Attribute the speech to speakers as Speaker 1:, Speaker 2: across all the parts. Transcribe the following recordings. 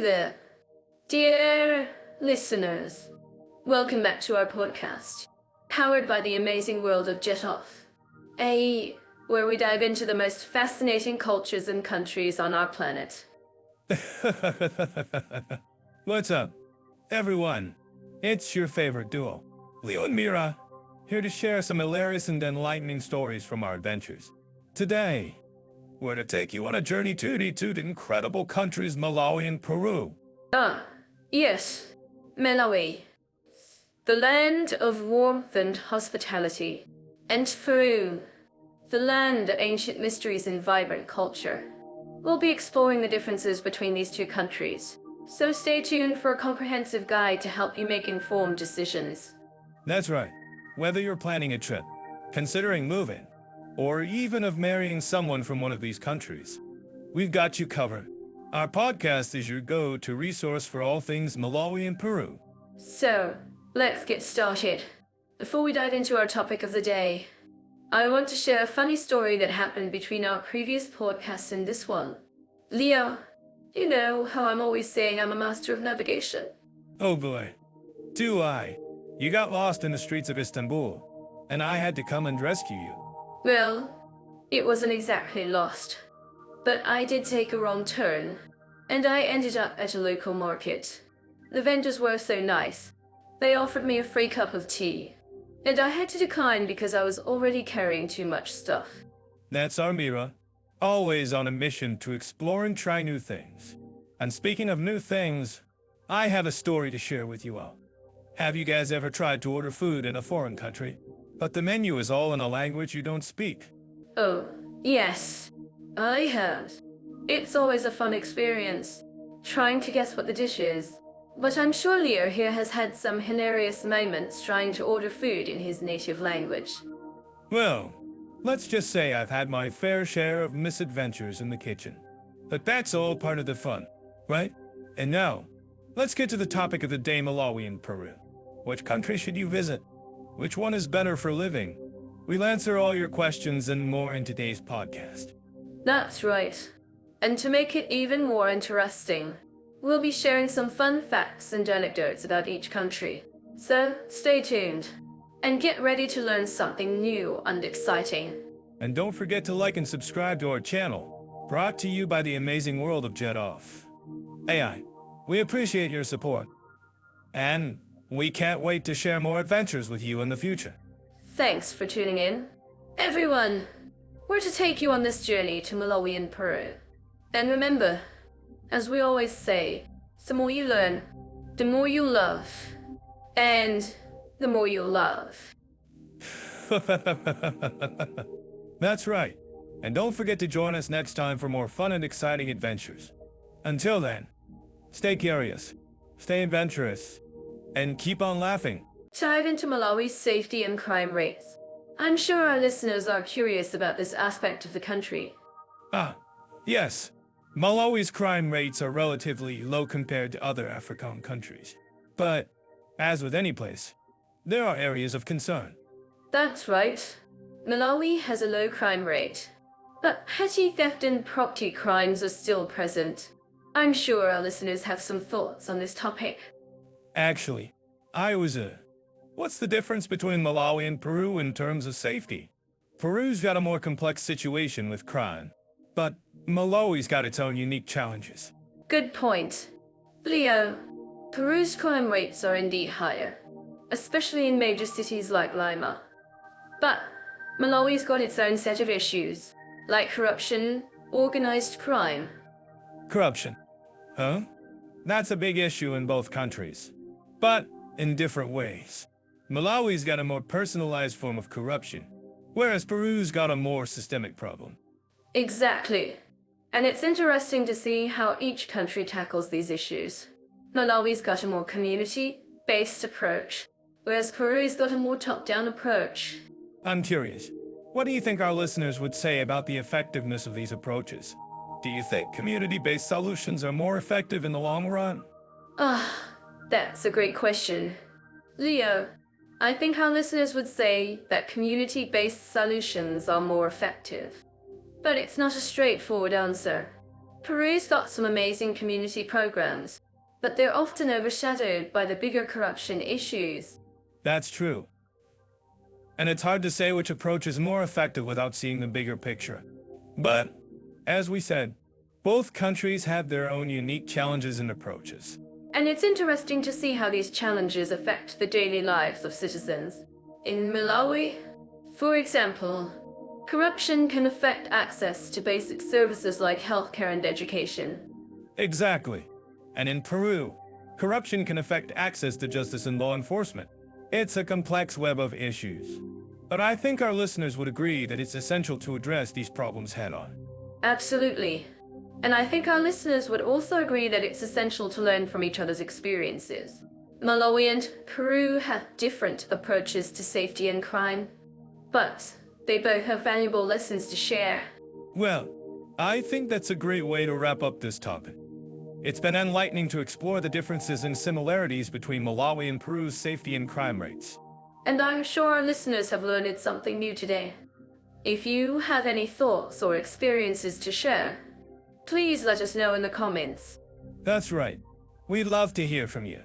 Speaker 1: Hey there, dear listeners. Welcome back to our podcast, powered by the amazing world of Jet Off, where we dive into the most fascinating cultures and countries on our planet.
Speaker 2: What's up, everyone? It's your favorite duo, Leo and Mira, here to share some hilarious and enlightening stories from our adventures. Today, we're to take you on a journey to the two incredible countries Malawi and Peru.
Speaker 1: Yes, Malawi, the land of warmth and hospitality, and Peru, the land of ancient mysteries and vibrant culture. We'll be exploring the differences between these two countries, so stay tuned for a comprehensive guide to help you make informed decisions.
Speaker 2: That's right. Whether you're planning a trip, considering moving, or even of marrying someone from one of these countries, we've got you covered. Our podcast is your go-to resource for all things Malawi and Peru.
Speaker 1: So, let's get started. Before we dive into our topic of the day, I want to share a funny story that happened between our previous podcast and this one. Leo, you know how I'm always saying I'm a master of navigation?
Speaker 2: Oh boy, do I. You got lost in the streets of Istanbul, and I had to come and rescue you.
Speaker 1: Well, it wasn't exactly lost, but I did take a wrong turn, and I ended up at a local market. The vendors were so nice. They offered me a free cup of tea, and I had to decline because I was already carrying too much stuff.
Speaker 2: That's our Mira, always on a mission to explore and try new things. And speaking of new things, I have a story to share with you all. Have you guys ever tried to order food in a foreign country, but the menu is all in a language you don't speak?
Speaker 1: Oh, yes, I have. It's always a fun experience, trying to guess what the dish is. But I'm sure Leo here has had some hilarious moments trying to order food in his native language.
Speaker 2: Well, let's just say I've had my fair share of misadventures in the kitchen. But that's all part of the fun, right? And now, let's get to the topic of the day, Malawi and Peru. Which country should you visit? Which one is better for living? We'll answer all your questions and more in today's podcast.
Speaker 1: That's right. And to make it even more interesting, we'll be sharing some fun facts and anecdotes about each country. So stay tuned and get ready to learn something new and exciting.
Speaker 2: And don't forget to like and subscribe to our channel, brought to you by the amazing world of Jet Off. AI, we appreciate your support. And we can't wait to share more adventures with you in the future.
Speaker 1: Thanks for tuning in. Everyone, we're to take you on this journey to Malawi and Peru. And remember, as we always say, the more you learn, the more you love, and the more you love.
Speaker 2: That's right. And don't forget to join us next time for more fun and exciting adventures. Until then, stay curious, stay adventurous, and keep on laughing.
Speaker 1: Dive into Malawi's safety and crime rates. I'm sure our listeners are curious about this aspect of the country.
Speaker 2: Yes. Malawi's crime rates are relatively low compared to other African countries. But, as with any place, there are areas of concern.
Speaker 1: That's right. Malawi has a low crime rate, but petty theft and property crimes are still present. I'm sure our listeners have some thoughts on this topic.
Speaker 2: Actually, what's the difference between Malawi and Peru in terms of safety? Peru's got a more complex situation with crime, but Malawi's got its own unique challenges.
Speaker 1: Good point. Leo, Peru's crime rates are indeed higher, especially in major cities like Lima. But Malawi's got its own set of issues, like corruption, organized crime.
Speaker 2: Corruption? Huh? That's a big issue in both countries, but in different ways. Malawi's got a more personalized form of corruption, whereas Peru's got a more systemic problem.
Speaker 1: Exactly. And it's interesting to see how each country tackles these issues. Malawi's got a more community-based approach, whereas Peru's got a more top-down approach.
Speaker 2: I'm curious, what do you think our listeners would say about the effectiveness of these approaches? Do you think community-based solutions are more effective in the long run?
Speaker 1: That's a great question. Leo, I think our listeners would say that community-based solutions are more effective. But it's not a straightforward answer. Peru's got some amazing community programs, but they're often overshadowed by the bigger corruption issues.
Speaker 2: That's true. And it's hard to say which approach is more effective without seeing the bigger picture. But, as we said, both countries have their own unique challenges and approaches.
Speaker 1: And it's interesting to see how these challenges affect the daily lives of citizens. In Malawi, for example, corruption can affect access to basic services like healthcare and education.
Speaker 2: Exactly. And in Peru, corruption can affect access to justice and law enforcement. It's a complex web of issues. But I think our listeners would agree that it's essential to address these problems head-on.
Speaker 1: Absolutely. And I think our listeners would also agree that it's essential to learn from each other's experiences. Malawi and Peru have different approaches to safety and crime, but they both have valuable lessons to share.
Speaker 2: Well, I think that's a great way to wrap up this topic. It's been enlightening to explore the differences and similarities between Malawi and Peru's safety and crime rates.
Speaker 1: And I'm sure our listeners have learned something new today. If you have any thoughts or experiences to share, please let us know in the comments.
Speaker 2: That's right. We'd love to hear from you.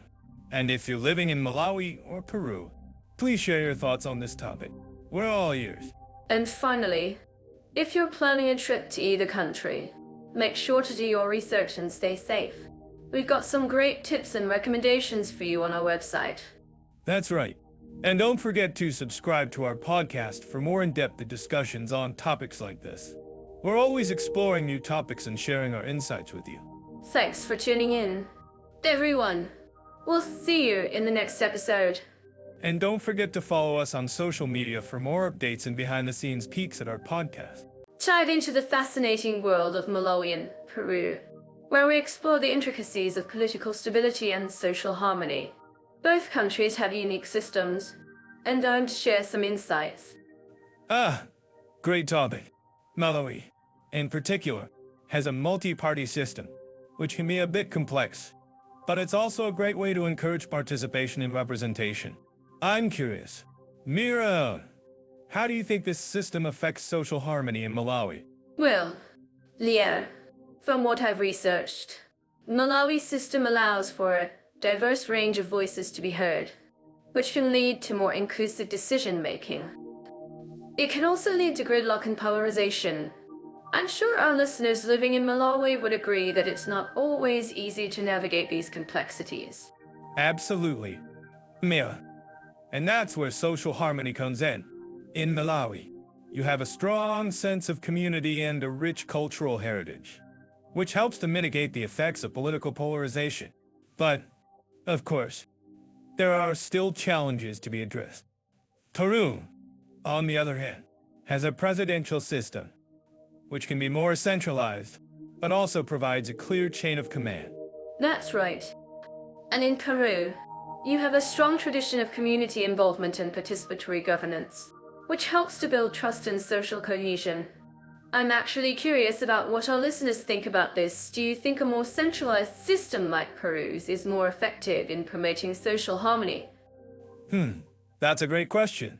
Speaker 2: And if you're living in Malawi or Peru, please share your thoughts on this topic. We're all ears.
Speaker 1: And finally, if you're planning a trip to either country, make sure to do your research and stay safe. We've got some great tips and recommendations for you on our website.
Speaker 2: That's right. And don't forget to subscribe to our podcast for more in-depth discussions on topics like this. We're always exploring new topics and sharing our insights with you.
Speaker 1: Thanks for tuning in, everyone. We'll see you in the next episode.
Speaker 2: And don't forget to follow us on social media for more updates and behind-the-scenes peeks at our podcast.
Speaker 1: Dive into the fascinating world of Malawi and Peru, where we explore the intricacies of political stability and social harmony. Both countries have unique systems, and don't share some insights.
Speaker 2: Great topic. Malawi, in particular, has a multi-party system, which can be a bit complex, but it's also a great way to encourage participation and representation. I'm curious, Mira, how do you think this system affects social harmony in Malawi?
Speaker 1: Well, Leo, from what I've researched, Malawi's system allows for a diverse range of voices to be heard, which can lead to more inclusive decision-making. It can also lead to gridlock and polarization. I'm sure our listeners living in Malawi would agree that it's not always easy to navigate these complexities.
Speaker 2: Absolutely, Mira. And that's where social harmony comes in. In Malawi, you have a strong sense of community and a rich cultural heritage, which helps to mitigate the effects of political polarization. But, of course, there are still challenges to be addressed. Peru, on the other hand, has a presidential system, which can be more centralized, but also provides a clear chain of command.
Speaker 1: That's right. And in Peru, you have a strong tradition of community involvement and participatory governance, which helps to build trust and social cohesion. I'm actually curious about what our listeners think about this. Do you think a more centralized system like Peru's is more effective in promoting social harmony?
Speaker 2: That's a great question.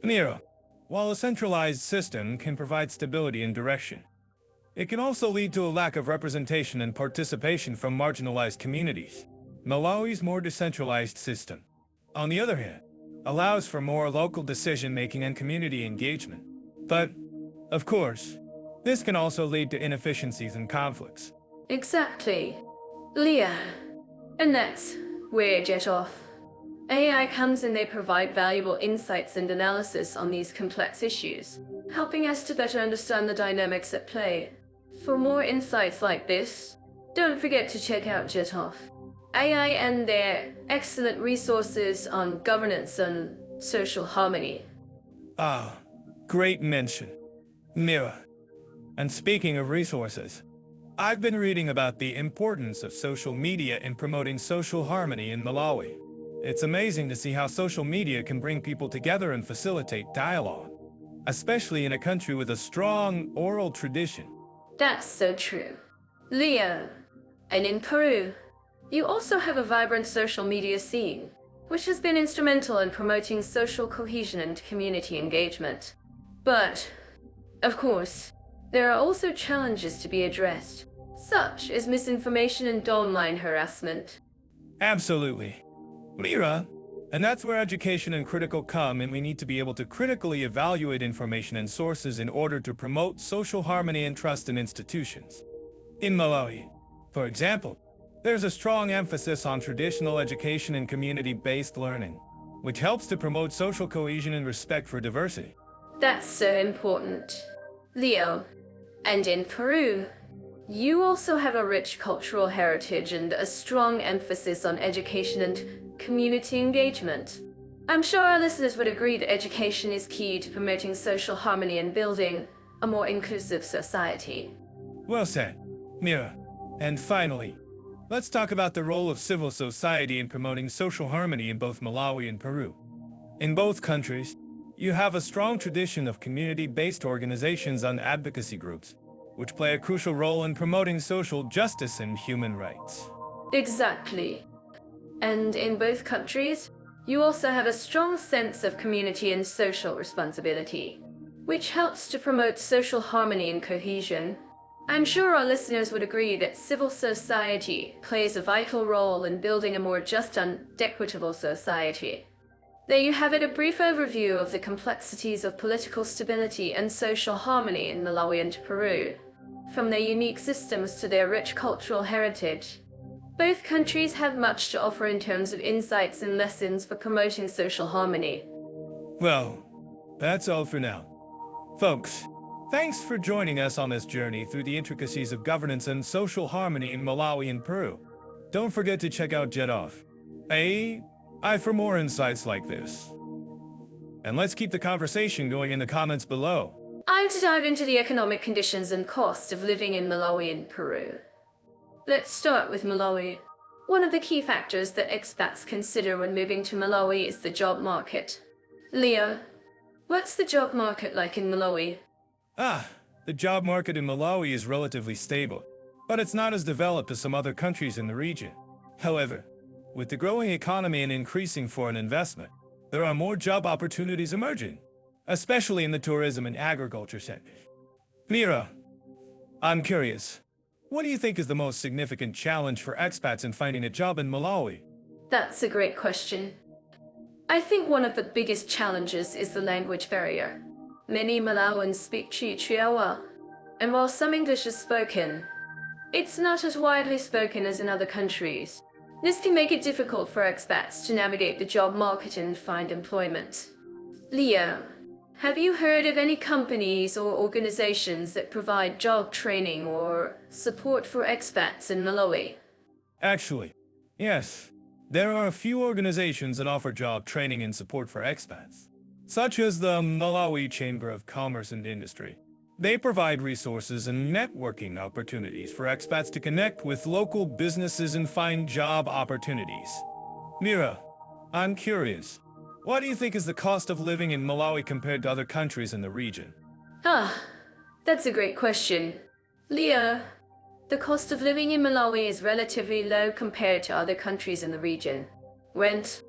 Speaker 2: Mira, while a centralized system can provide stability and direction, it can also lead to a lack of representation and participation from marginalized communities. Malawi's more decentralized system, on the other hand, allows for more local decision-making and community engagement. But, of course, this can also lead to inefficiencies and conflicts.
Speaker 1: Exactly. Leah. And that's where Jet Off. AI comes and they provide valuable insights and analysis on these complex issues, helping us to better understand the dynamics at play. For more insights like this, don't forget to check out Jet Off. AI and their excellent resources on governance and social harmony.
Speaker 2: Great mention, Mira. And speaking of resources, I've been reading about the importance of social media in promoting social harmony in Malawi. It's amazing to see how social media can bring people together and facilitate dialogue, especially in a country with a strong oral tradition.
Speaker 1: That's so true. Leo. And in Peru, you also have a vibrant social media scene, which has been instrumental in promoting social cohesion and community engagement. But, of course, there are also challenges to be addressed. such as misinformation and online harassment.
Speaker 2: Absolutely. Mira, and that's where education and critical come, and we need to be able to critically evaluate information and sources in order to promote social harmony and trust in institutions. In Malawi, for example, there's a strong emphasis on traditional education and community-based learning, which helps to promote social cohesion and respect for diversity.
Speaker 1: That's so important. Leo, and in Peru, you also have a rich cultural heritage and a strong emphasis on education and community engagement. I'm sure our listeners would agree that education is key to promoting social harmony and building a more inclusive society.
Speaker 2: Well said, Mira. And finally, let's talk about the role of civil society in promoting social harmony in both Malawi and Peru. In both countries, you have a strong tradition of community-based organizations and advocacy groups, which play a crucial role in promoting social justice and human rights.
Speaker 1: Exactly. And in both countries, you also have a strong sense of community and social responsibility, which helps to promote social harmony and cohesion. I'm sure our listeners would agree that civil society plays a vital role in building a more just and equitable society. There you have it, a brief overview of the complexities of political stability and social harmony in Malawi and Peru, from their unique systems to their rich cultural heritage. Both countries have much to offer in terms of insights and lessons for promoting social harmony.
Speaker 2: Well, that's all for now. Folks, thanks for joining us on this journey through the intricacies of governance and social harmony in Malawi and Peru. Don't forget to check out AI for more insights like this. And let's keep the conversation going in the comments below.
Speaker 1: I'm to dive into the economic conditions and cost of living in Malawi and Peru. Let's start with Malawi. One of the key factors that expats consider when moving to Malawi is the job market. Leo, what's the job market like in Malawi?
Speaker 2: The job market in Malawi is relatively stable, but it's not as developed as some other countries in the region. However, with the growing economy and increasing foreign investment, there are more job opportunities emerging, especially in the tourism and agriculture sectors. Mira, I'm curious, what do you think is the most significant challenge for expats in finding a job in Malawi?
Speaker 1: That's a great question. I think one of the biggest challenges is the language barrier. Many Malawans speak Chichewa, and while some English is spoken, it's not as widely spoken as in other countries. This can make it difficult for expats to navigate the job market and find employment. Leo, have you heard of any companies or organizations that provide job training or support for expats in Malawi?
Speaker 2: Actually, yes. There are a few organizations that offer job training and support for expats, such as the Malawi Chamber of Commerce and Industry. They provide resources and networking opportunities for expats to connect with local businesses and find job opportunities. Mira, I'm curious, what do you think is the cost of living in Malawi compared to other countries in the region?
Speaker 1: That's a great question. Leo, the cost of living in Malawi is relatively low compared to other countries in the region. Rent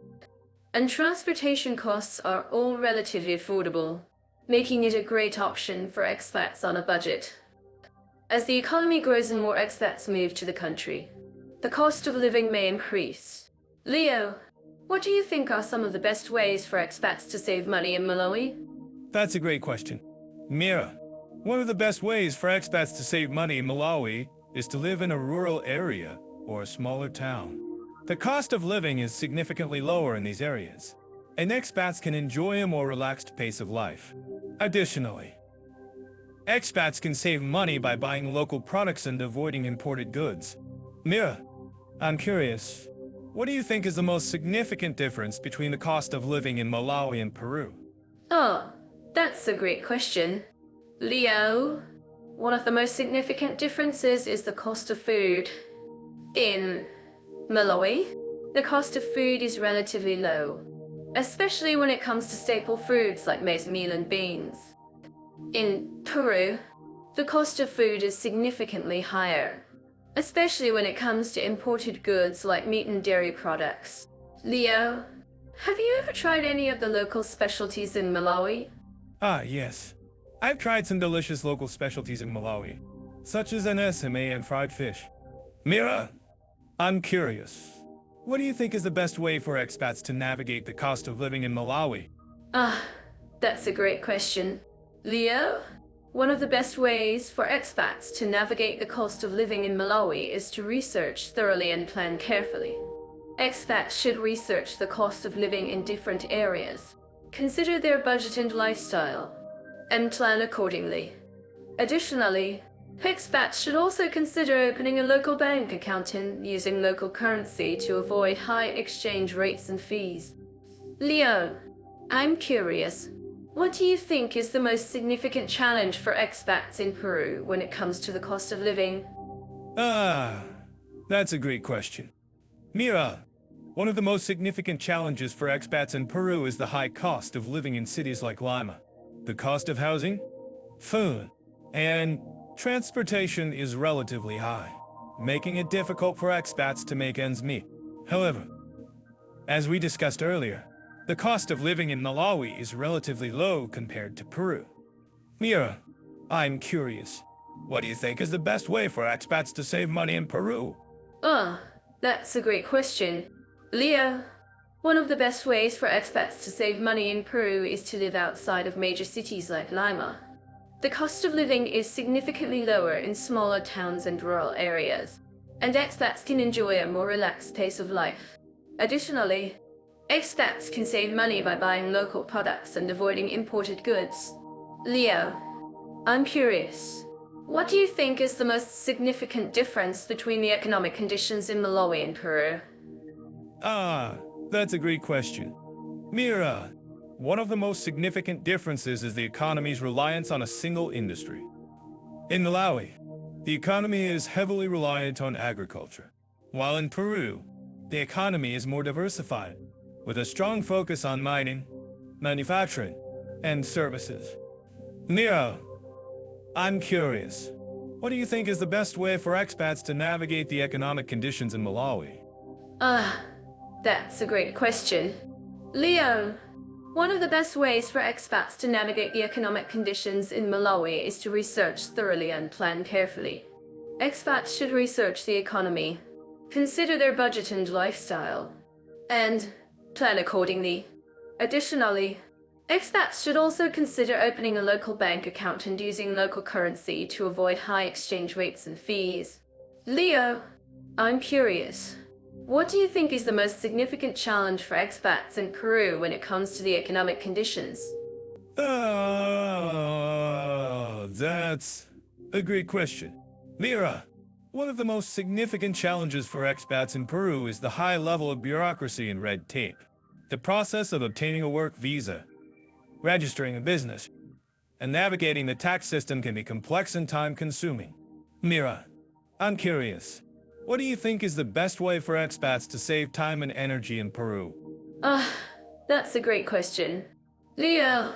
Speaker 1: and transportation costs are all relatively affordable, making it a great option for expats on a budget. As the economy grows and more expats move to the country, the cost of living may increase. Leo, what do you think are some of the best ways for expats to save money in Malawi?
Speaker 2: That's a great question. Mira, one of the best ways for expats to save money in Malawi is to live in a rural area or a smaller town. The cost of living is significantly lower in these areas, and expats can enjoy a more relaxed pace of life. Additionally, expats can save money by buying local products and avoiding imported goods. Mira, I'm curious, what do you think is the most significant difference between the cost of living in Malawi and Peru?
Speaker 1: That's a great question. Leo, one of the most significant differences is the cost of food. In Malawi, the cost of food is relatively low, especially when it comes to staple foods like maize meal and beans. In Peru, the cost of food is significantly higher, especially when it comes to imported goods like meat and dairy products. Leo, have you ever tried any of the local specialties in Malawi?
Speaker 2: Yes. I've tried some delicious local specialties in Malawi. such as an SMA and fried fish. Mira, I'm curious. What do you think is the best way for expats to navigate the cost of living in Malawi?
Speaker 1: Ah, that's a great question. Leo, one of the best ways for expats to navigate the cost of living in Malawi is to research thoroughly and plan carefully. Expats should research the cost of living in different areas, consider their budget and lifestyle, and plan accordingly. Additionally, expats should also consider opening a local bank account and using local currency to avoid high exchange rates and fees. Leo, I'm curious, what do you think is the most significant challenge for expats in Peru when it comes to the cost of living?
Speaker 2: That's a great question. Mira, one of the most significant challenges for expats in Peru is the high cost of living in cities like Lima. The cost of housing, food, and transportation is relatively high, making it difficult for expats to make ends meet. However, as we discussed earlier, the cost of living in Malawi is relatively low compared to Peru. Mira, I'm curious. What do you think is the best way for expats to save money in Peru?
Speaker 1: That's a great question. Leo, one of the best ways for expats to save money in Peru is to live outside of major cities like Lima. The cost of living is significantly lower in smaller towns and rural areas, and expats can enjoy a more relaxed pace of life. Additionally, expats can save money by buying local products and avoiding imported goods. Leo, I'm curious. What do you think is the most significant difference between the economic conditions in Malawi and Peru?
Speaker 2: That's a great question. Mira, one of the most significant differences is the economy's reliance on a single industry. In Malawi, the economy is heavily reliant on agriculture, while in Peru, the economy is more diversified, with a strong focus on mining, manufacturing, and services. Mira, I'm curious. What do you think is the best way for expats to navigate the economic conditions in Malawi?
Speaker 1: That's a great question. Leo, one of the best ways for expats to navigate the economic conditions in Malawi is to research thoroughly and plan carefully. Expats should research the economy, consider their budget and lifestyle, and plan accordingly. Additionally, expats should also consider opening a local bank account and using local currency to avoid high exchange rates and fees. Leo, I'm curious. What do you think is the most significant challenge for expats in Peru when it comes to the economic conditions?
Speaker 2: That's a great question. Mira, one of the most significant challenges for expats in Peru is the high level of bureaucracy and red tape. The process of obtaining a work visa, registering a business, and navigating the tax system can be complex and time-consuming. Mira, I'm curious. What do you think is the best way for expats to save time and energy in Peru?
Speaker 1: That's a great question. Leo,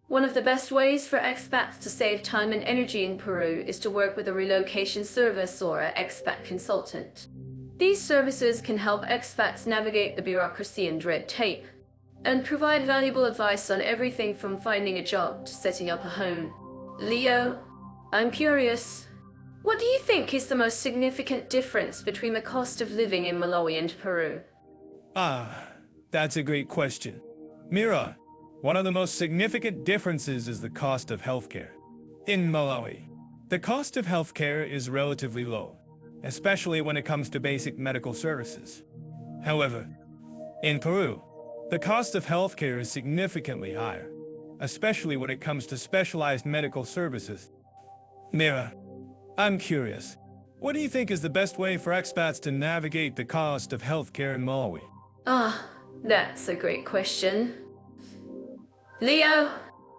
Speaker 1: one of the best ways for expats to save time and energy in Peru is to work with a relocation service or an expat consultant. These services can help expats navigate the bureaucracy and red tape, and provide valuable advice on everything from finding a job to setting up a home. Leo, I'm curious. What do you think is the most significant difference between the cost of living in Malawi and Peru?
Speaker 2: That's a great question. Mira, one of the most significant differences is the cost of healthcare. In Malawi, the cost of healthcare is relatively low, especially when it comes to basic medical services. However, in Peru, the cost of healthcare is significantly higher, especially when it comes to specialized medical services. Mira, I'm curious. What do you think is the best way for expats to navigate the cost of healthcare in Malawi?
Speaker 1: That's a great question. Leo,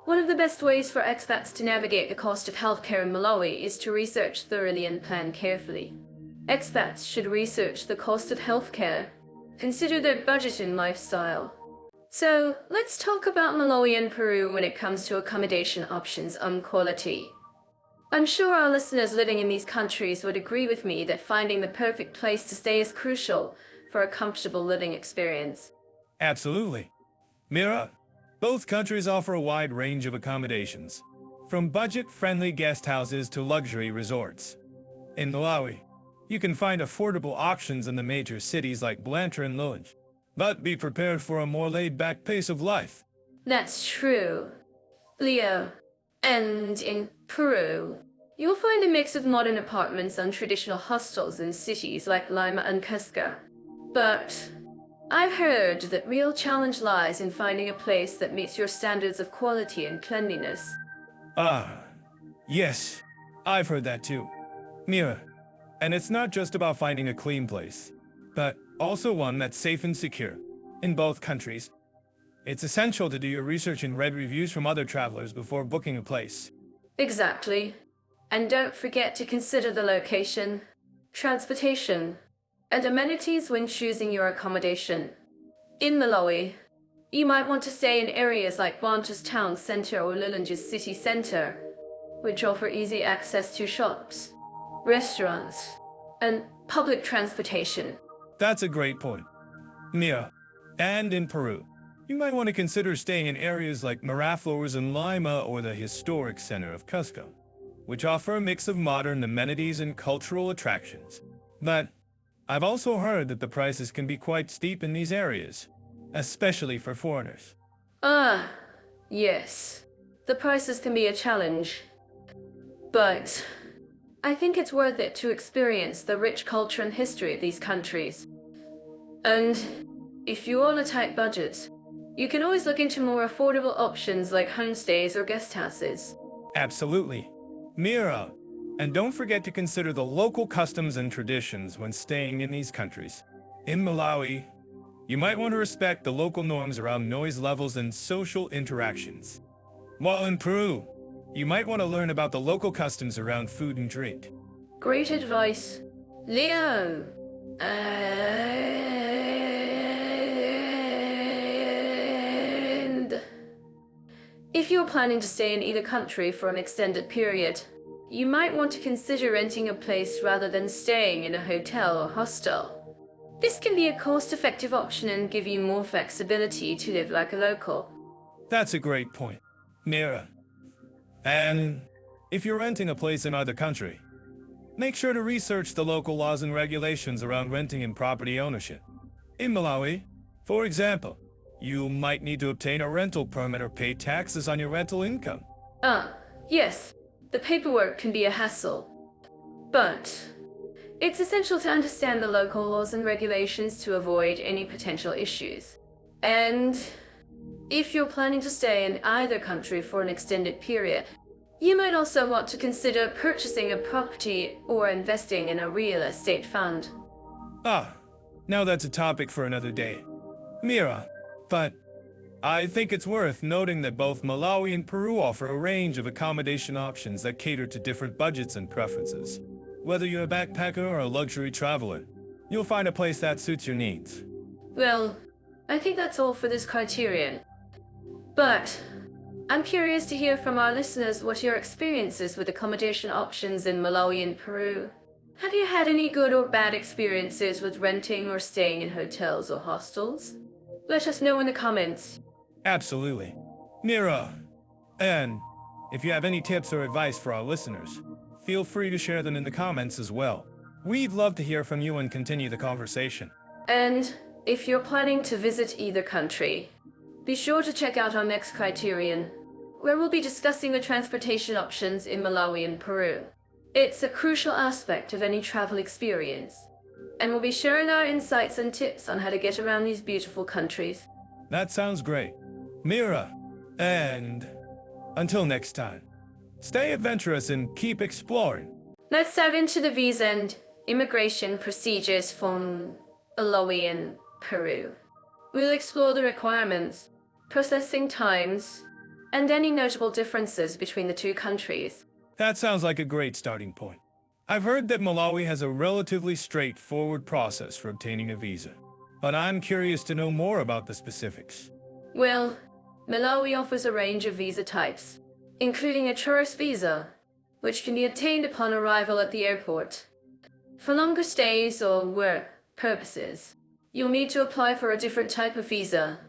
Speaker 1: one of the best ways for expats to navigate the cost of healthcare in Malawi is to research thoroughly and plan carefully. Expats should research the cost of healthcare, consider their budget and lifestyle. So, let's talk about Malawi and Peru when it comes to accommodation options and quality. I'm sure our listeners living in these countries would agree with me that finding the perfect place to stay is crucial for a comfortable living experience.
Speaker 2: Absolutely. Mira, both countries offer a wide range of accommodations, from budget-friendly guest houses to luxury resorts. In Malawi, you can find affordable options in the major cities like Blantyre and Lodz, but be prepared for a more laid-back pace of life.
Speaker 1: That's true, Leo. And in Peru, you'll find a mix of modern apartments and traditional hostels in cities like Lima and Cusco. But I've heard that real challenge lies in finding a place that meets your standards of quality and cleanliness.
Speaker 2: Ah, yes, I've heard that too. Mira, and it's not just about finding a clean place, but also one that's safe and secure. In both countries, it's essential to do your research and read reviews from other travelers before booking a place.
Speaker 1: Exactly. And don't forget to consider the location, transportation, and amenities when choosing your accommodation. In Malawi, you might want to stay in areas like Blantyre's town center or Lilongwe's city center, which offer easy access to shops, restaurants, and public transportation.
Speaker 2: That's a great point. Mia, and in Peru, you might want to consider staying in areas like Miraflores in Lima or the historic center of Cusco, which offer a mix of modern amenities and cultural attractions. But I've also heard that the prices can be quite steep in these areas, especially for foreigners.
Speaker 1: Ah, yes. The prices can be a challenge. But I think it's worth it to experience the rich culture and history of these countries. And if you're on a tight budget, you can always look into more affordable options like homestays or guest houses.
Speaker 2: Absolutely. Mira, and don't forget to consider the local customs and traditions when staying in these countries. In Malawi, you might want to respect the local norms around noise levels and social interactions. While in Peru, you might want to learn about the local customs around food and drink.
Speaker 1: Great advice, Leo. And if you're planning to stay in either country for an extended period, you might want to consider renting a place rather than staying in a hotel or hostel. This can be a cost-effective option and give you more flexibility to live like a local.
Speaker 2: That's a great point, Mira. And if you're renting a place in either country, make sure to research the local laws and regulations around renting and property ownership. In Malawi, for example, you might need to obtain a rental permit or pay taxes on your rental income.
Speaker 1: Yes, the paperwork can be a hassle. But it's essential to understand the local laws and regulations to avoid any potential issues. And if you're planning to stay in either country for an extended period, you might also want to consider purchasing a property or investing in a real estate fund.
Speaker 2: Now that's a topic for another day. Mira, but I think it's worth noting that both Malawi and Peru offer a range of accommodation options that cater to different budgets and preferences. Whether you're a backpacker or a luxury traveler, you'll find a place that suits your needs.
Speaker 1: Well, I think that's all for this criterion. But I'm curious to hear from our listeners what your experiences with accommodation options in Malawi and Peru. Have you had any good or bad experiences with renting or staying in hotels or hostels? Let us know in the comments.
Speaker 2: Absolutely. Mira, and if you have any tips or advice for our listeners, feel free to share them in the comments as well. We'd love to hear from you and continue the conversation.
Speaker 1: And if you're planning to visit either country, be sure to check out our next criterion, where we'll be discussing the transportation options in Malawi and Peru. It's a crucial aspect of any travel experience, and we'll be sharing our insights and tips on how to get around these beautiful countries.
Speaker 2: That sounds great. Mira, and until next time, stay adventurous and keep exploring.
Speaker 1: Let's dive into the visa and immigration procedures from Malawi and Peru. We'll explore the requirements, processing times, and any notable differences between the two countries.
Speaker 2: That sounds like a great starting point. I've heard that Malawi has a relatively straightforward process for obtaining a visa, but I'm curious to know more about the specifics.
Speaker 1: Well, Malawi offers a range of visa types, including a tourist visa, which can be obtained upon arrival at the airport. For longer stays or work purposes, you'll need to apply for a different type of visa.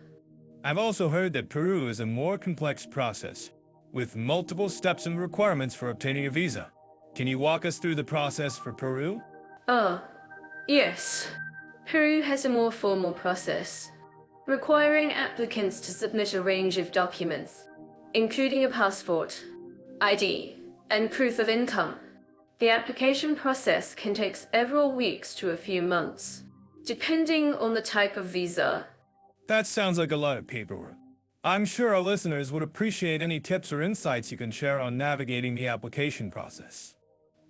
Speaker 2: I've also heard that Peru is a more complex process, with multiple steps and requirements for obtaining a visa. Can you walk us through the process for Peru?
Speaker 1: Ah, yes. Peru has a more formal process, requiring applicants to submit a range of documents, including a passport, ID, and proof of income. The application process can take several weeks to a few months, depending on the type of visa.
Speaker 2: That sounds like a lot of paperwork. I'm sure our listeners would appreciate any tips or insights you can share on navigating the application process.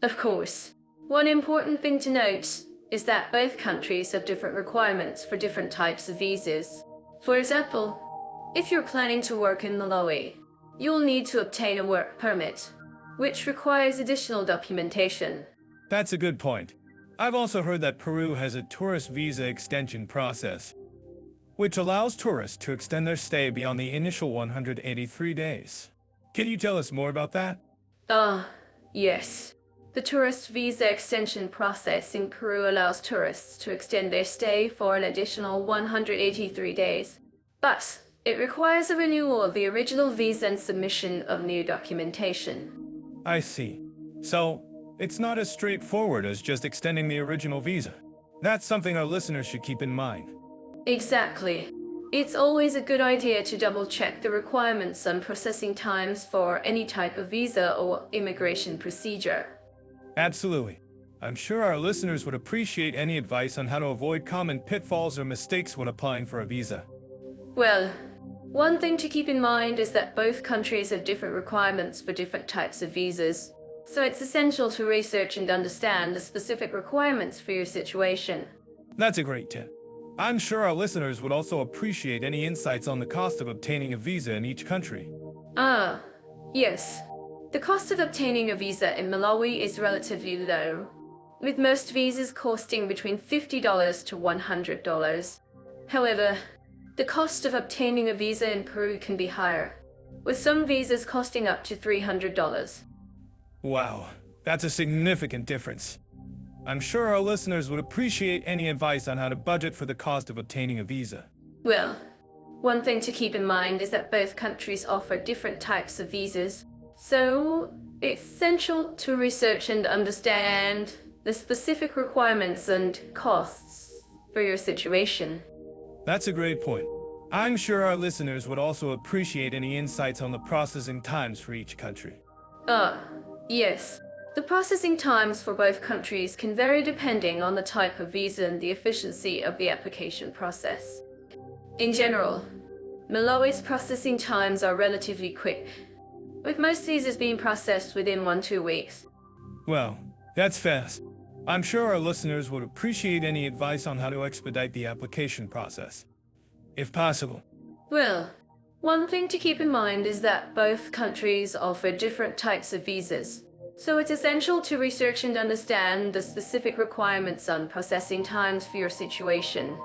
Speaker 1: Of course, one important thing to note is that both countries have different requirements for different types of visas. For example, if you're planning to work in Malawi, you'll need to obtain a work permit, which requires additional documentation.
Speaker 2: That's a good point. I've also heard that Peru has a tourist visa extension process, which allows tourists to extend their stay beyond the initial 183 days. Can you tell us more about that?
Speaker 1: Yes. The tourist visa extension process in Peru allows tourists to extend their stay for an additional 183 days. But it requires a renewal of the original visa and submission of new documentation.
Speaker 2: I see. So, it's not as straightforward as just extending the original visa. That's something our listeners should keep in mind.
Speaker 1: Exactly. It's always a good idea to double-check the requirements and processing times for any type of visa or immigration procedure.
Speaker 2: Absolutely. I'm sure our listeners would appreciate any advice on how to avoid common pitfalls or mistakes when applying for a visa.
Speaker 1: Well, one thing to keep in mind is that both countries have different requirements for different types of visas, so it's essential to research and understand the specific requirements for your situation.
Speaker 2: That's a great tip. I'm sure our listeners would also appreciate any insights on the cost of obtaining a visa in each country.
Speaker 1: Yes. The cost of obtaining a visa in Malawi is relatively low, with most visas costing between $50 to $100. However, the cost of obtaining a visa in Peru can be higher, with some visas costing up to $300.
Speaker 2: Wow, that's a significant difference. I'm sure our listeners would appreciate any advice on how to budget for the cost of obtaining a visa.
Speaker 1: Well, one thing to keep in mind is that both countries offer different types of visas, so it's essential to research and understand the specific requirements and costs for your situation.
Speaker 2: That's a great point. I'm sure our listeners would also appreciate any insights on the processing times for each country.
Speaker 1: Yes. The processing times for both countries can vary depending on the type of visa and the efficiency of the application process. In general, Malawi's processing times are relatively quick, with most visas being processed within 1-2 weeks.
Speaker 2: Well, that's fast. I'm sure our listeners would appreciate any advice on how to expedite the application process, if possible.
Speaker 1: Well, one thing to keep in mind is that both countries offer different types of visas, so it's essential to research and understand the specific requirements on processing times for your situation.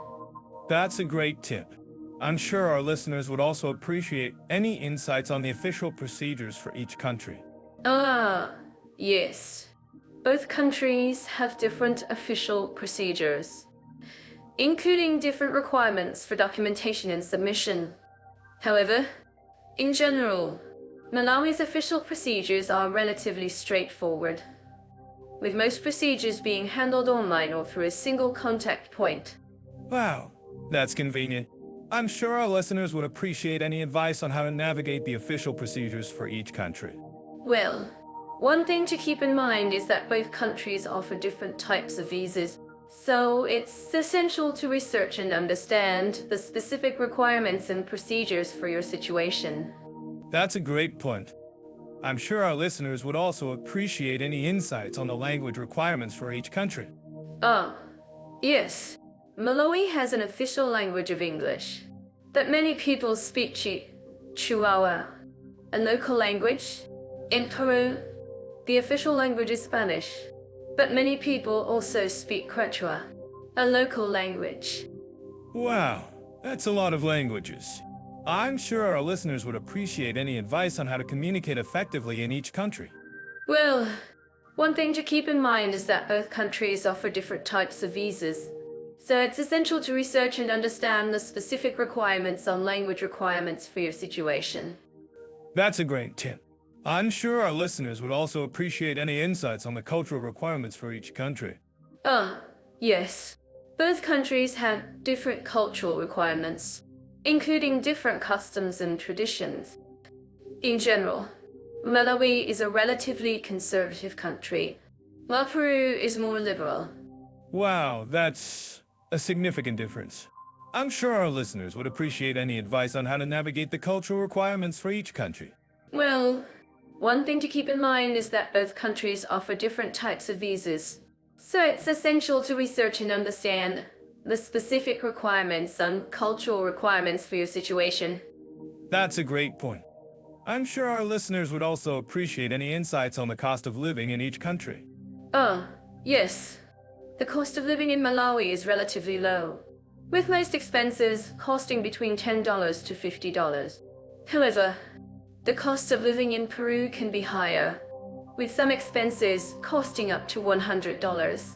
Speaker 2: That's a great tip. I'm sure our listeners would also appreciate any insights on the official procedures for each country.
Speaker 1: Yes. Both countries have different official procedures, including different requirements for documentation and submission. However, in general, Malawi's official procedures are relatively straightforward, with most procedures being handled online or through a single contact point.
Speaker 2: Wow, that's convenient. I'm sure our listeners would appreciate any advice on how to navigate the official procedures for each country.
Speaker 1: Well, one thing to keep in mind is that both countries offer different types of visas, so it's essential to research and understand the specific requirements and procedures for your situation.
Speaker 2: That's a great point. I'm sure our listeners would also appreciate any insights on the language requirements for each country.
Speaker 1: Yes. Malawi has an official language of English, but many people speak Chihuahua, a local language. In Peru, the official language is Spanish, but many people also speak Quechua, a local language.
Speaker 2: Wow, that's a lot of languages. I'm sure our listeners would appreciate any advice on how to communicate effectively in each country.
Speaker 1: Well, one thing to keep in mind is that both countries offer different types of visas, so it's essential to research and understand the specific requirements on language requirements for your situation.
Speaker 2: That's a great tip. I'm sure our listeners would also appreciate any insights on the cultural requirements for each country.
Speaker 1: Ah, yes. Both countries have different cultural requirements, including different customs and traditions. In general, Malawi is a relatively conservative country, while Peru is more liberal.
Speaker 2: Wow, that's a significant difference. I'm sure our listeners would appreciate any advice on how to navigate the cultural requirements for each country.
Speaker 1: Well, one thing to keep in mind is that both countries offer different types of visas. So it's essential to research and understand the specific requirements and cultural requirements for your situation.
Speaker 2: That's a great point. I'm sure our listeners would also appreciate any insights on the cost of living in each country.
Speaker 1: Ah, yes. The cost of living in Malawi is relatively low, with most expenses costing between $10 to $50. However, the cost of living in Peru can be higher, with some expenses costing up to $100.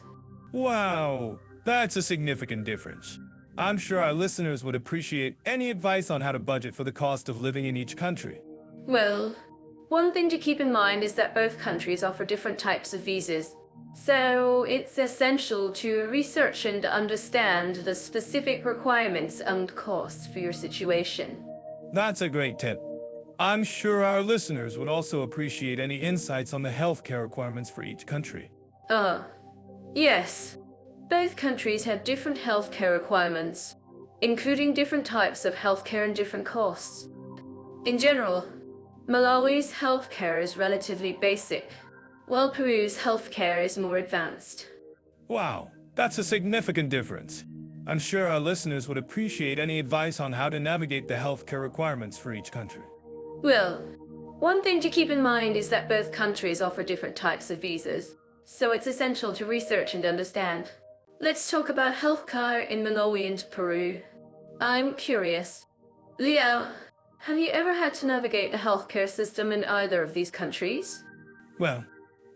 Speaker 2: Wow, that's a significant difference. I'm sure our listeners would appreciate any advice on how to budget for the cost of living in each country.
Speaker 1: Well, one thing to keep in mind is that both countries offer different types of visas. So it's essential to research and understand the specific requirements and costs for your situation.
Speaker 2: That's a great tip. I'm sure our listeners would also appreciate any insights on the healthcare requirements for each country.
Speaker 1: Yes. Both countries have different healthcare requirements, including different types of healthcare and different costs. In general, Malawi's healthcare is relatively basic, while Peru's healthcare is more advanced.
Speaker 2: Wow, that's a significant difference. I'm sure our listeners would appreciate any advice on how to navigate the healthcare requirements for each country.
Speaker 1: Well, one thing to keep in mind is that both countries offer different types of visas, so it's essential to research and understand. Let's talk about healthcare in Malawi and Peru. I'm curious. Leo, have you ever had to navigate the healthcare system in either of these countries?
Speaker 2: Well,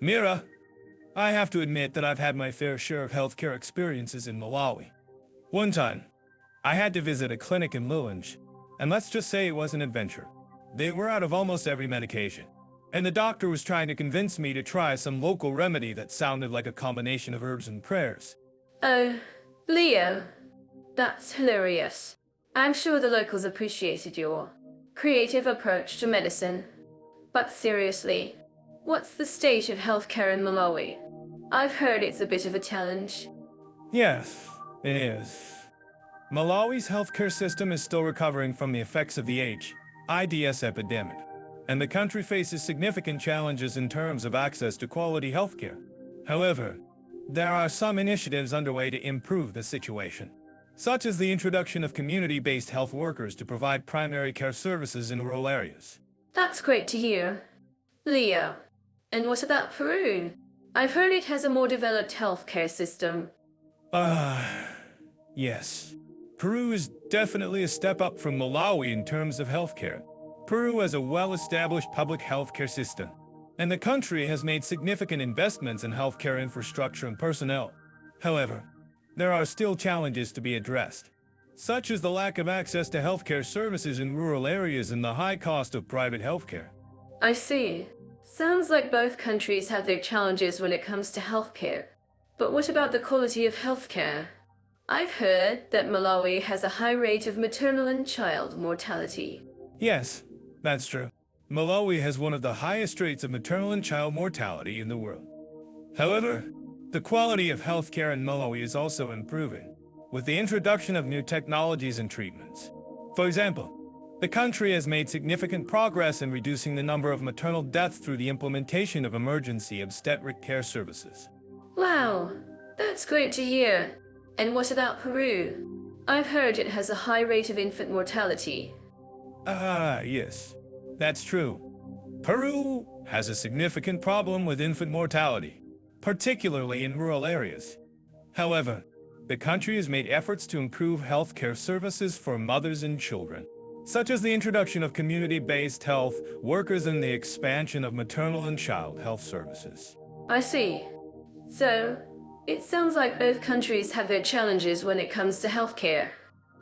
Speaker 2: Mira, I have to admit that I've had my fair share of healthcare experiences in Malawi. One time, I had to visit a clinic in Lilongwe, and let's just say it was an adventure. They were out of almost every medication, and the doctor was trying to convince me to try some local remedy that sounded like a combination of herbs and prayers.
Speaker 1: Oh, Leo, that's hilarious. I'm sure the locals appreciated your creative approach to medicine. But seriously, what's the state of healthcare in Malawi? I've heard it's a bit of a challenge.
Speaker 2: Yes, it is. Malawi's healthcare system is still recovering from the effects of the AIDS epidemic, and the country faces significant challenges in terms of access to quality healthcare. However, there are some initiatives underway to improve the situation, such as the introduction of community-based health workers to provide primary care services in rural areas.
Speaker 1: That's great to hear. Leo, and what about Peru? I've heard it has a more developed healthcare system.
Speaker 2: Yes. Peru is definitely a step up from Malawi in terms of healthcare. Peru has a well-established public healthcare system, and the country has made significant investments in healthcare infrastructure and personnel. However, there are still challenges to be addressed, such as the lack of access to healthcare services in rural areas and the high cost of private healthcare.
Speaker 1: I see. Sounds like both countries have their challenges when it comes to healthcare. But what about the quality of healthcare? I've heard that Malawi has a high rate of maternal and child mortality.
Speaker 2: Yes, that's true. Malawi has one of the highest rates of maternal and child mortality in the world. However, the quality of healthcare in Malawi is also improving, with the introduction of new technologies and treatments. For example, the country has made significant progress in reducing the number of maternal deaths through the implementation of emergency obstetric care services.
Speaker 1: Wow, that's great to hear. And what about Peru? I've heard it has a high rate of infant mortality.
Speaker 2: Yes, that's true. Peru has a significant problem with infant mortality, particularly in rural areas. However, the country has made efforts to improve healthcare services for mothers and children, such as the introduction of community-based health workers and the expansion of maternal and child health services.
Speaker 1: I see. So, it sounds like both countries have their challenges when it comes to healthcare,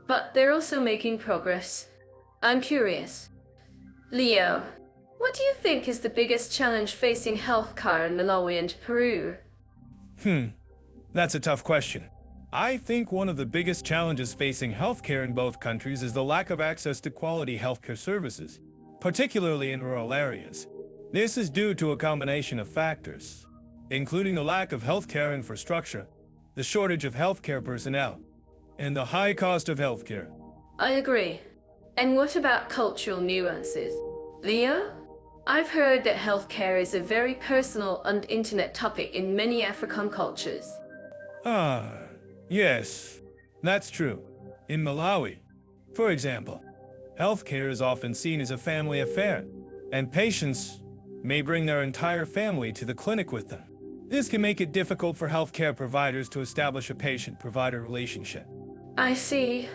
Speaker 1: but they're also making progress. I'm curious. Leo, What do you think is the biggest challenge facing healthcare in Malawi and Peru?
Speaker 2: That's a tough question. I think one of the biggest challenges facing healthcare in both countries is the lack of access to quality healthcare services, particularly in rural areas. This is due to a combination of factors, including the lack of healthcare infrastructure, the shortage of healthcare personnel, and the high cost of healthcare.
Speaker 1: I agree. And what about cultural nuances? Leo? I've heard that healthcare is a very personal and intimate topic in many African cultures.
Speaker 2: Yes, that's true. In Malawi, for example, healthcare is often seen as a family affair, and patients may bring their entire family to the clinic with them. This can make it difficult for healthcare providers to establish a patient-provider relationship.
Speaker 1: I see.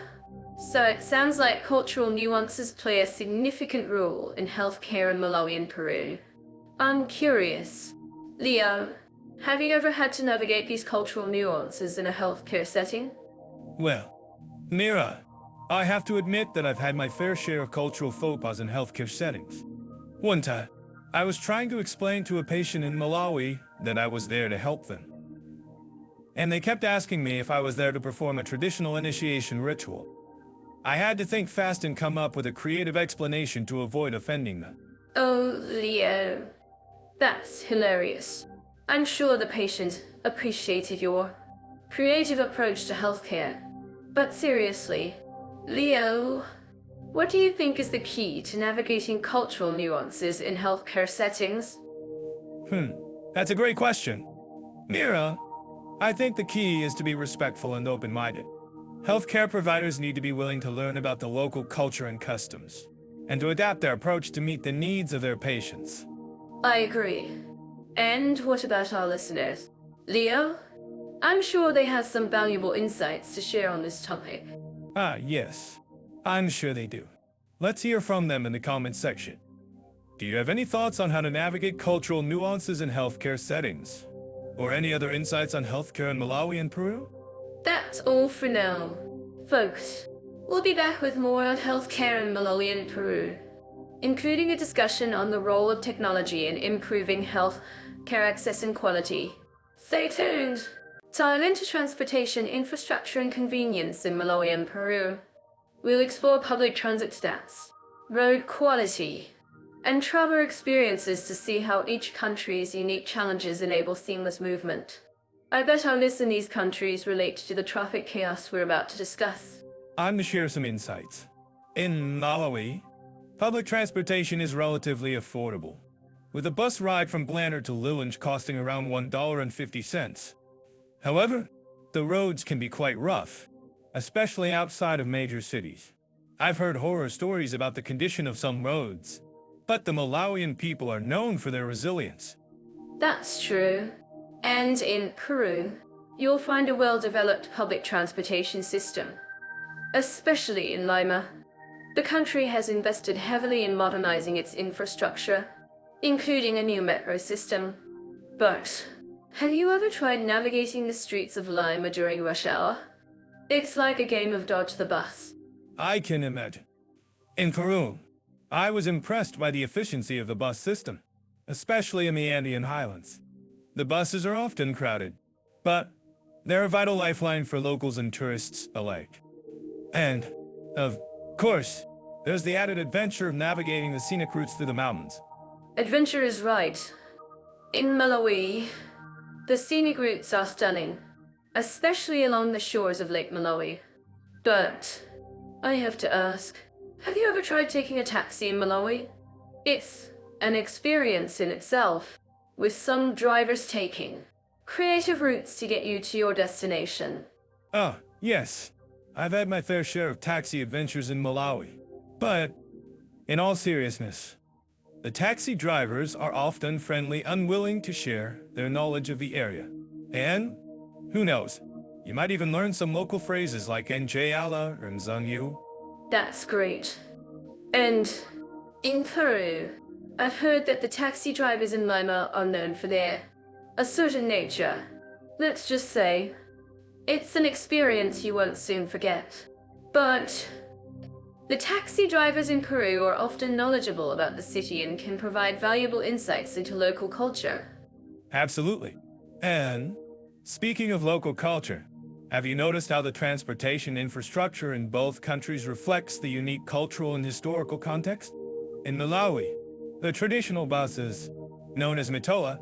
Speaker 1: So it sounds like cultural nuances play a significant role in healthcare in Malawi and Peru. I'm curious, Leo, have you ever had to navigate these cultural nuances in a healthcare setting?
Speaker 2: Well, Mira, I have to admit that I've had my fair share of cultural faux pas in healthcare settings. One time, I was trying to explain to a patient in Malawi that I was there to help them. And they kept asking me if I was there to perform a traditional initiation ritual. I had to think fast and come up with a creative explanation to avoid offending them.
Speaker 1: Oh, Leo, that's hilarious. I'm sure the patient appreciated your creative approach to healthcare. But seriously, Leo, what do you think is the key to navigating cultural nuances in healthcare settings?
Speaker 2: That's a great question. Mira, I think the key is to be respectful and open-minded. Healthcare providers need to be willing to learn about the local culture and customs, and to adapt their approach to meet the needs of their patients.
Speaker 1: I agree. And what about our listeners? Leo? I'm sure they have some valuable insights to share on this topic.
Speaker 2: Yes. I'm sure they do. Let's hear from them in the comments section. Do you have any thoughts on how to navigate cultural nuances in healthcare settings? Or any other insights on healthcare in Malawi and Peru?
Speaker 1: That's all for now. Folks, we'll be back with more on healthcare in Malawi and Peru, including a discussion on the role of technology in improving health care access and quality. Stay tuned! Dive into transportation infrastructure and convenience in Malawi and Peru. We'll explore public transit stats, road quality, and traveler experiences to see how each country's unique challenges enable seamless movement. I bet our listeners in these countries relate to the traffic chaos we're about to discuss.
Speaker 2: I'm to share some insights. In Malawi, public transportation is relatively affordable, with a bus ride from Blantyre to Lilongwe costing around $1.50. However, the roads can be quite rough, especially outside of major cities. I've heard horror stories about the condition of some roads, but the Malawian people are known for their resilience.
Speaker 1: That's true. And in Peru, you'll find a well-developed public transportation system, especially in Lima. The country has invested heavily in modernizing its infrastructure, including a new metro system. But have you ever tried navigating the streets of Lima during rush hour? It's like a game of dodge the bus.
Speaker 2: I can imagine. In Peru, I was impressed by the efficiency of the bus system, especially in the Andean highlands. The buses are often crowded, but they're a vital lifeline for locals and tourists alike. And, of course, there's the added adventure of navigating the scenic routes through the mountains.
Speaker 1: Adventure is right. In Malawi, the scenic routes are stunning, especially along the shores of Lake Malawi. But I have to ask, have you ever tried taking a taxi in Malawi? It's an experience in itself, with some drivers taking creative routes to get you to your destination.
Speaker 2: Yes. I've had my fair share of taxi adventures in Malawi. But, in all seriousness, the taxi drivers are often friendly, unwilling to share their knowledge of the area. And, who knows, you might even learn some local phrases like Njayala or Nzanyu.
Speaker 1: That's great. And in Peru, I've heard that the taxi drivers in Lima are known for their a certain nature. Let's just say, it's an experience you won't soon forget. But The taxi drivers in Peru are often knowledgeable about the city and can provide valuable insights into local culture.
Speaker 2: Absolutely. And speaking of local culture, have you noticed how the transportation infrastructure in both countries reflects the unique cultural and historical context? In Malawi, the traditional buses, known as mitola,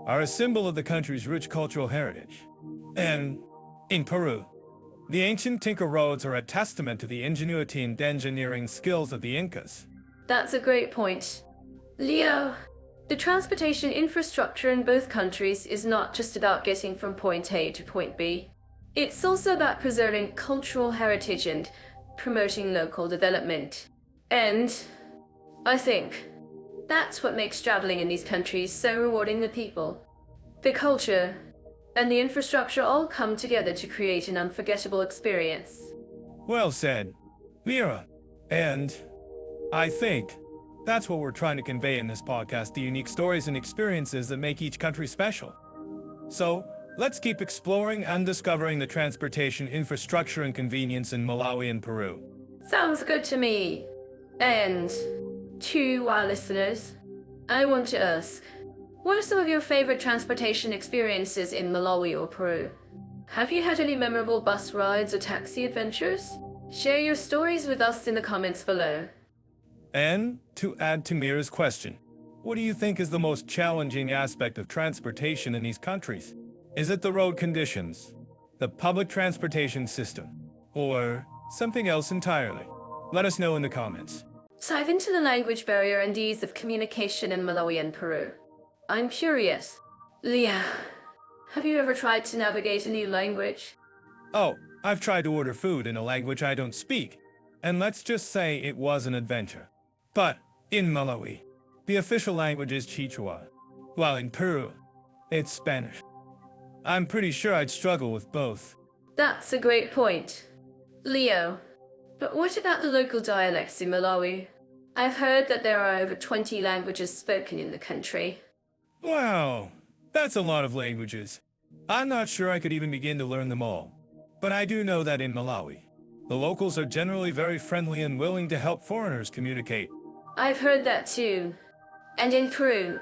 Speaker 2: are a symbol of the country's rich cultural heritage. And in Peru, the ancient Inca roads are a testament to the ingenuity and engineering skills of the Incas.
Speaker 1: That's a great point. Leo, the transportation infrastructure in both countries is not just about getting from point A to point B. It's also about preserving cultural heritage and promoting local development. And I think that's what makes traveling in these countries so rewarding to people. The culture and the infrastructure all come together to create an unforgettable experience.
Speaker 2: Well said, Mira. And I think that's what we're trying to convey in this podcast, the unique stories and experiences that make each country special. So, let's keep exploring and discovering the transportation infrastructure and convenience in Malawi and Peru.
Speaker 1: Sounds good to me. And to our listeners, I want to ask, what are some of your favorite transportation experiences in Malawi or Peru? Have you had any memorable bus rides or taxi adventures? Share your stories with us in the comments below.
Speaker 2: And to add to Mira's question, what do you think is the most challenging aspect of transportation in these countries? Is it the road conditions, the public transportation system, or something else entirely? Let us know in the comments.
Speaker 1: Dive into the language barrier and ease of communication in Malawi and Peru. I'm curious. Leah, have you ever tried to navigate a new language?
Speaker 2: Oh, I've tried to order food in a language I don't speak, and let's just say it was an adventure. But in Malawi, the official language is Chichewa, while in Peru, it's Spanish. I'm pretty sure I'd struggle with both.
Speaker 1: That's a great point. Leo, but what about the local dialects in Malawi? I've heard that there are over 20 languages spoken in the country.
Speaker 2: Wow, that's a lot of languages. I'm not sure I could even begin to learn them all. But I do know that in Malawi, the locals are generally very friendly and willing to help foreigners communicate.
Speaker 1: I've heard that too. And in Peru,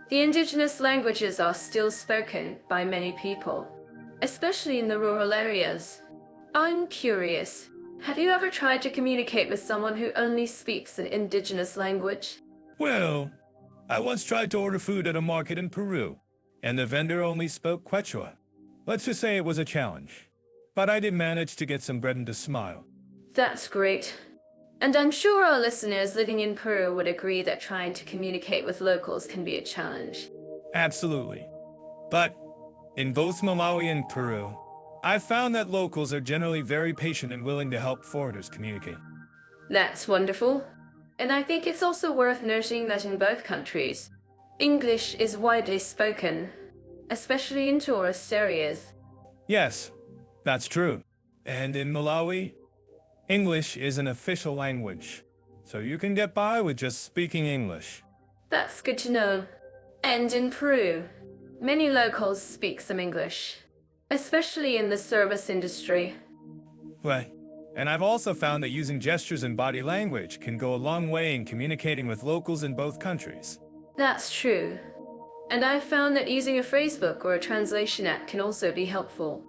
Speaker 1: the indigenous languages are still spoken by many people, especially in the rural areas. I'm curious, have you ever tried to communicate with someone who only speaks an indigenous language?
Speaker 2: Well, I once tried to order food at a market in Peru, and the vendor only spoke Quechua. Let's just say it was a challenge. But I did manage to get some bread and a smile.
Speaker 1: That's great. And I'm sure our listeners living in Peru would agree that trying to communicate with locals can be a challenge.
Speaker 2: Absolutely. But in both Malawi and Peru, I've found that locals are generally very patient and willing to help foreigners communicate.
Speaker 1: That's wonderful. And I think it's also worth noting that in both countries, English is widely spoken, especially in tourist areas.
Speaker 2: Yes, that's true. And in Malawi, English is an official language, so you can get by with just speaking English.
Speaker 1: That's good to know. And in Peru, many locals speak some English, especially in the service industry.
Speaker 2: Right. And I've also found that using gestures and body language can go a long way in communicating with locals in both countries.
Speaker 1: That's true. And I've found that using a phrasebook or a translation app can also be helpful.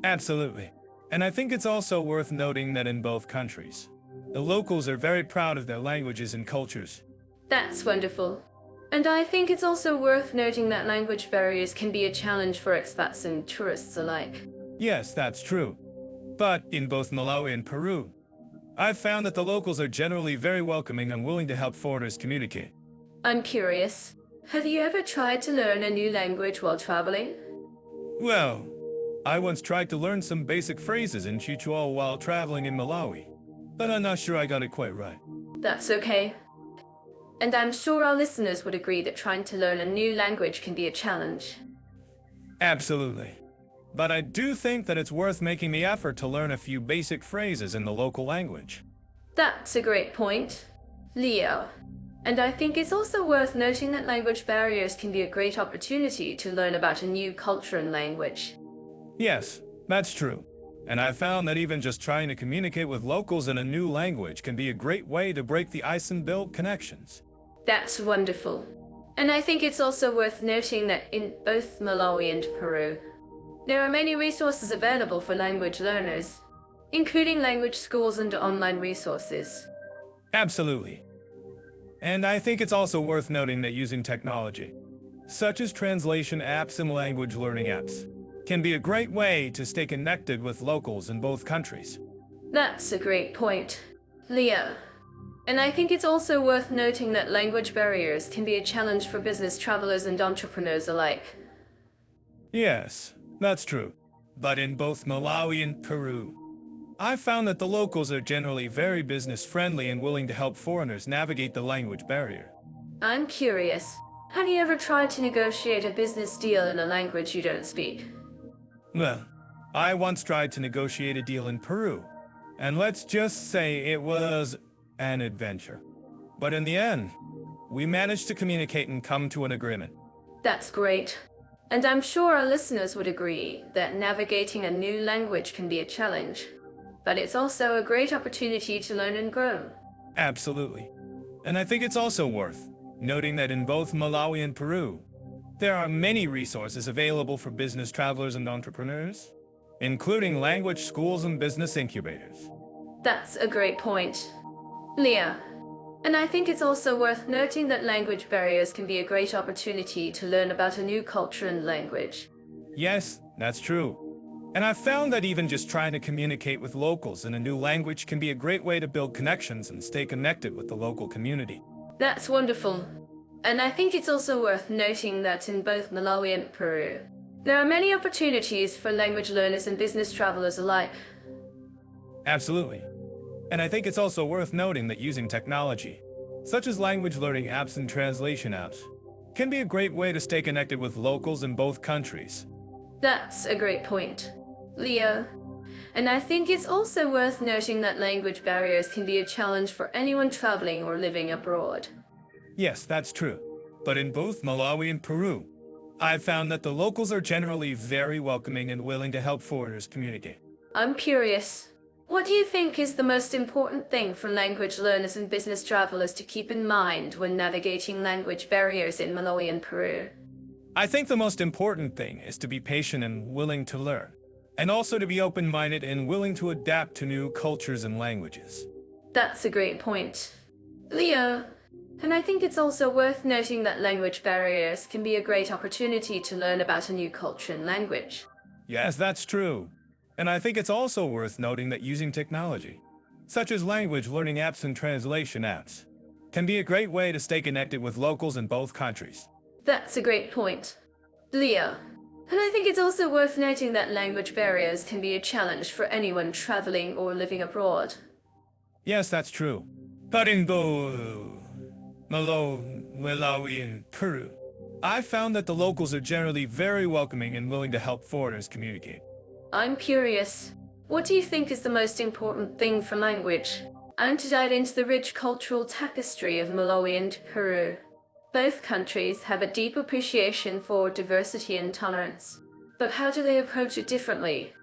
Speaker 2: Absolutely. And I think it's also worth noting that in both countries, the locals are very proud of their languages and cultures.
Speaker 1: That's wonderful. And I think it's also worth noting that language barriers can be a challenge for expats and tourists alike.
Speaker 2: Yes, that's true. But in both Malawi and Peru, I've found that the locals are generally very welcoming and willing to help foreigners communicate.
Speaker 1: I'm curious, have you ever tried to learn a new language while traveling?
Speaker 2: Well, I once tried to learn some basic phrases in Chichewa while traveling in Malawi, but I'm not sure I got it quite right.
Speaker 1: That's okay. And I'm sure our listeners would agree that trying to learn a new language can be a challenge.
Speaker 2: Absolutely. But I do think that it's worth making the effort to learn a few basic phrases in the local language.
Speaker 1: That's a great point, Leo. And I think it's also worth noting that language barriers can be a great opportunity to learn about a new culture and language.
Speaker 2: Yes, that's true. And I found that even just trying to communicate with locals in a new language can be a great way to break the ice and build connections.
Speaker 1: That's wonderful. And I think it's also worth noting that in both Malawi and Peru, there are many resources available for language learners, including language schools and online resources.
Speaker 2: Absolutely. And I think it's also worth noting that using technology, such as translation apps and language learning apps, can be a great way to stay connected with locals in both countries.
Speaker 1: That's a great point, Leah. And I think it's also worth noting that language barriers can be a challenge for business travelers and entrepreneurs alike.
Speaker 2: Yes, that's true. But in both Malawi and Peru, I found that the locals are generally very business-friendly and willing to help foreigners navigate the language barrier.
Speaker 1: I'm curious, have you ever tried to negotiate a business deal in a language you don't speak?
Speaker 2: Well, I once tried to negotiate a deal in Peru, and let's just say it was an adventure. But in the end, we managed to communicate and come to an agreement.
Speaker 1: That's great. And I'm sure our listeners would agree that navigating a new language can be a challenge, but it's also a great opportunity to learn and grow.
Speaker 2: Absolutely. And I think it's also worth noting that in both Malawi and Peru, there are many resources available for business travelers and entrepreneurs, including language schools and business incubators.
Speaker 1: That's a great point, Leah. And I think it's also worth noting that language barriers can be a great opportunity to learn about a new culture and language.
Speaker 2: Yes, that's true. And I've found that even just trying to communicate with locals in a new language can be a great way to build connections and stay connected with the local community.
Speaker 1: That's wonderful. And I think it's also worth noting that in both Malawi and Peru, there are many opportunities for language learners and business travelers alike.
Speaker 2: Absolutely. And I think it's also worth noting that using technology, such as language learning apps and translation apps, can be a great way to stay connected with locals in both countries.
Speaker 1: That's a great point, Leo. And I think it's also worth noting that language barriers can be a challenge for anyone traveling or living abroad.
Speaker 2: Yes, that's true. But in both Malawi and Peru, I've found that the locals are generally very welcoming and willing to help foreigners communicate.
Speaker 1: I'm curious, what do you think is the most important thing for language learners and business travelers to keep in mind when navigating language barriers in Malawi and Peru?
Speaker 2: I think the most important thing is to be patient and willing to learn, and also to be open-minded and willing to adapt to new cultures and languages.
Speaker 1: That's a great point, Leo. And I think it's also worth noting that language barriers can be a great opportunity to learn about a new culture and language.
Speaker 2: Yes, that's true. And I think it's also worth noting that using technology, such as language learning apps and translation apps, can be a great way to stay connected with locals in both countries.
Speaker 1: That's a great point, Leo. And I think it's also worth noting that language barriers can be a challenge for anyone traveling or living abroad.
Speaker 2: Yes, that's true. But in both Malawi and Peru, I found that the locals are generally very welcoming and willing to help foreigners communicate.
Speaker 1: I'm curious, what do you think is the most important thing for language? And to dive into the rich cultural tapestry of Malawi and Peru. Both countries have a deep appreciation for diversity and tolerance. But how do they approach it differently?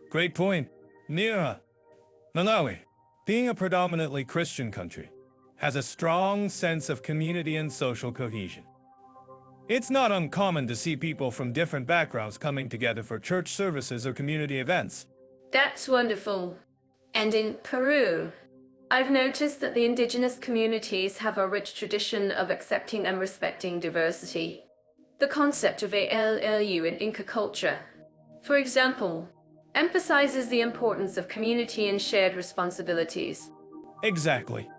Speaker 2: Great point. Near Malawi, being a predominantly Christian country, has a strong sense of community and social cohesion. It's not uncommon to see people from different backgrounds coming together for church services or community events.
Speaker 1: That's wonderful. And in Peru, I've noticed that the indigenous communities have a rich tradition of accepting and respecting diversity. The concept of ALLU in Inca culture, for example, emphasizes the importance of community and shared responsibilities.
Speaker 2: Exactly.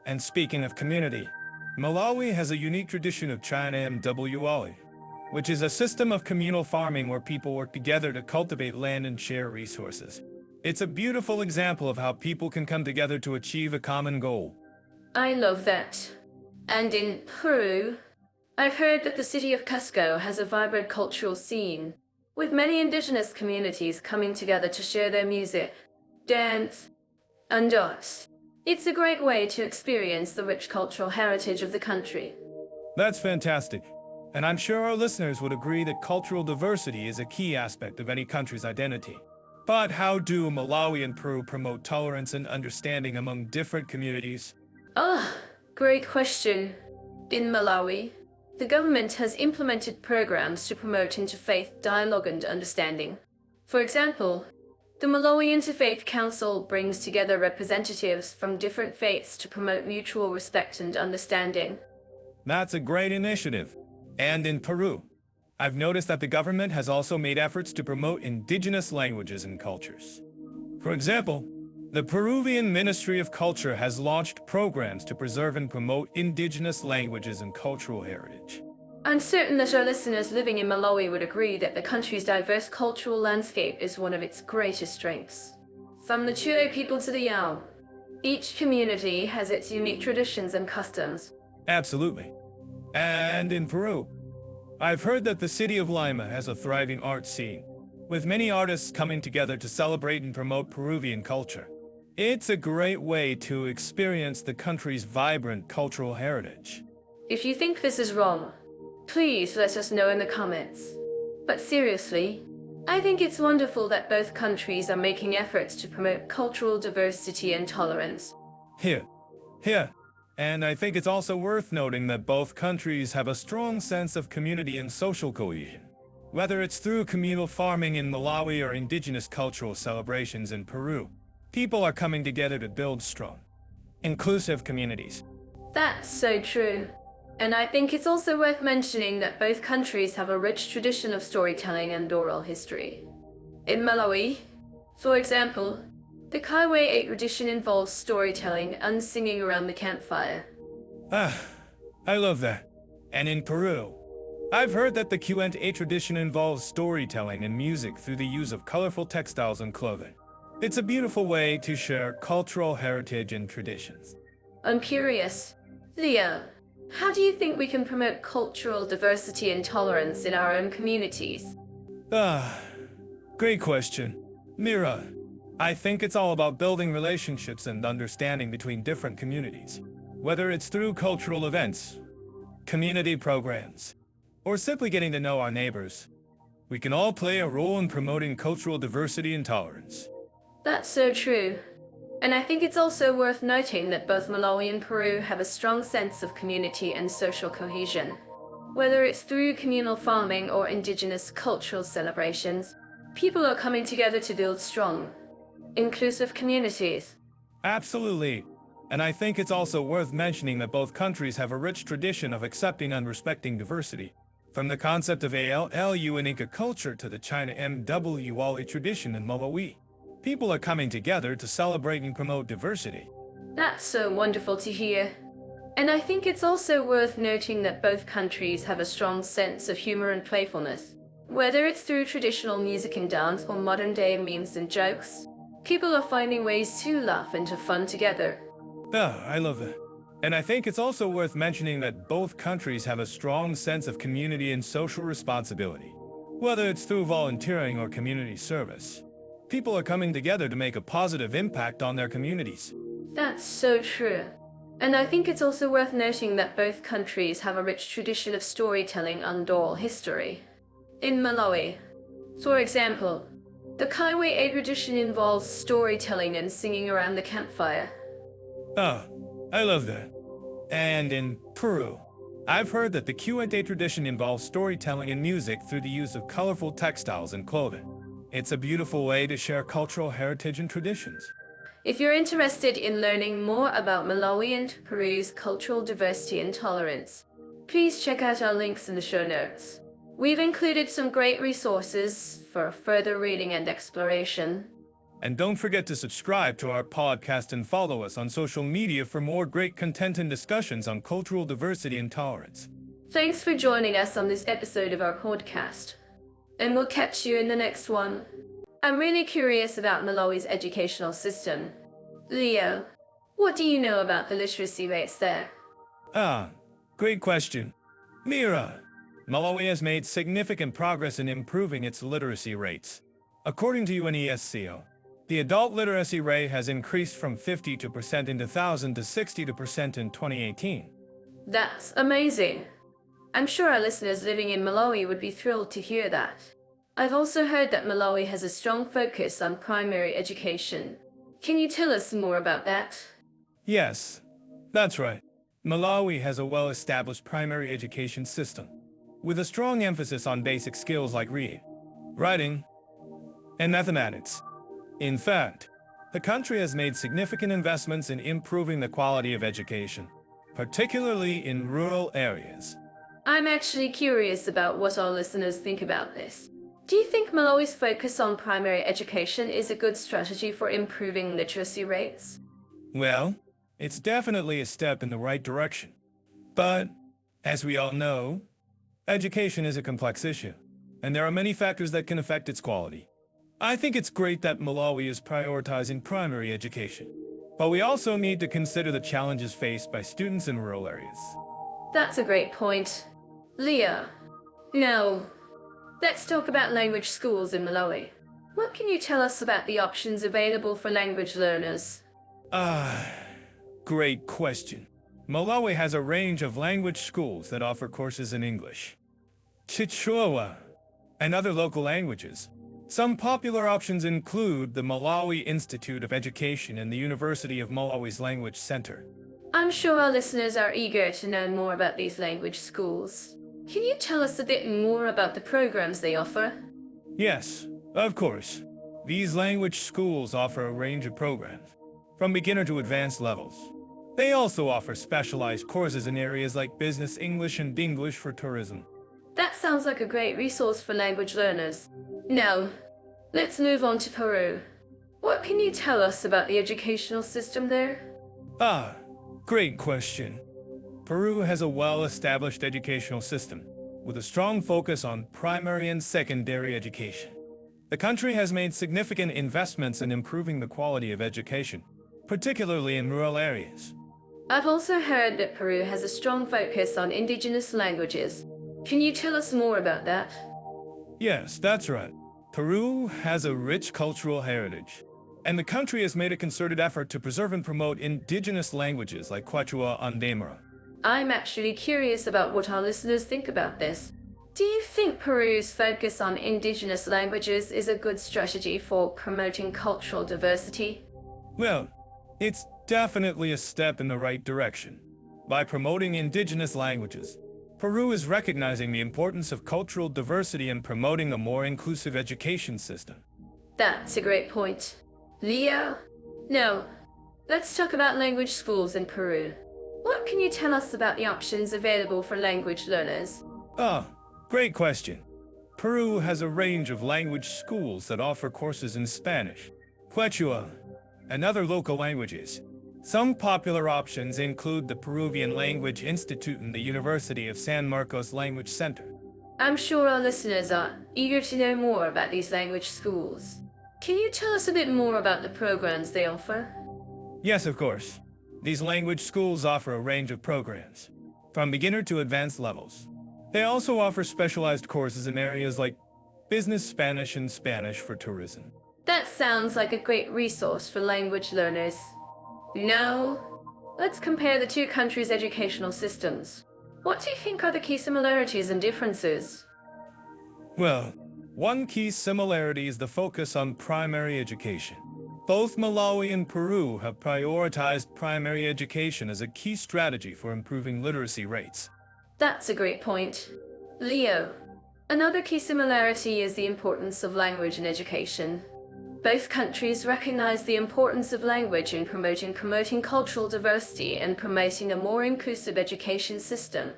Speaker 2: And speaking of community, Malawi has a unique tradition of China MWA, which is a system of communal farming where people work together to cultivate land and share resources. It's a beautiful example of how people can come together to achieve a common goal.
Speaker 1: I love that. And in Peru, I've heard that the city of Cusco has a vibrant cultural scene, with many indigenous communities coming together to share their music, dance, and arts. It's a great way to experience the rich cultural heritage of the country.
Speaker 2: That's fantastic. And I'm sure our listeners would agree that cultural diversity is a key aspect of any country's identity. But how do Malawi and Peru promote tolerance and understanding among different communities?
Speaker 1: Ah, great question. In Malawi, the government has implemented programs to promote interfaith dialogue and understanding. For example, the Malawi Interfaith Council brings together representatives from different faiths to promote mutual respect and understanding.
Speaker 2: That's a great initiative. And in Peru, I've noticed that the government has also made efforts to promote indigenous languages and cultures. For example, the Peruvian Ministry of Culture has launched programs to preserve and promote indigenous languages and cultural heritage.
Speaker 1: I'm certain that our listeners living in Malawi would agree that the country's diverse cultural landscape is one of its greatest strengths. From the Chile people to the Yao, each community has its unique traditions and customs.
Speaker 2: Absolutely. And in Peru, I've heard that the city of Lima has a thriving art scene, with many artists coming together to celebrate and promote Peruvian culture. It's a great way to experience the country's vibrant cultural heritage.
Speaker 1: If you think this is wrong, please let us know in the comments. But seriously, I think it's wonderful that both countries are making efforts to promote cultural diversity and tolerance.
Speaker 2: Here. And I think it's also worth noting that both countries have a strong sense of community and social cohesion. Whether it's through communal farming in Malawi or indigenous cultural celebrations in Peru, people are coming together to build strong, inclusive communities.
Speaker 1: That's so true. And I think it's also worth mentioning that both countries have a rich tradition of storytelling and oral history. In Malawi, for example, the Kaiwe tradition involves storytelling and singing around the campfire.
Speaker 2: I love that. And in Peru, I've heard that the Q&A tradition involves storytelling and music through the use of colorful textiles and clothing. It's a beautiful way to share cultural heritage and traditions.
Speaker 1: I'm curious, Leo, how do you think we can promote cultural diversity and tolerance in our own communities?
Speaker 2: Great question. Mira, I think it's all about building relationships and understanding between different communities. Whether it's through cultural events, community programs, or simply getting to know our neighbors, we can all play a role in promoting cultural diversity and tolerance.
Speaker 1: That's so true. And I think it's also worth noting that both Malawi and Peru have a strong sense of community and social cohesion. Whether it's through communal farming or indigenous cultural celebrations, people are coming together to build strong, inclusive communities.
Speaker 2: Absolutely. And I think it's also worth mentioning that both countries have a rich tradition of accepting and respecting diversity. From the concept of ALLU in Inca culture to the China MWA tradition in Malawi. People are coming together to celebrate and promote diversity.
Speaker 1: That's so wonderful to hear. And I think it's also worth noting that both countries have a strong sense of humor and playfulness. Whether it's through traditional music and dance or modern-day memes and jokes, people are finding ways to laugh and have fun together.
Speaker 2: I love that. And I think it's also worth mentioning that both countries have a strong sense of community and social responsibility. Whether it's through volunteering or community service, people are coming together to make a positive impact on their communities.
Speaker 1: That's so true. And I think it's also worth noting that both countries have a rich tradition of storytelling and oral history. In Malawi, for example, the Kaiwe tradition involves storytelling and singing around the campfire.
Speaker 2: I love that. And in Peru, I've heard that the Q&A tradition involves storytelling and music through the use of colorful textiles and clothing. It's a beautiful way to share cultural heritage and traditions.
Speaker 1: If you're interested in learning more about Malawi and Peru's cultural diversity and tolerance, please check out our links in the show notes. We've included some great resources for further reading and exploration.
Speaker 2: And don't forget to subscribe to our podcast and follow us on social media for more great content and discussions on cultural diversity and tolerance.
Speaker 1: Thanks for joining us on this episode of our podcast. And we'll catch you in the next one. I'm really curious about Malawi's educational system. Leo, what do you know about the literacy rates there?
Speaker 2: Great question. Mira, Malawi has made significant progress in improving its literacy rates. According to UNESCO, the adult literacy rate has increased from 52% in 2000 to 62% in 2018.
Speaker 1: That's amazing. I'm sure our listeners living in Malawi would be thrilled to hear that. I've also heard that Malawi has a strong focus on primary education. Can you tell us more about that?
Speaker 2: Yes, that's right. Malawi has a well-established primary education system, with a strong emphasis on basic skills like reading, writing, and mathematics. In fact, the country has made significant investments in improving the quality of education, particularly in rural areas.
Speaker 1: I'm actually curious about what our listeners think about this. Do you think Malawi's focus on primary education is a good strategy for improving literacy rates?
Speaker 2: Well, it's definitely a step in the right direction. But, as we all know, education is a complex issue, and there are many factors that can affect its quality. I think it's great that Malawi is prioritizing primary education, but we also need to consider the challenges faced by students in rural areas.
Speaker 1: That's a great point. Leah, now, let's talk about language schools in Malawi. What can you tell us about the options available for language learners?
Speaker 2: Great question. Malawi has a range of language schools that offer courses in English, Chichewa, and other local languages. Some popular options include the Malawi Institute of Education and the University of Malawi's Language Center.
Speaker 1: I'm sure our listeners are eager to know more about these language schools. Can you tell us a bit more about the programs they offer?
Speaker 2: Yes, of course. These language schools offer a range of programs, from beginner to advanced levels. They also offer specialized courses in areas like business English and English for tourism.
Speaker 1: That sounds like a great resource for language learners. Now, let's move on to Peru. What can you tell us about the educational system there?
Speaker 2: Great question. Peru has a well-established educational system, with a strong focus on primary and secondary education. The country has made significant investments in improving the quality of education, particularly in rural areas.
Speaker 1: I've also heard that Peru has a strong focus on indigenous languages. Can you tell us more about that?
Speaker 2: Yes, that's right. Peru has a rich cultural heritage, and the country has made a concerted effort to preserve and promote indigenous languages like Quechua and Aymara.
Speaker 1: I'm actually curious about what our listeners think about this. Do you think Peru's focus on indigenous languages is a good strategy for promoting cultural diversity?
Speaker 2: Well, it's definitely a step in the right direction. By promoting indigenous languages, Peru is recognizing the importance of cultural diversity and promoting a more inclusive education system.
Speaker 1: That's a great point. Leo? No. Let's talk about language schools in Peru. What can you tell us about the options available for language learners?
Speaker 2: Great question. Peru has a range of language schools that offer courses in Spanish, Quechua, and other local languages. Some popular options include the Peruvian Language Institute and the University of San Marcos Language Center.
Speaker 1: I'm sure our listeners are eager to know more about these language schools. Can you tell us a bit more about the programs they offer?
Speaker 2: Yes, of course. These language schools offer a range of programs, from beginner to advanced levels. They also offer specialized courses in areas like business Spanish and Spanish for tourism.
Speaker 1: That sounds like a great resource for language learners. Now, let's compare the two countries' educational systems. What do you think are the key similarities and differences?
Speaker 2: Well, one key similarity is the focus on primary education. Both Malawi and Peru have prioritized primary education as a key strategy for improving literacy rates.
Speaker 1: That's a great point. Leo, another key similarity is the importance of language in education. Both countries recognize the importance of language in promoting cultural diversity and promoting a more inclusive education system.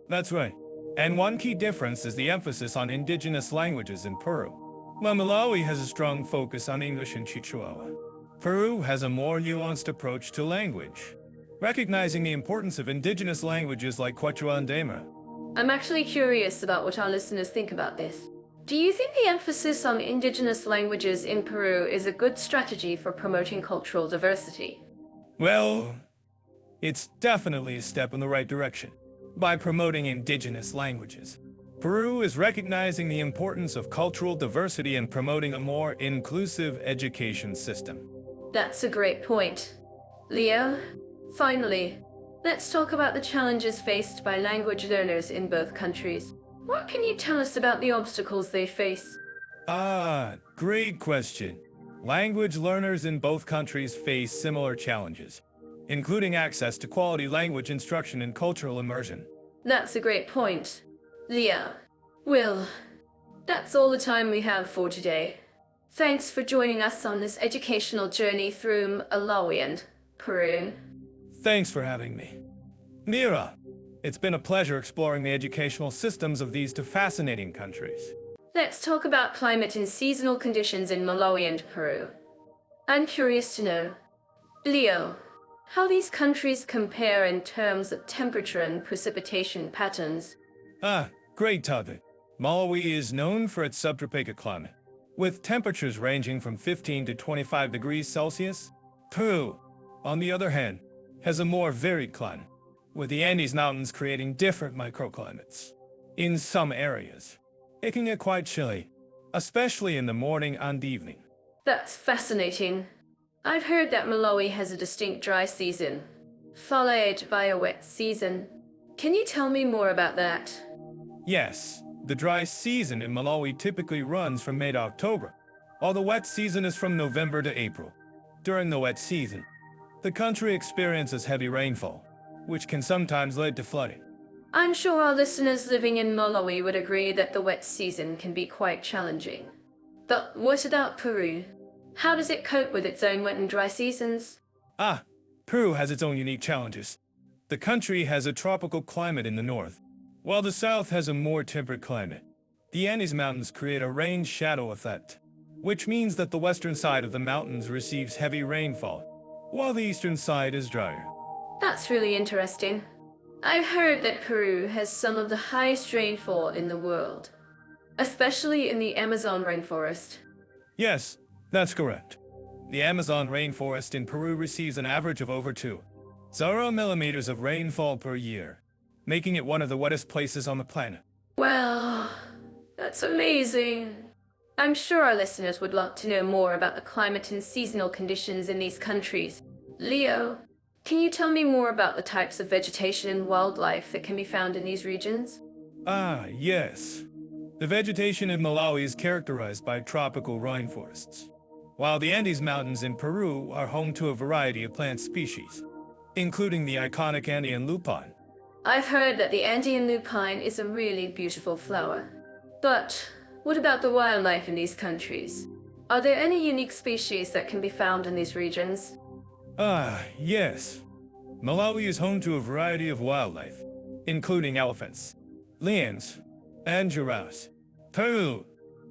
Speaker 2: That's right. And one key difference is the emphasis on indigenous languages in Peru. While Malawi has a strong focus on English and Chichewa, Peru has a more nuanced approach to language, recognizing the importance of indigenous languages like Quechua and Aymara.
Speaker 1: I'm actually curious about what our listeners think about this. Do you think the emphasis on indigenous languages in Peru is a good strategy for promoting cultural diversity?
Speaker 2: Well, it's definitely a step in the right direction. By promoting indigenous languages, Peru is recognizing the importance of cultural diversity and promoting a more inclusive education system.
Speaker 1: That's a great point. Leo, finally, let's talk about the challenges faced by language learners in both countries. What can you tell us about the obstacles they face?
Speaker 2: Great question. Language learners in both countries face similar challenges, including access to quality language instruction and cultural immersion.
Speaker 1: That's a great point. Leah. Well, that's all the time we have for today. Thanks for joining us on this educational journey through Malawi and Peru.
Speaker 2: Thanks for having me. Mira, it's been a pleasure exploring the educational systems of these two fascinating countries.
Speaker 1: Let's talk about climate and seasonal conditions in Malawi and Peru. I'm curious to know, Leo, how these countries compare in terms of temperature and precipitation patterns.
Speaker 2: Great topic. Malawi is known for its subtropical climate, with temperatures ranging from 15 to 25 degrees Celsius. Peru, on the other hand, has a more varied climate, with the Andes Mountains creating different microclimates. In some areas, it can get quite chilly, especially in the morning and evening.
Speaker 1: That's fascinating. I've heard that Malawi has a distinct dry season, followed by a wet season. Can you tell me more about that?
Speaker 2: Yes, the dry season in Malawi typically runs from May to October, while the wet season is from November to April. During the wet season, the country experiences heavy rainfall, which can sometimes lead to flooding.
Speaker 1: I'm sure our listeners living in Malawi would agree that the wet season can be quite challenging. But what about Peru? How does it cope with its own wet and dry seasons?
Speaker 2: Peru has its own unique challenges. The country has a tropical climate in the north, while the south has a more temperate climate. The Andes Mountains create a rain-shadow effect, which means that the western side of the mountains receives heavy rainfall, while the eastern side is drier.
Speaker 1: That's really interesting. I've heard that Peru has some of the highest rainfall in the world, especially in the Amazon rainforest.
Speaker 2: Yes, that's correct. The Amazon rainforest in Peru receives an average of over 2.0 millimeters of rainfall per year, making it one of the wettest places on the planet.
Speaker 1: Well, that's amazing. I'm sure our listeners would like to know more about the climate and seasonal conditions in these countries. Leo, can you tell me more about the types of vegetation and wildlife that can be found in these regions?
Speaker 2: Yes. The vegetation in Malawi is characterized by tropical rainforests, while the Andes Mountains in Peru are home to a variety of plant species, including the iconic Andean lupine.
Speaker 1: I've heard that the Andean lupine is a really beautiful flower. But what about the wildlife in these countries? Are there any unique species that can be found in these regions?
Speaker 2: Yes. Malawi is home to a variety of wildlife, including elephants, lions, and giraffes. Peru,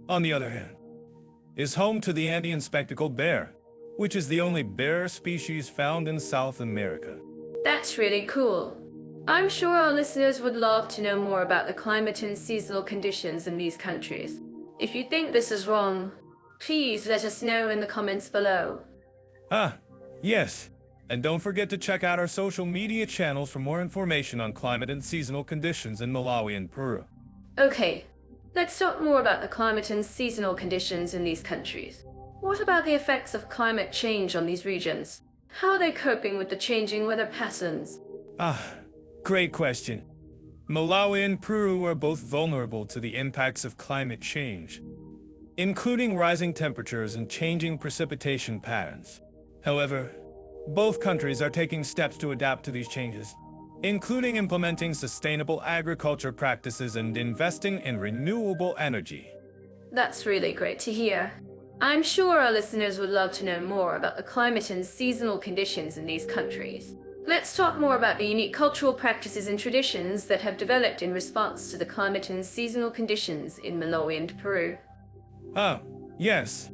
Speaker 2: on the other hand, is home to the Andean spectacled bear, which is the only bear species found in South America.
Speaker 1: That's really cool. I'm sure our listeners would love to know more about the climate and seasonal conditions in these countries. If you think this is wrong, please let us know in the comments below.
Speaker 2: Yes. And don't forget to check out our social media channels for more information on climate and seasonal conditions in Malawi and Peru.
Speaker 1: Okay, let's talk more about the climate and seasonal conditions in these countries. What about the effects of climate change on these regions? How are they coping with the changing weather patterns?
Speaker 2: Great question. Malawi and Peru are both vulnerable to the impacts of climate change, including rising temperatures and changing precipitation patterns. However, both countries are taking steps to adapt to these changes, including implementing sustainable agriculture practices and investing in renewable energy.
Speaker 1: That's really great to hear. I'm sure our listeners would love to know more about the climate and seasonal conditions in these countries. Let's talk more about the unique cultural practices and traditions that have developed in response to the climate and seasonal conditions in Malawi and Peru.
Speaker 2: Yes.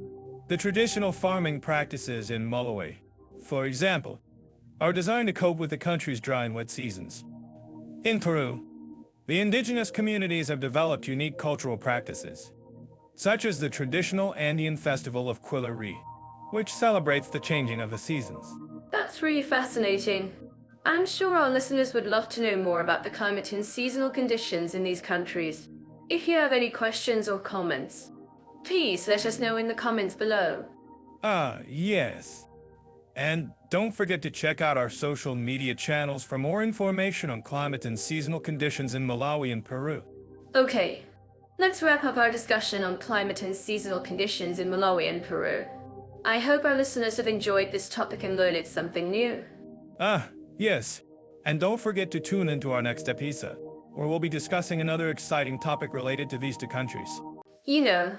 Speaker 2: The traditional farming practices in Malawi, for example, are designed to cope with the country's dry and wet seasons. In Peru, the indigenous communities have developed unique cultural practices, such as the traditional Andean festival of Quilari, which celebrates the changing of the seasons.
Speaker 1: That's really fascinating. I'm sure our listeners would love to know more about the climate and seasonal conditions in these countries. If you have any questions or comments, please let us know in the comments below.
Speaker 2: Yes. And don't forget to check out our social media channels for more information on climate and seasonal conditions in Malawi and Peru.
Speaker 1: Okay, let's wrap up our discussion on climate and seasonal conditions in Malawi and Peru. I hope our listeners have enjoyed this topic and learned something new.
Speaker 2: Yes. And don't forget to tune into our next episode, where we'll be discussing another exciting topic related to these two countries.
Speaker 1: You know,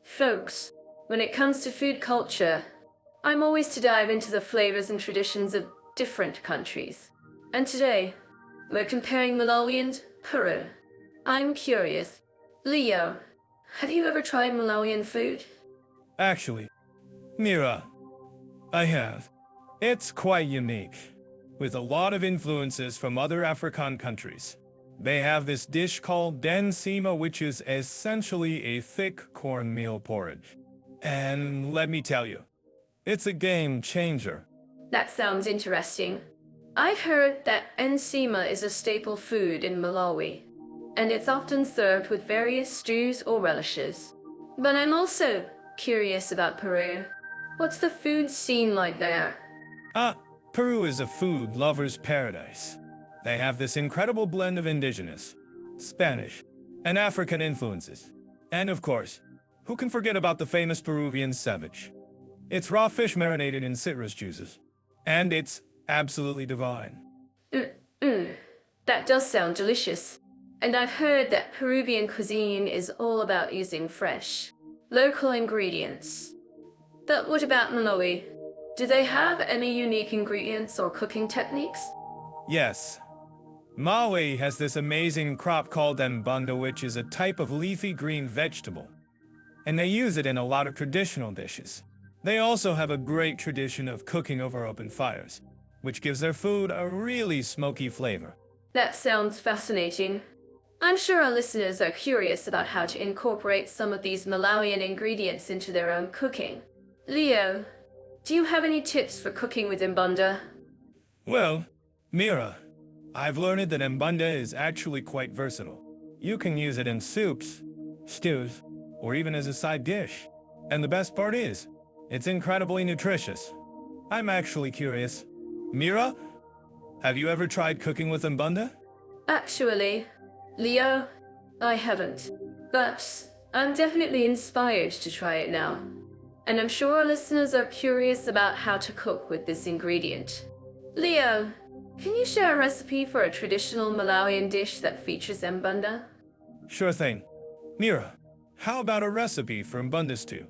Speaker 1: folks, when it comes to food culture, I'm always to dive into the flavors and traditions of different countries. And today, we're comparing Malawi and Peru. I'm curious. Leo, have you ever tried Malawian food?
Speaker 2: Actually, Mira, I have. It's quite unique, with a lot of influences from other African countries. They have this dish called nsima, which is essentially a thick cornmeal porridge. And let me tell you, it's a game changer.
Speaker 1: That sounds interesting. I've heard that nsima is a staple food in Malawi, and it's often served with various stews or relishes. But I'm also curious about Peru. What's the food scene like there?
Speaker 2: Peru is a food lover's paradise. They have this incredible blend of indigenous, Spanish, and African influences. And of course, who can forget about the famous Peruvian ceviche? It's raw fish marinated in citrus juices, and it's absolutely divine.
Speaker 1: That does sound delicious. And I've heard that Peruvian cuisine is all about using fresh, local ingredients. But what about Malawi? Do they have any unique ingredients or cooking techniques?
Speaker 2: Yes. Malawi has this amazing crop called mbunda, which is a type of leafy green vegetable. And they use it in a lot of traditional dishes. They also have a great tradition of cooking over open fires, which gives their food a really smoky flavor.
Speaker 1: That sounds fascinating. I'm sure our listeners are curious about how to incorporate some of these Malawian ingredients into their own cooking. Leo, do you have any tips for cooking with mbunda?
Speaker 2: Well, Mira, I've learned that mbunda is actually quite versatile. You can use it in soups, stews, or even as a side dish. And the best part is, it's incredibly nutritious. I'm actually curious. Mira, have you ever tried cooking with mbunda?
Speaker 1: Actually, Leo, I haven't. But I'm definitely inspired to try it now. And I'm sure our listeners are curious about how to cook with this ingredient. Leo, can you share a recipe for a traditional Malawian dish that features mbunda?
Speaker 2: Sure thing. Mira, how about a recipe for mbunda stew?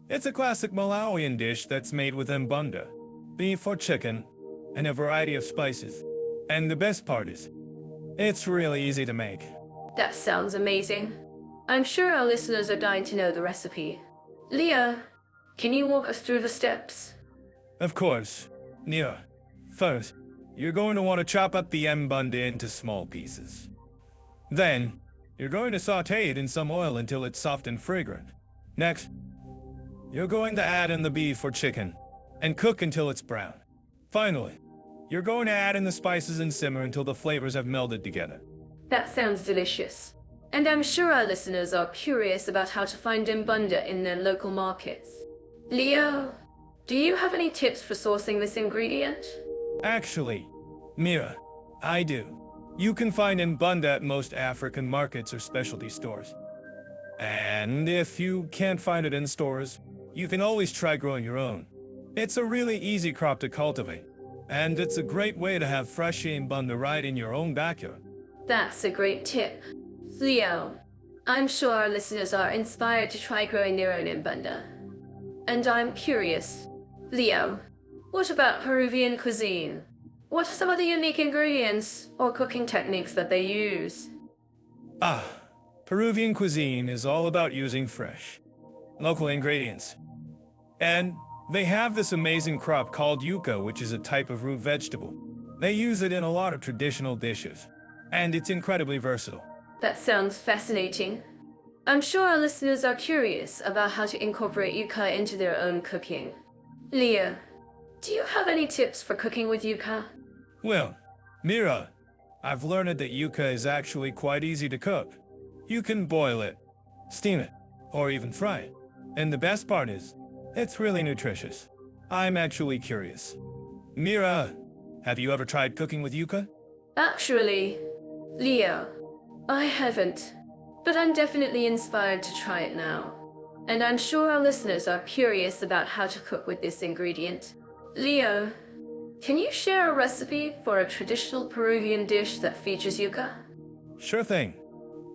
Speaker 2: It's a classic Malawian dish that's made with mbunda, beef or chicken, and a variety of spices. And the best part is, it's really easy to make.
Speaker 1: That sounds amazing. I'm sure our listeners are dying to know the recipe. Leo, can you walk us through the steps?
Speaker 2: Of course. Mira, first, you're going to want to chop up the mbunda into small pieces. Then, you're going to saute it in some oil until it's soft and fragrant. Next, you're going to add in the beef or chicken and cook until it's brown. Finally, you're going to add in the spices and simmer until the flavors have melded together.
Speaker 1: That sounds delicious. And I'm sure our listeners are curious about how to find mbunda in their local markets. Leo, do you have any tips for sourcing this ingredient?
Speaker 2: Actually, Mira, I do. You can find mbunda at most African markets or specialty stores. And if you can't find it in stores, you can always try growing your own. It's a really easy crop to cultivate, and it's a great way to have fresh mbunda right in your own backyard.
Speaker 1: That's a great tip. Leo, I'm sure our listeners are inspired to try growing their own mbunda. And I'm curious. Leo, what about Peruvian cuisine? What are some of the unique ingredients or cooking techniques that they use?
Speaker 2: Peruvian cuisine is all about using fresh, local ingredients. And they have this amazing crop called yuca, which is a type of root vegetable. They use it in a lot of traditional dishes, and it's incredibly versatile.
Speaker 1: That sounds fascinating. I'm sure our listeners are curious about how to incorporate yuca into their own cooking. Leo, do you have any tips for cooking with yuca?
Speaker 2: Well, Mira, I've learned that yuca is actually quite easy to cook. You can boil it, steam it, or even fry it. And the best part is, it's really nutritious. I'm actually curious. Mira, have you ever tried cooking with yuca?
Speaker 1: Actually, Leo, I haven't. but I'm definitely inspired to try it now. And I'm sure our listeners are curious about how to cook with this ingredient. Leo, can you share a recipe for a traditional Peruvian dish that features yuca?
Speaker 2: Sure thing.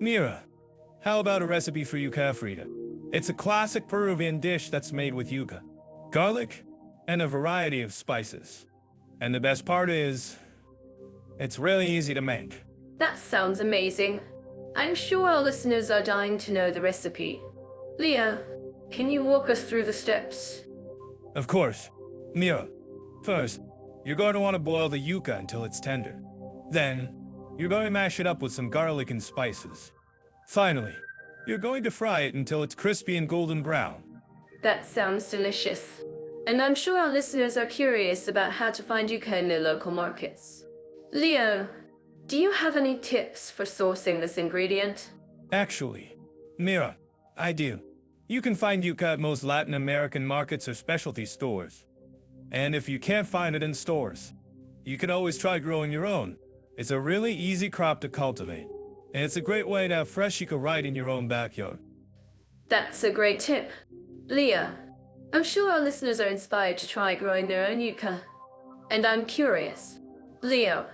Speaker 2: Mira, how about a recipe for yuca frita? It's a classic Peruvian dish that's made with yuca, garlic, and a variety of spices. And the best part is, it's really easy to make.
Speaker 1: That sounds amazing. I'm sure our listeners are dying to know the recipe. Leo, can you walk us through the steps?
Speaker 2: Of course. Mira, first, you're going to want to boil the yuca until it's tender. Then, you're going to mash it up with some garlic and spices. Finally, you're going to fry it until it's crispy and golden brown.
Speaker 1: That sounds delicious. And I'm sure our listeners are curious about how to find yuca in their local markets. Leo, do you have any tips for sourcing this ingredient?
Speaker 2: Actually, Mira, I do. You can find yuca at most Latin American markets or specialty stores. And if you can't find it in stores, you can always try growing your own. It's a really easy crop to cultivate, and it's a great way to have fresh yuca right in your own backyard.
Speaker 1: That's a great tip. Leo, I'm sure our listeners are inspired to try growing their own yuca. And I'm curious. Leo,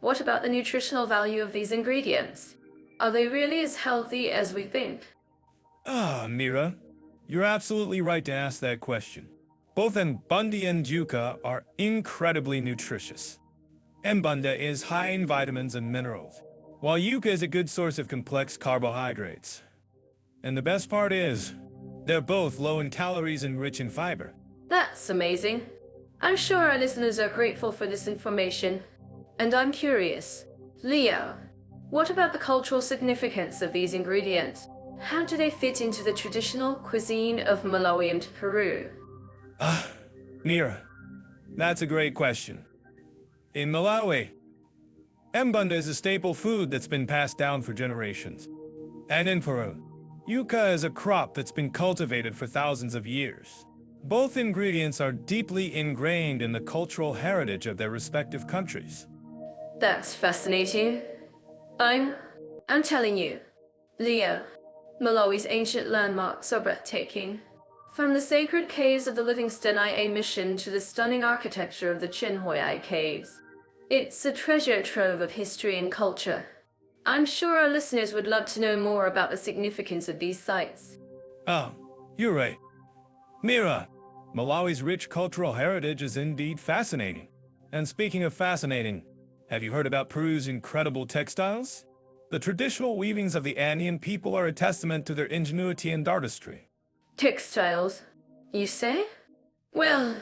Speaker 1: what about the nutritional value of these ingredients? Are they really as healthy as we think?
Speaker 2: Mira, you're absolutely right to ask that question. Both mbunda and yuca are incredibly nutritious. Mbunda is high in vitamins and minerals, while yuca is a good source of complex carbohydrates. And the best part is, they're both low in calories and rich in fiber.
Speaker 1: That's amazing. I'm sure our listeners are grateful for this information. And I'm curious. Leo, what about the cultural significance of these ingredients? How do they fit into the traditional cuisine of Malawi and Peru?
Speaker 2: Mira, that's a great question. In Malawi, mbunda is a staple food that's been passed down for generations. And in Peru, yuca is a crop that's been cultivated for thousands of years. Both ingredients are deeply ingrained in the cultural heritage of their respective countries.
Speaker 1: That's fascinating. I'm telling you, Leo, Malawi's ancient landmarks are breathtaking. From the sacred caves of the Livingston IA mission to the stunning architecture of the Chinhoyi Caves. It's a treasure trove of history and culture. I'm sure our listeners would love to know more about the significance of these sites.
Speaker 2: Oh, you're right. Mira, Malawi's rich cultural heritage is indeed fascinating. And speaking of fascinating, have you heard about Peru's incredible textiles? The traditional weavings of the Andean people are a testament to their ingenuity and artistry.
Speaker 1: Textiles, you say? Well,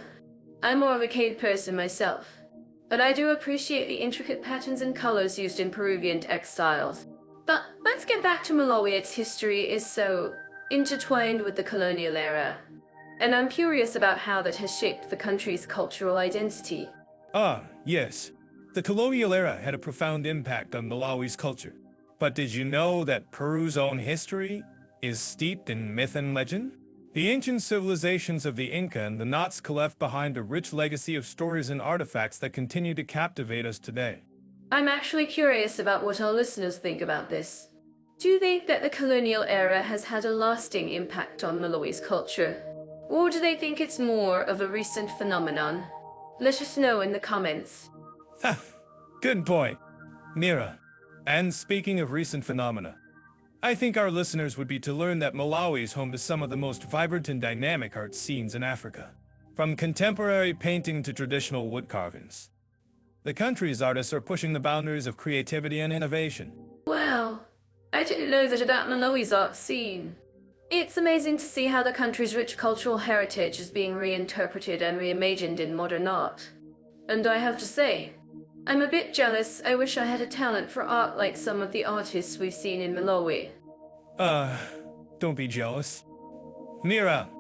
Speaker 1: I'm more of a cave person myself, but I do appreciate the intricate patterns and colors used in Peruvian textiles. But let's get back to Malawi. Its history is so intertwined with the colonial era, and I'm curious about how that has shaped the country's cultural identity.
Speaker 2: Yes. The colonial era had a profound impact on Malawi's culture. But did you know that Peru's own history is steeped in myth and legend? The ancient civilizations of the Inca and the Nazca left behind a rich legacy of stories and artifacts that continue to captivate us today.
Speaker 1: I'm actually curious about what our listeners think about this. Do you think that the colonial era has had a lasting impact on Malawi's culture? Or do they think it's more of a recent phenomenon? Let us know in the comments.
Speaker 2: Good point, Mira. And speaking of recent phenomena, I think our listeners would be to learn that Malawi is home to some of the most vibrant and dynamic art scenes in Africa. From contemporary painting to traditional wood carvings. The country's artists are pushing the boundaries of creativity and innovation.
Speaker 1: Wow, I didn't know that about Malawi's art scene. It's amazing to see how the country's rich cultural heritage is being reinterpreted and reimagined in modern art. And I have to say, I'm a bit jealous. I wish I had a talent for art like some of the artists we've seen in Malawi.
Speaker 2: Don't be jealous. Mira,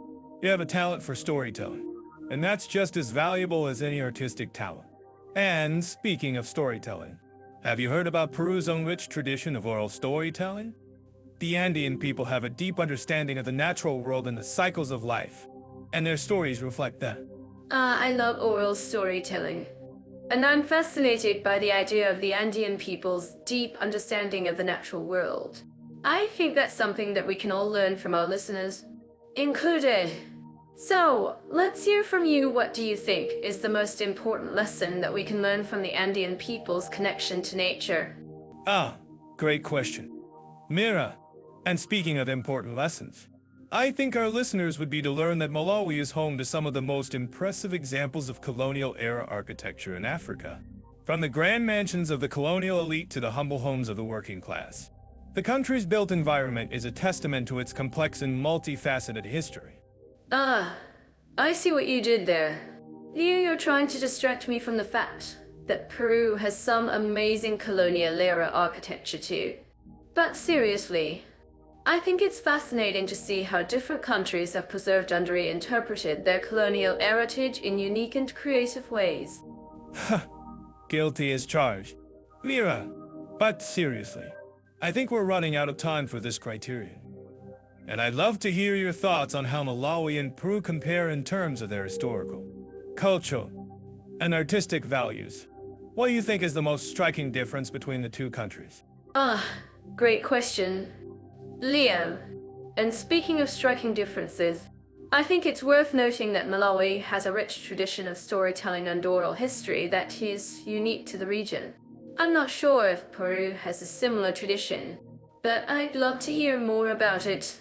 Speaker 2: you have a talent for storytelling, and that's just as valuable as any artistic talent. And speaking of storytelling, have you heard about Peru's own rich tradition of oral storytelling? The Andean people have a deep understanding of the natural world and the cycles of life, and their stories reflect that.
Speaker 1: I love oral storytelling. And I'm fascinated by the idea of the Andean people's deep understanding of the natural world. I think that's something that we can all learn from our listeners, included. So, let's hear from you. What do you think is the most important lesson that we can learn from the Andean people's connection to nature?
Speaker 2: Ah, great question. Mira, and speaking of important lessons, I think our listeners would be to learn that Malawi is home to some of the most impressive examples of colonial-era architecture in Africa. From the grand mansions of the colonial elite to the humble homes of the working class. The country's built environment is a testament to its complex and multifaceted history.
Speaker 1: Ah, I see what you did there. You're trying to distract me from the fact that Peru has some amazing colonial-era architecture too. But seriously, I think it's fascinating to see how different countries have preserved and reinterpreted their colonial heritage in unique and creative ways.
Speaker 2: Guilty as charged. Mira, but seriously, I think we're running out of time for this criterion. And I'd love to hear your thoughts on how Malawi and Peru compare in terms of their historical, cultural, and artistic values. What do you think is the most striking difference between the two countries?
Speaker 1: Ah, great question. Leo, and speaking of striking differences, I think it's worth noting that Malawi has a rich tradition of storytelling and oral history that is unique to the region. I'm not sure if Peru has a similar tradition, but I'd love to hear more about it.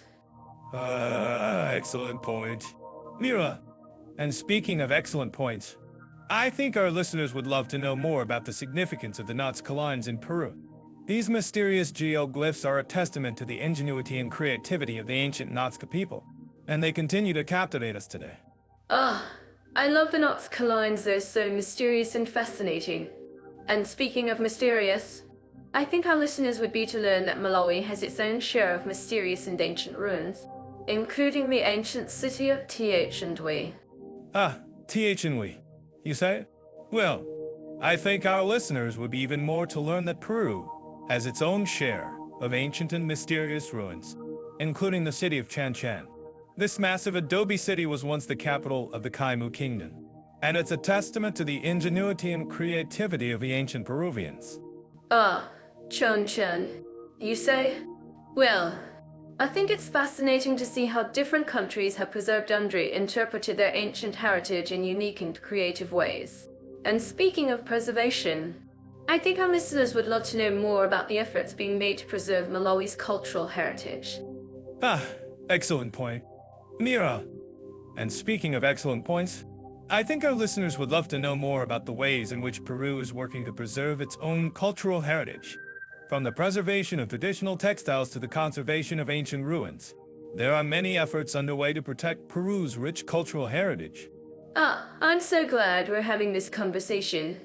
Speaker 2: Excellent point. Mira, and speaking of excellent points, I think our listeners would love to know more about the significance of the Nazca lines in Peru. These mysterious geoglyphs are a testament to the ingenuity and creativity of the ancient Nazca people, and they continue to captivate us today.
Speaker 1: Ah, I love the Nazca lines, they're so mysterious and fascinating. And speaking of mysterious, I think our listeners would be to learn that Malawi has its own share of mysterious and ancient ruins, including the ancient city of Taxation.
Speaker 2: Ah, Th. You say? Well, I think our listeners would be even more to learn that Peru has its own share of ancient and mysterious ruins, including the city of Chan Chan. This massive adobe city was once the capital of the Kaimu Kingdom, and it's a testament to the ingenuity and creativity of the ancient Peruvians.
Speaker 1: Ah, Chan Chan, you say? Well, I think it's fascinating to see how different countries have preserved and reinterpreted their ancient heritage in unique and creative ways. And speaking of preservation, I think our listeners would love to know more about the efforts being made to preserve Malawi's cultural heritage.
Speaker 2: Ah, excellent point. Mira, and speaking of excellent points, I think our listeners would love to know more about the ways in which Peru is working to preserve its own cultural heritage. From the preservation of traditional textiles to the conservation of ancient ruins, there are many efforts underway to protect Peru's rich cultural heritage.
Speaker 1: Ah, I'm so glad we're having this conversation.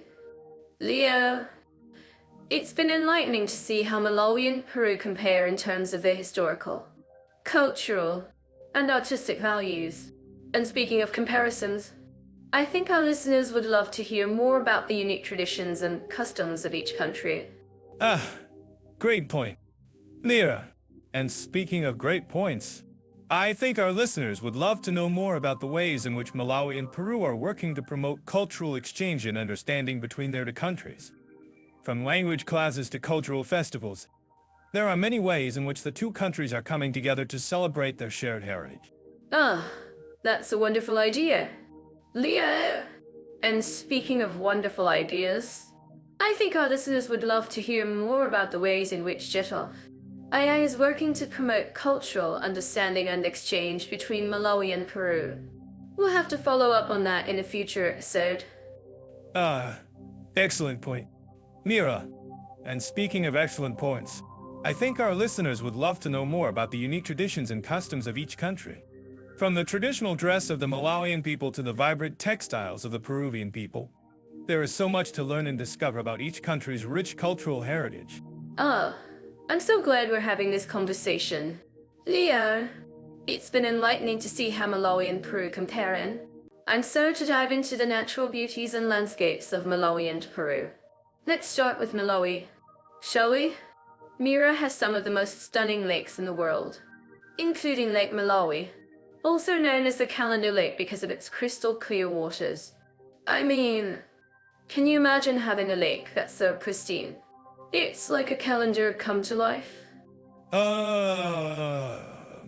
Speaker 1: Leo, it's been enlightening to see how Malawi and Peru compare in terms of their historical, cultural, and artistic values. And speaking of comparisons, I think our listeners would love to hear more about the unique traditions and customs of each country.
Speaker 2: Ah, great point. Mira, and speaking of great points, I think our listeners would love to know more about the ways in which Malawi and Peru are working to promote cultural exchange and understanding between their two countries. From language classes to cultural festivals, there are many ways in which the two countries are coming together to celebrate their shared heritage.
Speaker 1: Ah, that's a wonderful idea. Leo! And speaking of wonderful ideas, I think our listeners would love to hear more about the ways in which JETOF AI is working to promote cultural understanding and exchange between Malawi and Peru. We'll have to follow up on that in a future episode.
Speaker 2: Ah, excellent point. Mira, and speaking of excellent points, I think our listeners would love to know more about the unique traditions and customs of each country. From the traditional dress of the Malawian people to the vibrant textiles of the Peruvian people, there is so much to learn and discover about each country's rich cultural heritage.
Speaker 1: Ah, I'm so glad we're having this conversation. Leo, it's been enlightening to see how Malawi and Peru compare, and so to dive into the natural beauties and landscapes of Malawi and Peru. Let's start with Malawi, shall we? Mira has some of the most stunning lakes in the world, including Lake Malawi, also known as the Calendar Lake because of its crystal clear waters. I mean, can you imagine having a lake that's so pristine? It's like a calendar come to life.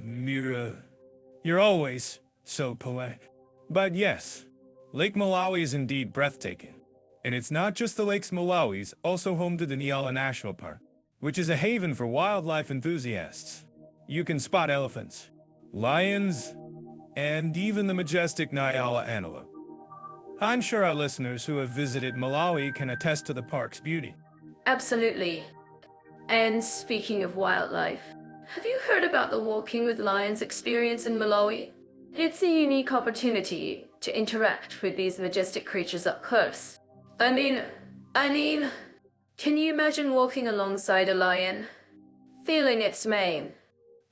Speaker 2: Mira, you're always so polite. But yes, Lake Malawi is indeed breathtaking. And it's not just the Lakes Malawi's, also home to the Nyala National Park, which is a haven for wildlife enthusiasts. You can spot elephants, lions, and even the majestic Nyala antelope. I'm sure our listeners who have visited Malawi can attest to the park's beauty.
Speaker 1: Absolutely. And speaking of wildlife, have you heard about the Walking with Lions experience in Malawi? It's a unique opportunity to interact with these majestic creatures up close. I mean, can you imagine walking alongside a lion, feeling its mane,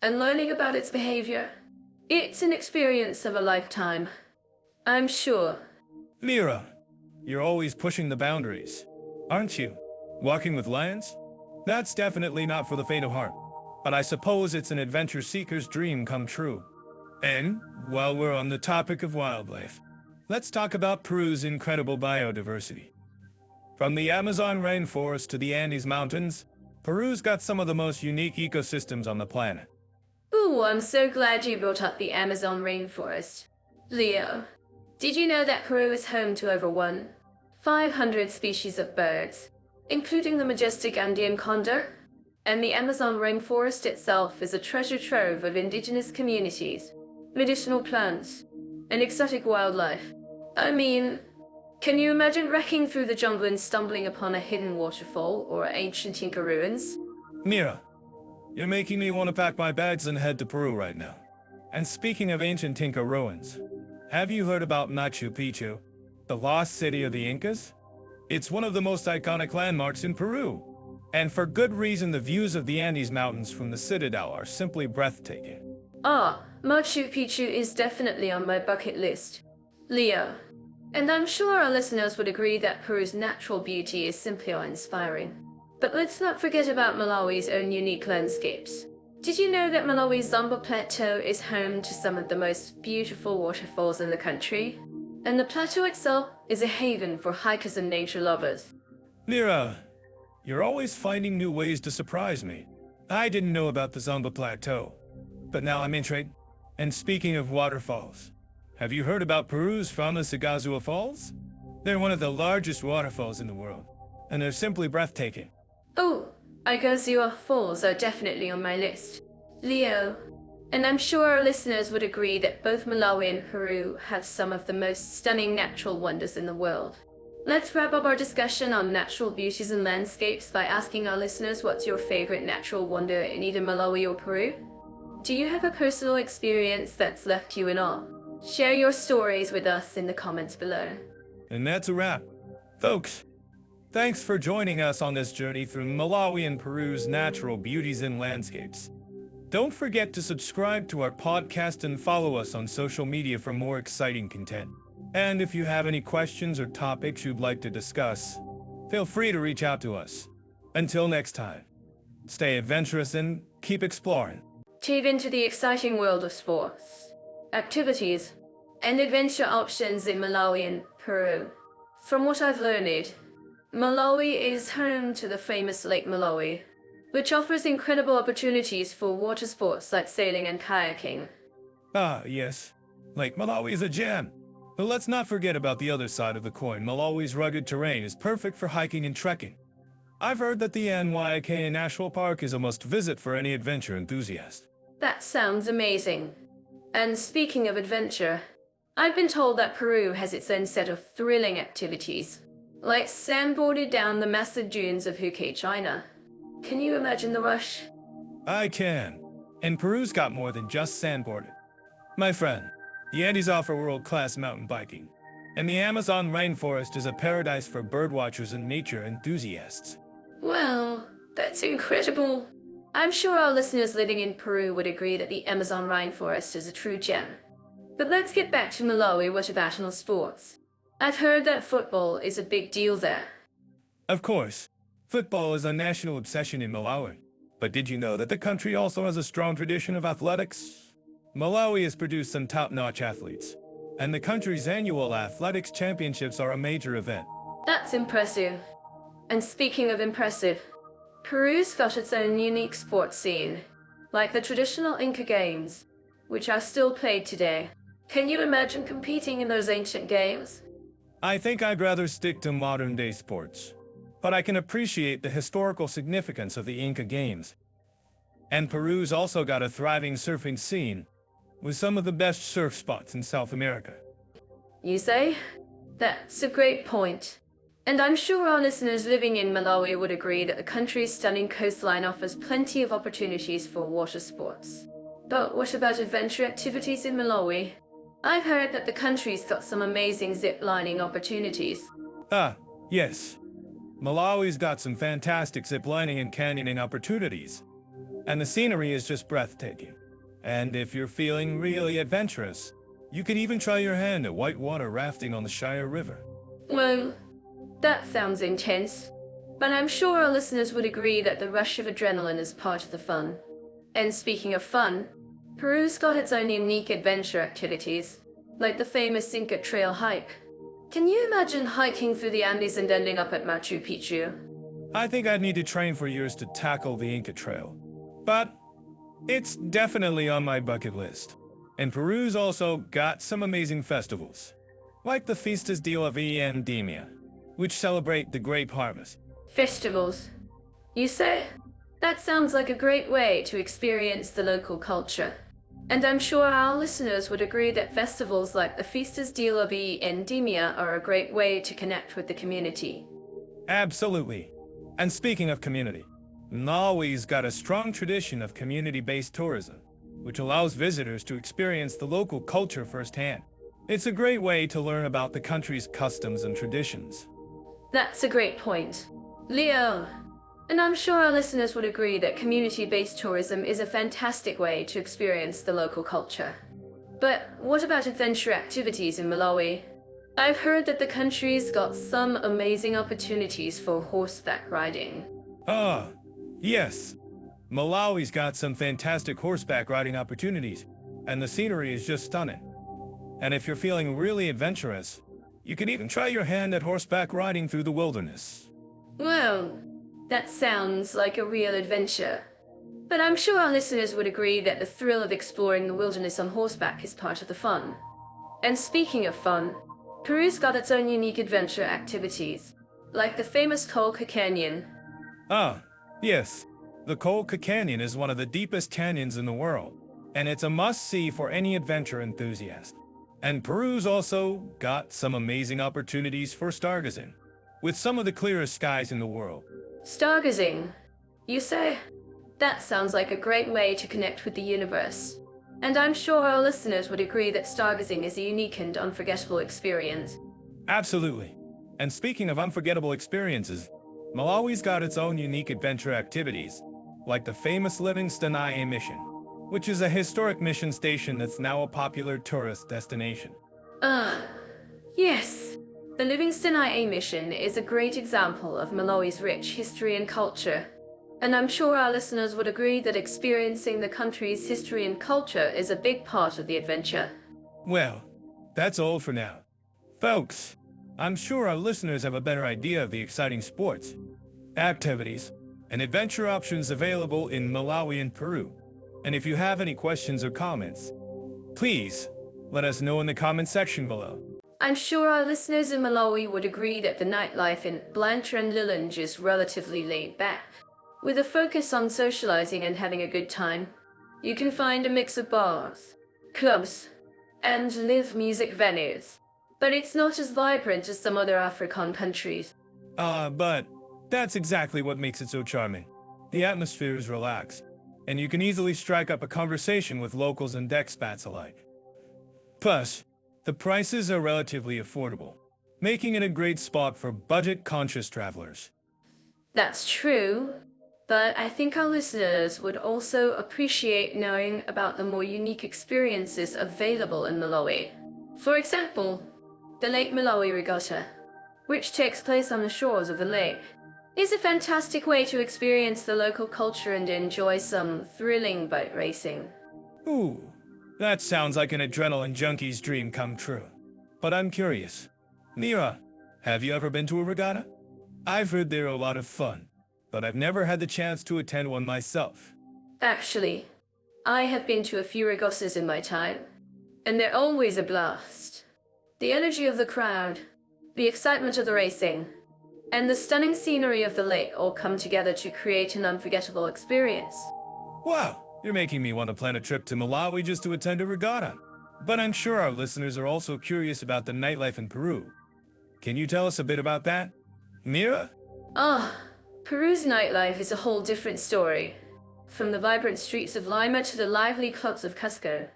Speaker 1: and learning about its behavior? It's an experience of a lifetime, I'm sure.
Speaker 2: Mira, you're always pushing the boundaries, aren't you? Walking with lions? That's definitely not for the faint of heart. But I suppose it's an adventure seeker's dream come true. And, while we're on the topic of wildlife, let's talk about Peru's incredible biodiversity. From the Amazon rainforest to the Andes Mountains, Peru's got some of the most unique ecosystems on the planet.
Speaker 1: Ooh, I'm so glad you brought up the Amazon rainforest. Leo, did you know that Peru is home to over 500 species of birds, including the majestic Andean condor? And the Amazon rainforest itself is a treasure trove of indigenous communities, medicinal plants, and exotic wildlife. I mean, can you imagine wrecking through the jungle and stumbling upon a hidden waterfall or ancient Inca ruins?
Speaker 2: Mira, you're making me want to pack my bags and head to Peru right now. And speaking of ancient Inca ruins, have you heard about Machu Picchu, the lost city of the Incas? It's one of the most iconic landmarks in Peru. And for good reason, the views of the Andes Mountains from the citadel are simply breathtaking.
Speaker 1: Machu Picchu is definitely on my bucket list. Leo, and I'm sure our listeners would agree that Peru's natural beauty is simply awe-inspiring. But let's not forget about Malawi's own unique landscapes. Did you know that Malawi's Zomba Plateau is home to some of the most beautiful waterfalls in the country? And the plateau itself is a haven for hikers and nature lovers.
Speaker 2: Mira, you're always finding new ways to surprise me. I didn't know about the Zomba Plateau, but now I'm intrigued. And speaking of waterfalls, have you heard about Peru's famous Iguazú Falls? They're one of the largest waterfalls in the world, and they're simply breathtaking.
Speaker 1: Oh, Iguazú Falls are definitely on my list. Leo, and I'm sure our listeners would agree that both Malawi and Peru have some of the most stunning natural wonders in the world. Let's wrap up our discussion on natural beauties and landscapes by asking our listeners what's your favorite natural wonder in either Malawi or Peru? Do you have a personal experience that's left you in awe? Share your stories with us in the comments below.
Speaker 2: And that's a wrap. Folks, thanks for joining us on this journey through Malawi and Peru's natural beauties and landscapes. Don't forget to subscribe to our podcast and follow us on social media for more exciting content. And if you have any questions or topics you'd like to discuss, feel free to reach out to us. Until next time, stay adventurous and keep exploring.
Speaker 1: Dive into the exciting world of sports, activities, and adventure options in Malawi and Peru. From what I've learned, Malawi is home to the famous Lake Malawi, which offers incredible opportunities for water sports like sailing and kayaking.
Speaker 2: Yes, Lake Malawi is a gem. But let's not forget about the other side of the coin. Malawi's rugged terrain is perfect for hiking and trekking. I've heard that the Nyika National Park is a must-visit for any adventure enthusiast.
Speaker 1: That sounds amazing. And speaking of adventure, I've been told that Peru has its own set of thrilling activities, like sandboarding down the massive dunes of Huke, China. Can you imagine the rush?
Speaker 2: I can. And Peru's got more than just sandboarding. My friend, the Andes offer world-class mountain biking, and the Amazon rainforest is a paradise for birdwatchers and nature enthusiasts.
Speaker 1: Well, that's incredible. I'm sure our listeners living in Peru would agree that the Amazon rainforest is a true gem. But let's get back to Malawi with national sports. I've heard that football is a big deal there.
Speaker 2: Of course, football is a national obsession in Malawi. But did you know that the country also has a strong tradition of athletics? Malawi has produced some top-notch athletes, and the country's annual athletics championships are a major event.
Speaker 1: That's impressive. And speaking of impressive, Peru's got its own unique sports scene. like the traditional Inca games, which are still played today. Can you imagine competing in those ancient games?
Speaker 2: I think I'd rather stick to modern-day sports, but I can appreciate the historical significance of the Inca games. And Peru's also got a thriving surfing scene, with some of the best surf spots in South America.
Speaker 1: You say? That's a great point. And I'm sure our listeners living in Malawi would agree that the country's stunning coastline offers plenty of opportunities for water sports. But what about adventure activities in Malawi? I've heard that the country's got some amazing zip-lining opportunities.
Speaker 2: Ah, yes. Malawi's got some fantastic zip-lining and canyoning opportunities, and the scenery is just breathtaking. And if you're feeling really adventurous, you could even try your hand at whitewater rafting on the Shire River.
Speaker 1: Well, that sounds intense, but I'm sure our listeners would agree that the rush of adrenaline is part of the fun. And speaking of fun, Peru's got its own unique adventure activities, like the famous Inca trail hike. Can you imagine hiking through the Andes and ending up at Machu Picchu?
Speaker 2: I think I'd need to train for years to tackle the Inca Trail, but it's definitely on my bucket list. And Peru's also got some amazing festivals, like the Fiestas de la Vendimia, which celebrate the grape harvest.
Speaker 1: Festivals. You say? That sounds like a great way to experience the local culture. And I'm sure our listeners would agree that festivals like the Fiestas de la Vendimia are a great way to connect with the community.
Speaker 2: Absolutely. And speaking of community, Malawi's got a strong tradition of community-based tourism, which allows visitors to experience the local culture firsthand. It's a great way to learn about the country's customs and traditions.
Speaker 1: That's a great point, Leo. And I'm sure our listeners would agree that community-based tourism is a fantastic way to experience the local culture. But what about adventure activities in Malawi? I've heard that the country's got some amazing opportunities for horseback riding.
Speaker 2: Ah, yes. Malawi's got some fantastic horseback riding opportunities, and the scenery is just stunning. And if you're feeling really adventurous, you can even try your hand at horseback riding through the wilderness.
Speaker 1: Well, that sounds like a real adventure. But I'm sure our listeners would agree that the thrill of exploring the wilderness on horseback is part of the fun. And speaking of fun, Peru's got its own unique adventure activities, like the famous Colca Canyon.
Speaker 2: Ah, yes. The Colca Canyon is one of the deepest canyons in the world, and it's a must-see for any adventure enthusiast. And Peru's also got some amazing opportunities for stargazing, with some of the clearest skies in the world.
Speaker 1: Stargazing, you say? That sounds like a great way to connect with the universe. And I'm sure our listeners would agree that stargazing is a unique and unforgettable experience.
Speaker 2: Absolutely. And speaking of unforgettable experiences, Malawi's got its own unique adventure activities, like the famous Livingston IA mission, which is a historic mission station that's now a popular tourist destination.
Speaker 1: Yes. The Livingston IA mission is a great example of Malawi's rich history and culture. And I'm sure our listeners would agree that experiencing the country's history and culture is a big part of the adventure.
Speaker 2: Well, that's all for now. Folks, I'm sure our listeners have a better idea of the exciting sports, activities, and adventure options available in Malawi and Peru. And if you have any questions or comments, please let us know in the comment section below.
Speaker 1: I'm sure our listeners in Malawi would agree that the nightlife in Blantyre and Lilongwe is relatively laid back, with a focus on socializing and having a good time. You can find a mix of bars, clubs, and live music venues. But it's not as vibrant as some other African countries.
Speaker 2: But that's exactly what makes it so charming. The atmosphere is relaxed, and you can easily strike up a conversation with locals and expats alike. Plus, the prices are relatively affordable, making it a great spot for budget-conscious travelers.
Speaker 1: That's true, but I think our listeners would also appreciate knowing about the more unique experiences available in Malawi. For example, the Lake Malawi Regatta, which takes place on the shores of the lake, is a fantastic way to experience the local culture and enjoy some thrilling boat racing.
Speaker 2: Ooh, that sounds like an adrenaline junkie's dream come true. But I'm curious. Mira, have you ever been to a regatta? I've heard they're a lot of fun, but I've never had the chance to attend one myself.
Speaker 1: Actually, I have been to a few regosas in my time, and they're always a blast. The energy of the crowd, the excitement of the racing, and the stunning scenery of the lake all come together to create an unforgettable experience.
Speaker 2: Wow, you're making me want to plan a trip to Malawi just to attend a regatta. But I'm sure our listeners are also curious about the nightlife in Peru. Can you tell us a bit about that? Mira?
Speaker 1: Ah, Peru's nightlife is a whole different story. From the vibrant streets of Lima to the lively clubs of Cusco,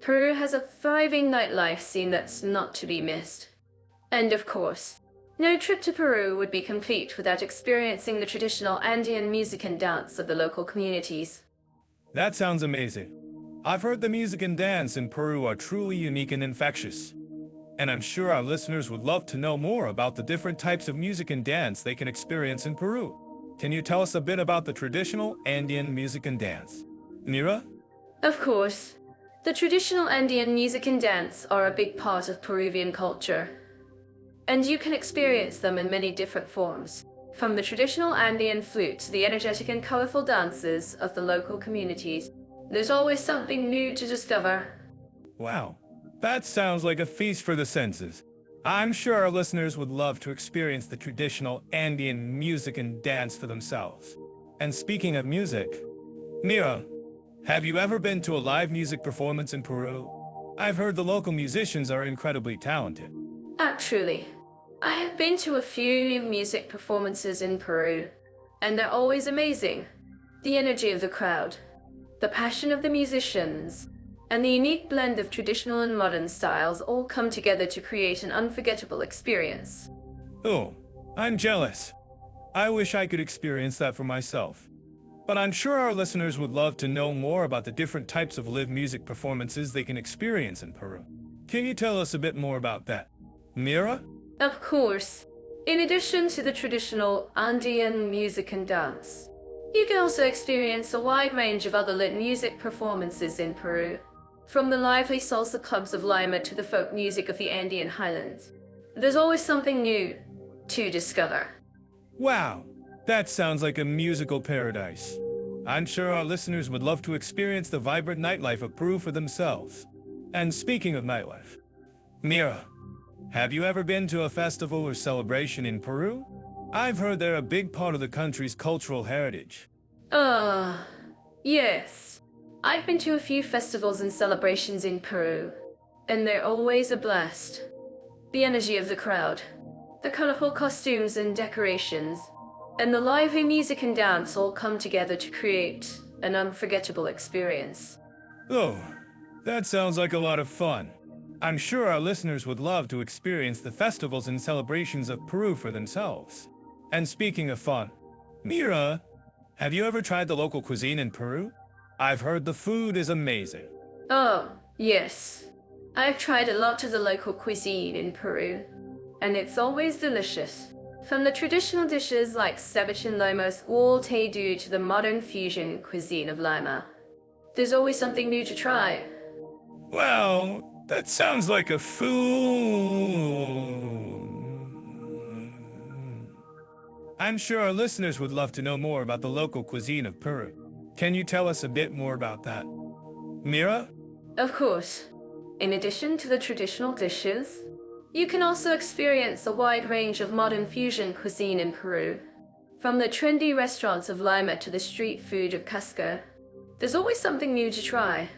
Speaker 1: Peru has a thriving nightlife scene that's not to be missed. And of course, no trip to Peru would be complete without experiencing the traditional Andean music and dance of the local communities.
Speaker 2: That sounds amazing. I've heard the music and dance in Peru are truly unique and infectious. And I'm sure our listeners would love to know more about the different types of music and dance they can experience in Peru. Can you tell us a bit about the traditional Andean music and dance? Mira?
Speaker 1: Of course, the traditional Andean music and dance are a big part of Peruvian culture. And you can experience them in many different forms, from the traditional Andean flute to the energetic and colorful dances of the local communities. There's always something new to discover.
Speaker 2: Wow, that sounds like a feast for the senses. I'm sure our listeners would love to experience the traditional Andean music and dance for themselves. And speaking of music, Mira, have you ever been to a live music performance in Peru? I've heard the local musicians are incredibly talented.
Speaker 1: Actually, I have been to a few music performances in Peru, and they're always amazing. The energy of the crowd, the passion of the musicians, and the unique blend of traditional and modern styles all come together to create an unforgettable experience.
Speaker 2: Oh, I'm jealous. I wish I could experience that for myself. But I'm sure our listeners would love to know more about the different types of live music performances they can experience in Peru. Can you tell us a bit more about that? Mira?
Speaker 1: Of course, in addition to the traditional Andean music and dance, you can also experience a wide range of other lit music performances in Peru, from the lively salsa clubs of Lima to the folk music of the Andean highlands. There's always something new to discover.
Speaker 2: Wow, that sounds like a musical paradise. I'm sure our listeners would love to experience the vibrant nightlife of Peru for themselves. And speaking of nightlife, Mira, have you ever been to a festival or celebration in Peru? I've heard they're a big part of the country's cultural heritage.
Speaker 1: Yes. I've been to a few festivals and celebrations in Peru, and they're always a blast. The energy of the crowd, the colorful costumes and decorations, and the lively music and dance all come together to create an unforgettable experience.
Speaker 2: Oh, that sounds like a lot of fun. I'm sure our listeners would love to experience the festivals and celebrations of Peru for themselves. And speaking of fun, Mira, have you ever tried the local cuisine in Peru? I've heard the food is amazing.
Speaker 1: Oh, yes. I've tried a lot of the local cuisine in Peru, and it's always delicious. From the traditional dishes like ceviche and lomo all tedu to the modern fusion cuisine of Lima. There's always something new to try.
Speaker 2: Well, that sounds like a food. I'm sure our listeners would love to know more about the local cuisine of Peru. Can you tell us a bit more about that? Mira?
Speaker 1: Of course. In addition to the traditional dishes, you can also experience a wide range of modern fusion cuisine in Peru. From the trendy restaurants of Lima to the street food of Cusco, there's always something new to try.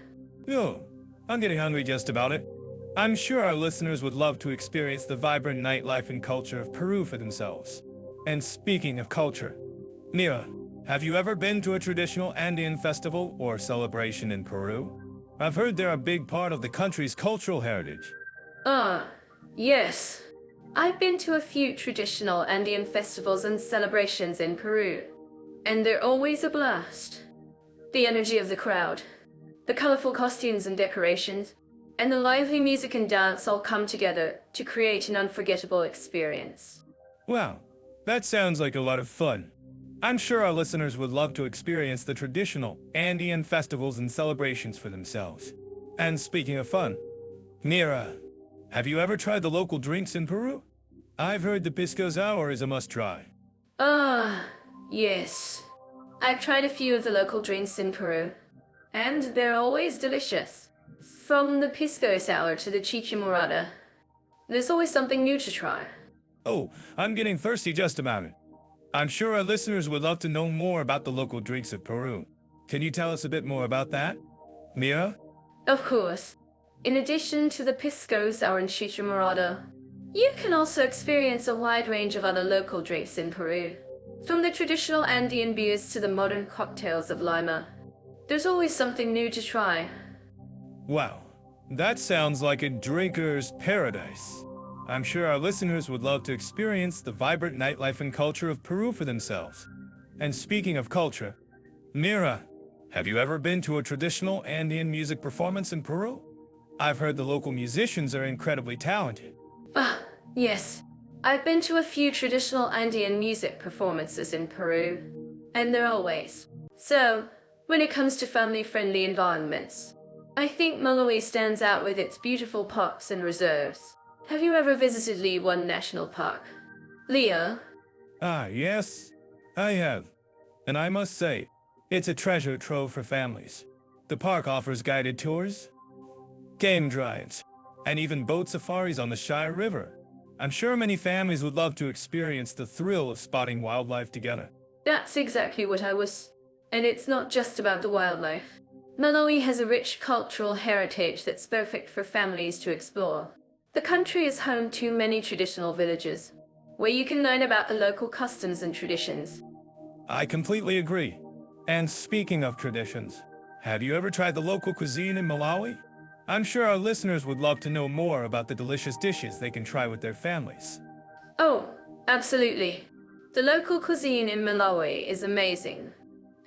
Speaker 2: Oh, I'm getting hungry just about it. I'm sure our listeners would love to experience the vibrant nightlife and culture of Peru for themselves. And speaking of culture, Mira, have you ever been to a traditional Andean festival or celebration in Peru? I've heard they're a big part of the country's cultural heritage.
Speaker 1: Yes. I've been to a few traditional Andean festivals and celebrations in Peru, and they're always a blast. The energy of the crowd, the colorful costumes and decorations, and the lively music and dance all come together to create an unforgettable experience.
Speaker 2: Wow, that sounds like a lot of fun. I'm sure our listeners would love to experience the traditional Andean festivals and celebrations for themselves. And speaking of fun, Mira, have you ever tried the local drinks in Peru? I've heard the pisco sour is a must-try.
Speaker 1: Yes. I've tried a few of the local drinks in Peru, And they're always delicious. From the pisco sour to the chicha morada, there's always something new to try.
Speaker 2: Oh, I'm getting thirsty just about it. I'm sure our listeners would love to know more about the local drinks of Peru. Can you tell us a bit more about that, Mira?
Speaker 1: Of course. In addition to the pisco sour and chicha morada, you can also experience a wide range of other local drinks in Peru. From the traditional Andean beers to the modern cocktails of Lima, there's always something new to try.
Speaker 2: Wow, that sounds like a drinker's paradise. I'm sure our listeners would love to experience the vibrant nightlife and culture of Peru for themselves. And speaking of culture, Mira, have you ever been to a traditional Andean music performance in Peru? I've heard the local musicians are incredibly talented.
Speaker 1: Ah, yes. I've been to a few traditional Andean music performances in Peru, and they're always. So, when it comes to family-friendly environments, I think Malawi stands out with its beautiful parks and reserves. Have you ever visited Lima National Park? Leo?
Speaker 2: Ah, yes, I have. And I must say, it's a treasure trove for families. The park offers guided tours, game drives, and even boat safaris on the Shire River. I'm sure many families would love to experience the thrill of spotting wildlife together.
Speaker 1: That's exactly what I was. And it's not just about the wildlife. Malawi has a rich cultural heritage that's perfect for families to explore. The country is home to many traditional villages, where you can learn about the local customs and traditions.
Speaker 2: I completely agree. And speaking of traditions, have you ever tried the local cuisine in Malawi? I'm sure our listeners would love to know more about the delicious dishes they can try with their families.
Speaker 1: Oh, absolutely. The local cuisine in Malawi is amazing,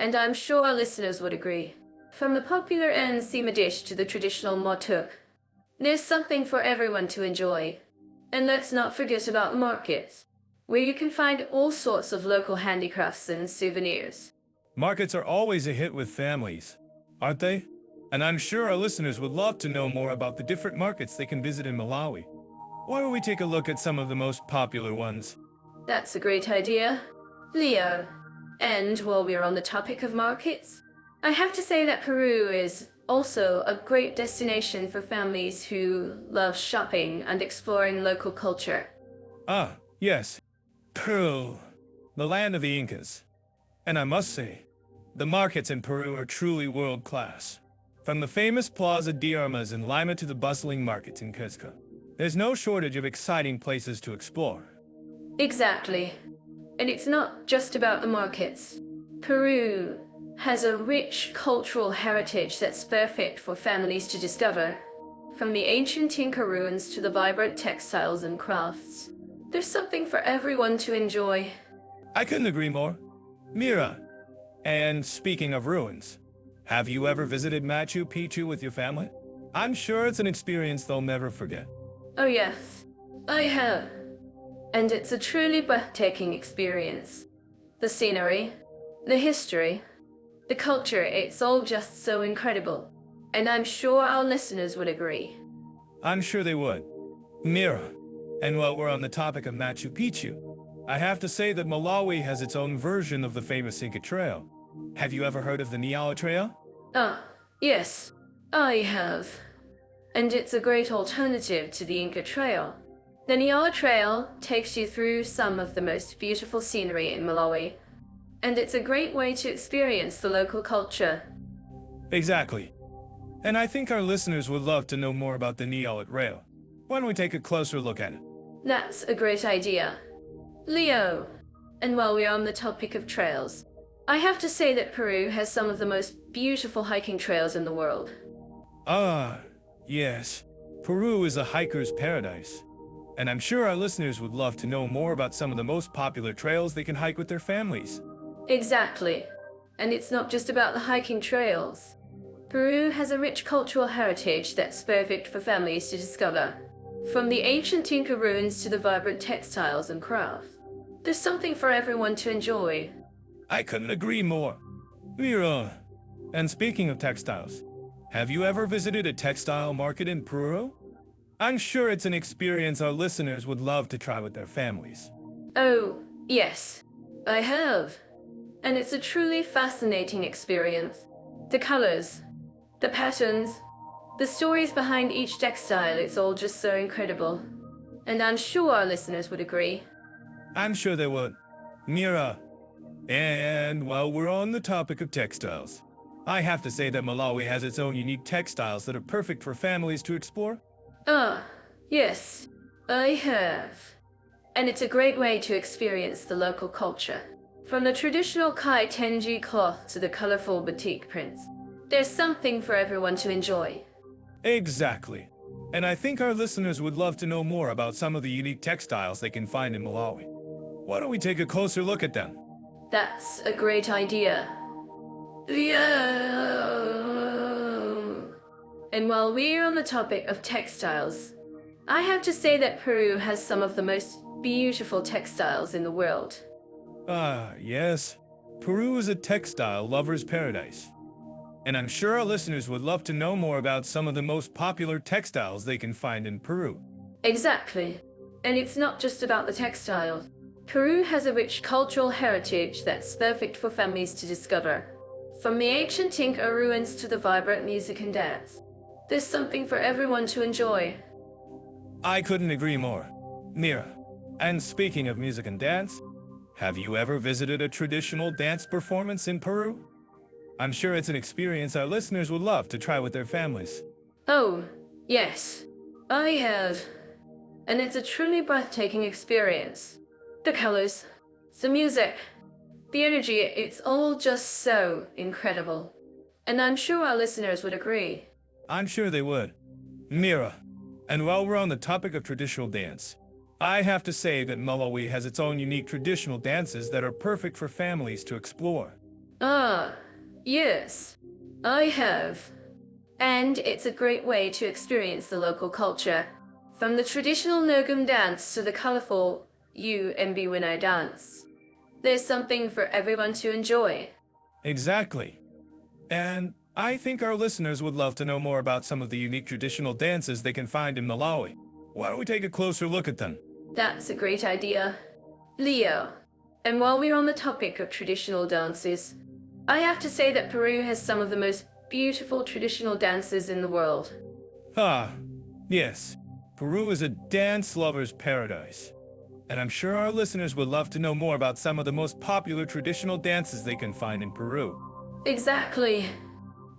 Speaker 1: and I'm sure our listeners would agree. From the popular nsima dish to the traditional motuk, there's something for everyone to enjoy. And let's not forget about markets, where you can find all sorts of local handicrafts and souvenirs.
Speaker 2: Markets are always a hit with families, aren't they? And I'm sure our listeners would love to know more about the different markets they can visit in Malawi. Why don't we take a look at some of the most popular ones?
Speaker 1: That's a great idea, Leo. And while we're on the topic of markets, I have to say that Peru is also a great destination for families who love shopping and exploring local culture.
Speaker 2: Ah, yes, Peru, the land of the Incas. And I must say, the markets in Peru are truly world-class. From the famous Plaza de Armas in Lima to the bustling markets in Cusco, there's no shortage of exciting places to explore.
Speaker 1: Exactly. And it's not just about the markets. Peru has a rich cultural heritage that's perfect for families to discover. From the ancient Inca ruins to the vibrant textiles and crafts, there's something for everyone to enjoy.
Speaker 2: I couldn't agree more. Mira, and speaking of ruins, have you ever visited Machu Picchu with your family? I'm sure it's an experience they'll never forget.
Speaker 1: Oh yes, I have. And it's a truly breathtaking experience. The scenery, the history, the culture, it's all just so incredible. And I'm sure our listeners would agree.
Speaker 2: I'm sure they would. Mira, and while we're on the topic of Machu Picchu, I have to say that Malawi has its own version of the famous Inca Trail. Have you ever heard of the Niala Trail?
Speaker 1: Ah, yes, I have. And it's a great alternative to the Inca Trail. The Niala Trail takes you through some of the most beautiful scenery in Malawi, and it's a great way to experience the local culture.
Speaker 2: Exactly. And I think our listeners would love to know more about the Niala Trail. Why don't we take a closer look at it?
Speaker 1: That's a great idea. Leo, and while we're on the topic of trails, I have to say that Peru has some of the most beautiful hiking trails in the world.
Speaker 2: Ah, yes. Peru is a hiker's paradise. And I'm sure our listeners would love to know more about some of the most popular trails they can hike with their families.
Speaker 1: Exactly. And it's not just about the hiking trails. Peru has a rich cultural heritage that's perfect for families to discover. From the ancient Inca ruins to the vibrant textiles and crafts, there's something for everyone to enjoy.
Speaker 2: I couldn't agree more. Mira, and speaking of textiles, have you ever visited a textile market in Peru? I'm sure it's an experience our listeners would love to try with their families.
Speaker 1: Oh, yes, I have. And it's a truly fascinating experience. The colors, The patterns, the stories behind each textile, it's all just so incredible. And I'm sure our listeners would agree.
Speaker 2: I'm sure they would. Mira. And while we're on the topic of textiles, I have to say that Malawi has its own unique textiles that are perfect for families to explore.
Speaker 1: Ah, yes, I have. And it's a great way to experience the local culture. From the traditional Kai Tenji cloth to the colorful batik prints, there's something for everyone to enjoy.
Speaker 2: Exactly. And I think our listeners would love to know more about some of the unique textiles they can find in Malawi. Why don't we take a closer look at them?
Speaker 1: That's a great idea. Yeah. And while we're on the topic of textiles, I have to say that Peru has some of the most beautiful textiles in the world.
Speaker 2: Ah, yes. Peru is a textile lover's paradise. And I'm sure our listeners would love to know more about some of the most popular textiles they can find in Peru.
Speaker 1: Exactly. And it's not just about the textiles. Peru has a rich cultural heritage that's perfect for families to discover. From the ancient Inca ruins to the vibrant music and dance, there's something for everyone to enjoy.
Speaker 2: I couldn't agree more. Mira, and speaking of music and dance, have you ever visited a traditional dance performance in Peru? I'm sure it's an experience our listeners would love to try with their families.
Speaker 1: Oh, yes, I have. And it's a truly breathtaking experience. The colors, the music, the energy, it's all just so incredible. And I'm sure our listeners would agree.
Speaker 2: I'm sure they would. Mira, and while we're on the topic of traditional dance, I have to say that Malawi has its own unique traditional dances that are perfect for families to explore.
Speaker 1: Ah, yes, I have. And it's a great way to experience the local culture. From the traditional Nogum dance to the colorful Mbiwina dance. There's something for everyone to enjoy.
Speaker 2: Exactly. And I think our listeners would love to know more about some of the unique traditional dances they can find in Malawi. Why don't we take a closer look at them?
Speaker 1: That's a great idea. Leo. And while we're on the topic of traditional dances, I have to say that Peru has some of the most beautiful traditional dances in the world.
Speaker 2: Ah, yes. Peru is a dance lover's paradise. And I'm sure our listeners would love to know more about some of the most popular traditional dances they can find in Peru.
Speaker 1: Exactly.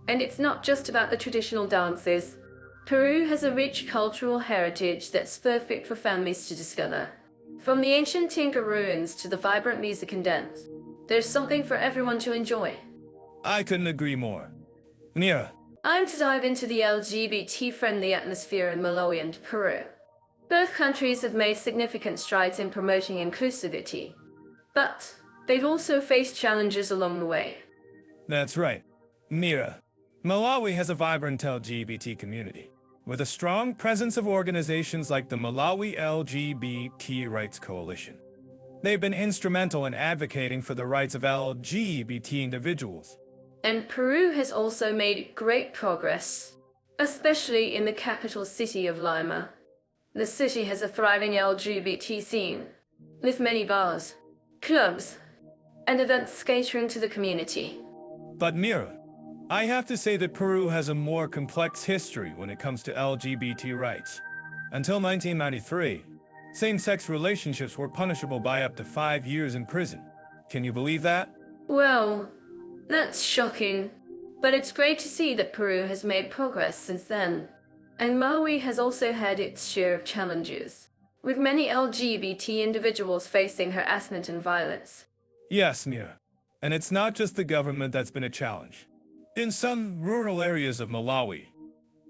Speaker 1: And it's not just about the traditional dances. Peru has a rich cultural heritage that's perfect for families to discover. From the ancient Inca ruins to the vibrant music and dance, there's something for everyone to enjoy.
Speaker 2: I couldn't agree more. Mira.
Speaker 1: I'm to dive into the LGBT-friendly atmosphere in Malawi and Peru. Both countries have made significant strides in promoting inclusivity, but they've also faced challenges along the way.
Speaker 2: That's right. Mira. Malawi has a vibrant LGBT community, with a strong presence of organizations like the Malawi LGBT Rights Coalition. They've been instrumental in advocating for the rights of LGBT individuals.
Speaker 1: And Peru has also made great progress, especially in the capital city of Lima. The city has a thriving LGBT scene, with many bars, clubs, and events catering to the community.
Speaker 2: But Mira, I have to say that Peru has a more complex history when it comes to LGBT rights. Until 1993, same-sex relationships were punishable by up to 5 years in prison. Can you believe that?
Speaker 1: Well, that's shocking. But it's great to see that Peru has made progress since then. And Malawi has also had its share of challenges, with many LGBT individuals facing harassment and violence.
Speaker 2: Yes, Mira. And it's not just the government that's been a challenge. In some rural areas of Malawi,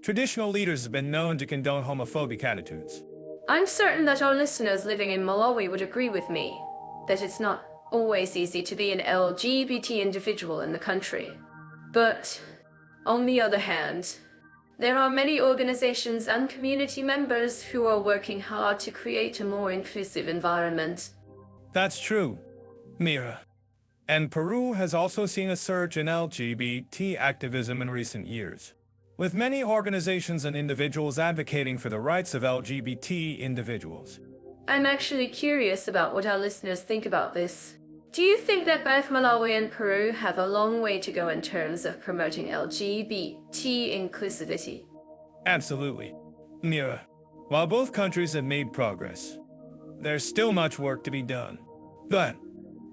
Speaker 2: traditional leaders have been known to condone homophobic attitudes.
Speaker 1: I'm certain that our listeners living in Malawi would agree with me that it's not always easy to be an LGBT individual in the country. But, on the other hand, there are many organizations and community members who are working hard to create a more inclusive environment.
Speaker 2: That's true, Mira. And Peru has also seen a surge in LGBT activism in recent years, with many organizations and individuals advocating for the rights of LGBT individuals.
Speaker 1: I'm actually curious about what our listeners think about this. Do you think that both Malawi and Peru have a long way to go in terms of promoting LGBT inclusivity?
Speaker 2: Absolutely. Mira, while both countries have made progress, there's still much work to be done. But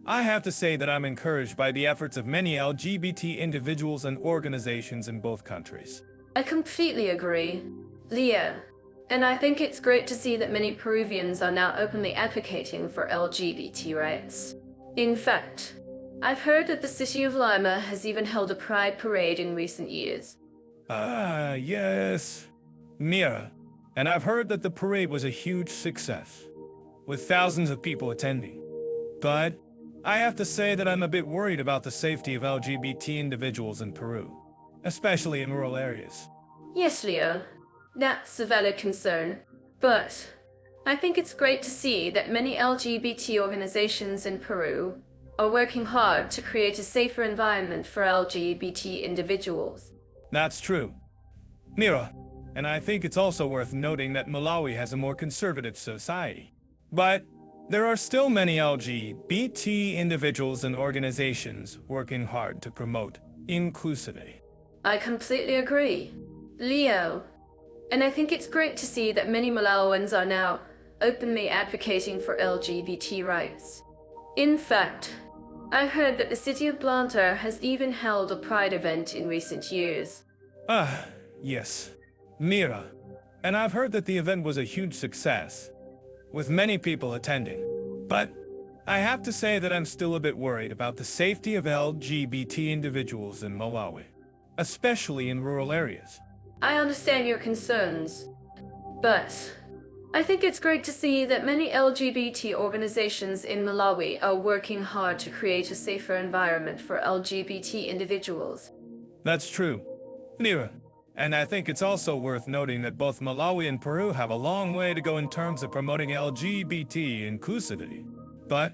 Speaker 2: I have to say that I'm encouraged by the efforts of many LGBT individuals and organizations in both countries.
Speaker 1: I completely agree, Leo. And I think it's great to see that many Peruvians are now openly advocating for LGBT rights. In fact, I've heard that the city of Lima has even held a pride parade in recent years.
Speaker 2: Ah, yes. Mira, and I've heard that the parade was a huge success, with thousands of people attending. But I have to say that I'm a bit worried about the safety of LGBT individuals in Peru, especially in rural areas.
Speaker 1: Yes, Leo, that's a valid concern. But I think it's great to see that many LGBT organizations in Peru are working hard to create a safer environment for LGBT individuals.
Speaker 2: That's true. Mira, and I think it's also worth noting that Malawi has a more conservative society. But there are still many LGBT individuals and organizations working hard to promote inclusivity.
Speaker 1: I completely agree, Leo. And I think it's great to see that many Malawians are now openly advocating for LGBT rights. In fact, I heard that the city of Blantyre has even held a pride event in recent years.
Speaker 2: Ah, yes. Mira, and I've heard that the event was a huge success, with many people attending. But I have to say that I'm still a bit worried about the safety of LGBT individuals in Malawi, especially in rural areas.
Speaker 1: I understand your concerns, but I think it's great to see that many LGBT organizations in Malawi are working hard to create a safer environment for LGBT individuals.
Speaker 2: That's true. Mira, and I think it's also worth noting that both Malawi and Peru have a long way to go in terms of promoting LGBT inclusivity. But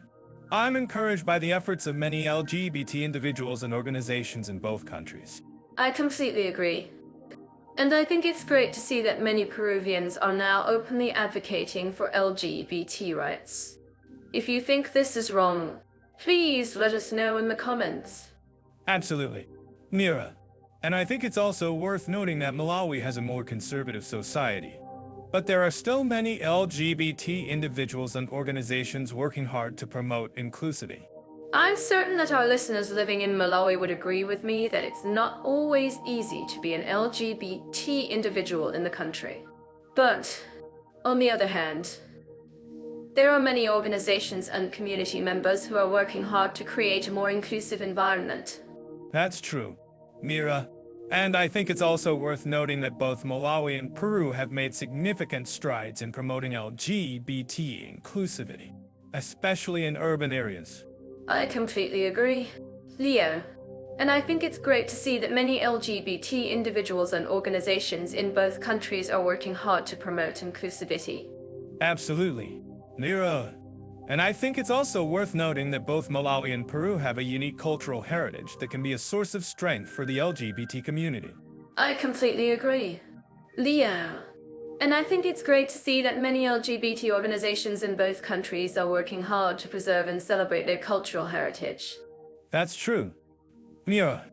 Speaker 2: I'm encouraged by the efforts of many LGBT individuals and organizations in both countries.
Speaker 1: I completely agree. And I think it's great to see that many Peruvians are now openly advocating for LGBT rights. If you think this is wrong, please let us know in the comments.
Speaker 2: Absolutely. Mira, and I think it's also worth noting that Malawi has a more conservative society. But there are still many LGBT individuals and organizations working hard to promote inclusivity.
Speaker 1: I'm certain that our listeners living in Malawi would agree with me that it's not always easy to be an LGBT individual in the country. But, on the other hand, there are many organizations and community members who are working hard to create a more inclusive environment.
Speaker 2: That's true, Mira. And I think it's also worth noting that both Malawi and Peru have made significant strides in promoting LGBT inclusivity, especially in urban areas.
Speaker 1: I completely agree, Leo. And I think it's great to see that many LGBT individuals and organizations in both countries are working hard to promote inclusivity.
Speaker 2: Absolutely, Mira. And I think it's also worth noting that both Malawi and Peru have a unique cultural heritage that can be a source of strength for the LGBT community.
Speaker 1: I completely agree, Leo. And I think it's great to see that many LGBT organizations in both countries are working hard to preserve and celebrate their cultural heritage.
Speaker 2: That's true, Mira.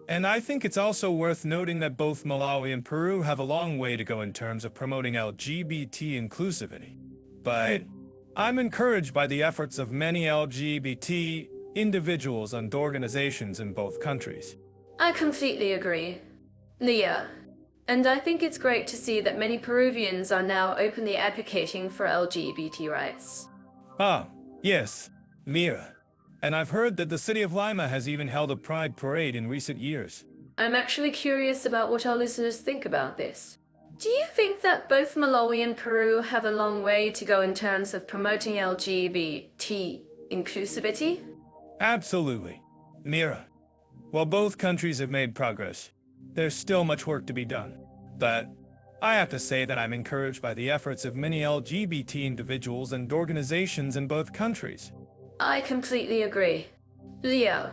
Speaker 2: And I think it's also worth noting that both Malawi and Peru have a long way to go in terms of promoting LGBT inclusivity. But I'm encouraged by the efforts of many LGBT individuals and organizations in both countries.
Speaker 1: I completely agree, Leo. And I think it's great to see that many Peruvians are now openly advocating for LGBT rights.
Speaker 2: Ah, yes, Mira. And I've heard that the city of Lima has even held a pride parade in recent years.
Speaker 1: I'm actually curious about what our listeners think about this. Do you think that both Malawi and Peru have a long way to go in terms of promoting LGBT inclusivity?
Speaker 2: Absolutely, Mira. While both countries have made progress, there's still much work to be done. But I have to say that I'm encouraged by the efforts of many LGBT individuals and organizations in both countries.
Speaker 1: I completely agree, Leo.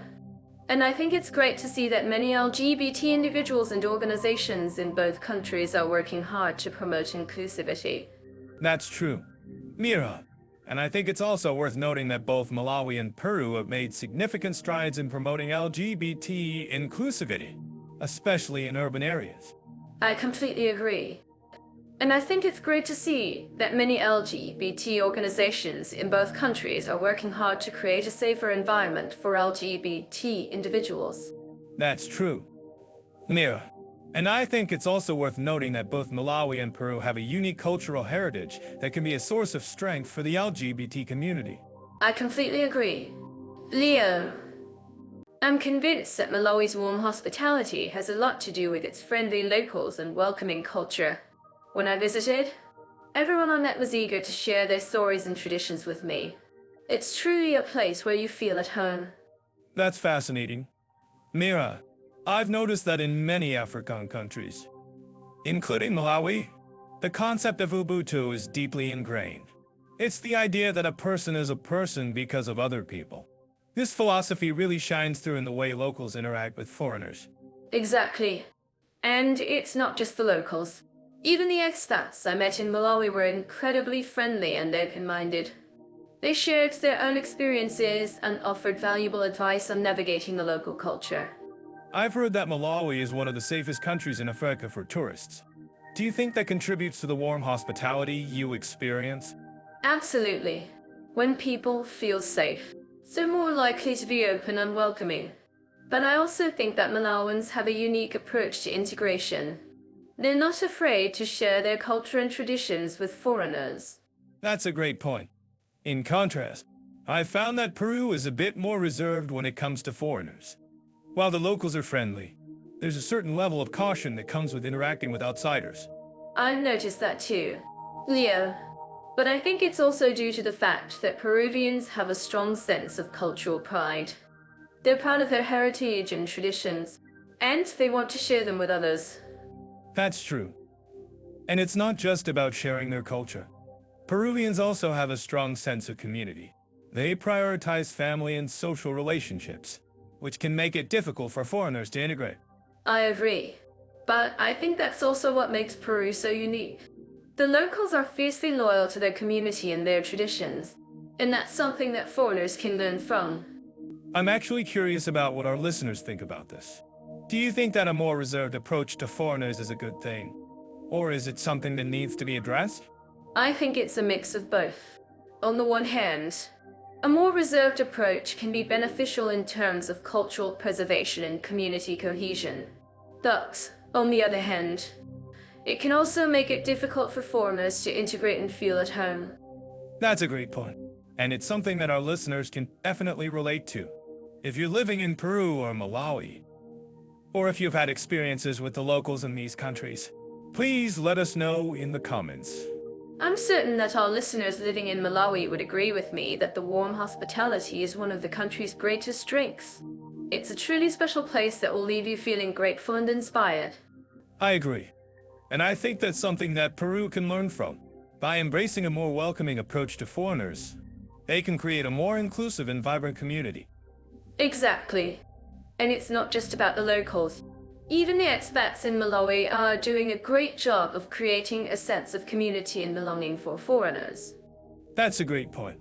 Speaker 1: And I think it's great to see that many LGBT individuals and organizations in both countries are working hard to promote inclusivity.
Speaker 2: That's true, Mira. And I think it's also worth noting that both Malawi and Peru have made significant strides in promoting LGBT inclusivity, especially in urban areas.
Speaker 1: I completely agree. And I think it's great to see that many LGBT organizations in both countries are working hard to create a safer environment for LGBT individuals.
Speaker 2: That's true. Mira, and I think it's also worth noting that both Malawi and Peru have a unique cultural heritage that can be a source of strength for the LGBT community.
Speaker 1: I completely agree. Leo, I'm convinced that Malawi's warm hospitality has a lot to do with its friendly locals and welcoming culture. When I visited, everyone I met was eager to share their stories and traditions with me. It's truly a place where you feel at home.
Speaker 2: That's fascinating. Mira, I've noticed that in many African countries, including Malawi, the concept of Ubuntu is deeply ingrained. It's the idea that a person is a person because of other people. This philosophy really shines through in the way locals interact with foreigners.
Speaker 1: Exactly. And it's not just the locals. Even the expats I met in Malawi were incredibly friendly and open-minded. They shared their own experiences and offered valuable advice on navigating the local culture.
Speaker 2: I've heard that Malawi is one of the safest countries in Africa for tourists. Do you think that contributes to the warm hospitality you experience?
Speaker 1: Absolutely. When people feel safe, they're more likely to be open and welcoming. But I also think that Malawans have a unique approach to integration. They're not afraid to share their culture and traditions with foreigners.
Speaker 2: That's a great point. In contrast, I've found that Peru is a bit more reserved when it comes to foreigners. While the locals are friendly, there's a certain level of caution that comes with interacting with outsiders.
Speaker 1: I've noticed that too, Leo. But I think it's also due to the fact that Peruvians have a strong sense of cultural pride. They're proud of their heritage and traditions, and they want to share them with others.
Speaker 2: That's true. And it's not just about sharing their culture. Peruvians also have a strong sense of community. They prioritize family and social relationships, which can make it difficult for foreigners to integrate.
Speaker 1: I agree. But I think that's also what makes Peru so unique. The locals are fiercely loyal to their community and their traditions, and that's something that foreigners can learn from.
Speaker 2: I'm actually curious about what our listeners think about this. Do you think that a more reserved approach to foreigners is a good thing? Or is it something that needs to be addressed?
Speaker 1: I think it's a mix of both. On the one hand, a more reserved approach can be beneficial in terms of cultural preservation and community cohesion. But, on the other hand, it can also make it difficult for foreigners to integrate and feel at home.
Speaker 2: That's a great point. And it's something that our listeners can definitely relate to. If you're living in Peru or Malawi, or if you've had experiences with the locals in these countries, please let us know in the comments.
Speaker 1: I'm certain that our listeners living in Malawi would agree with me that the warm hospitality is one of the country's greatest strengths. It's a truly special place that will leave you feeling grateful and inspired.
Speaker 2: I agree. And I think that's something that Peru can learn from. By embracing a more welcoming approach to foreigners, they can create a more inclusive and vibrant community.
Speaker 1: Exactly. And it's not just about the locals. Even the expats in Malawi are doing a great job of creating a sense of community and belonging for foreigners.
Speaker 2: That's a great point.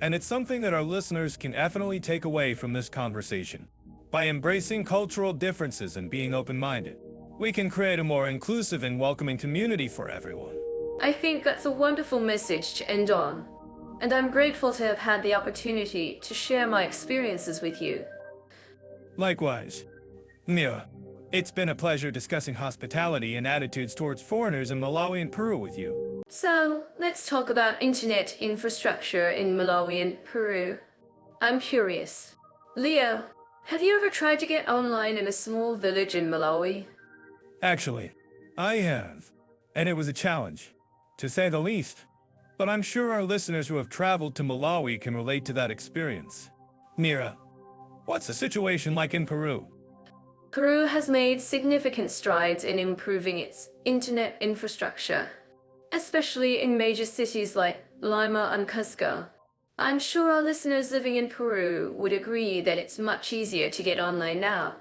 Speaker 2: And it's something that our listeners can definitely take away from this conversation. By embracing cultural differences and being open-minded, we can create a more inclusive and welcoming community for everyone.
Speaker 1: I think that's a wonderful message to end on. And I'm grateful to have had the opportunity to share my experiences with you.
Speaker 2: Likewise. Mira, it's been a pleasure discussing hospitality and attitudes towards foreigners in Malawi and Peru with you.
Speaker 1: So, let's talk about internet infrastructure in Malawi and Peru. I'm curious. Leo, have you ever tried to get online in a small village in Malawi?
Speaker 2: Actually, I have. And it was a challenge, to say the least. But I'm sure our listeners who have traveled to Malawi can relate to that experience. Mira, what's the situation like in Peru?
Speaker 1: Peru has made significant strides in improving its internet infrastructure, especially in major cities like Lima and Cusco. I'm sure our listeners living in Peru would agree that it's much easier to get online now.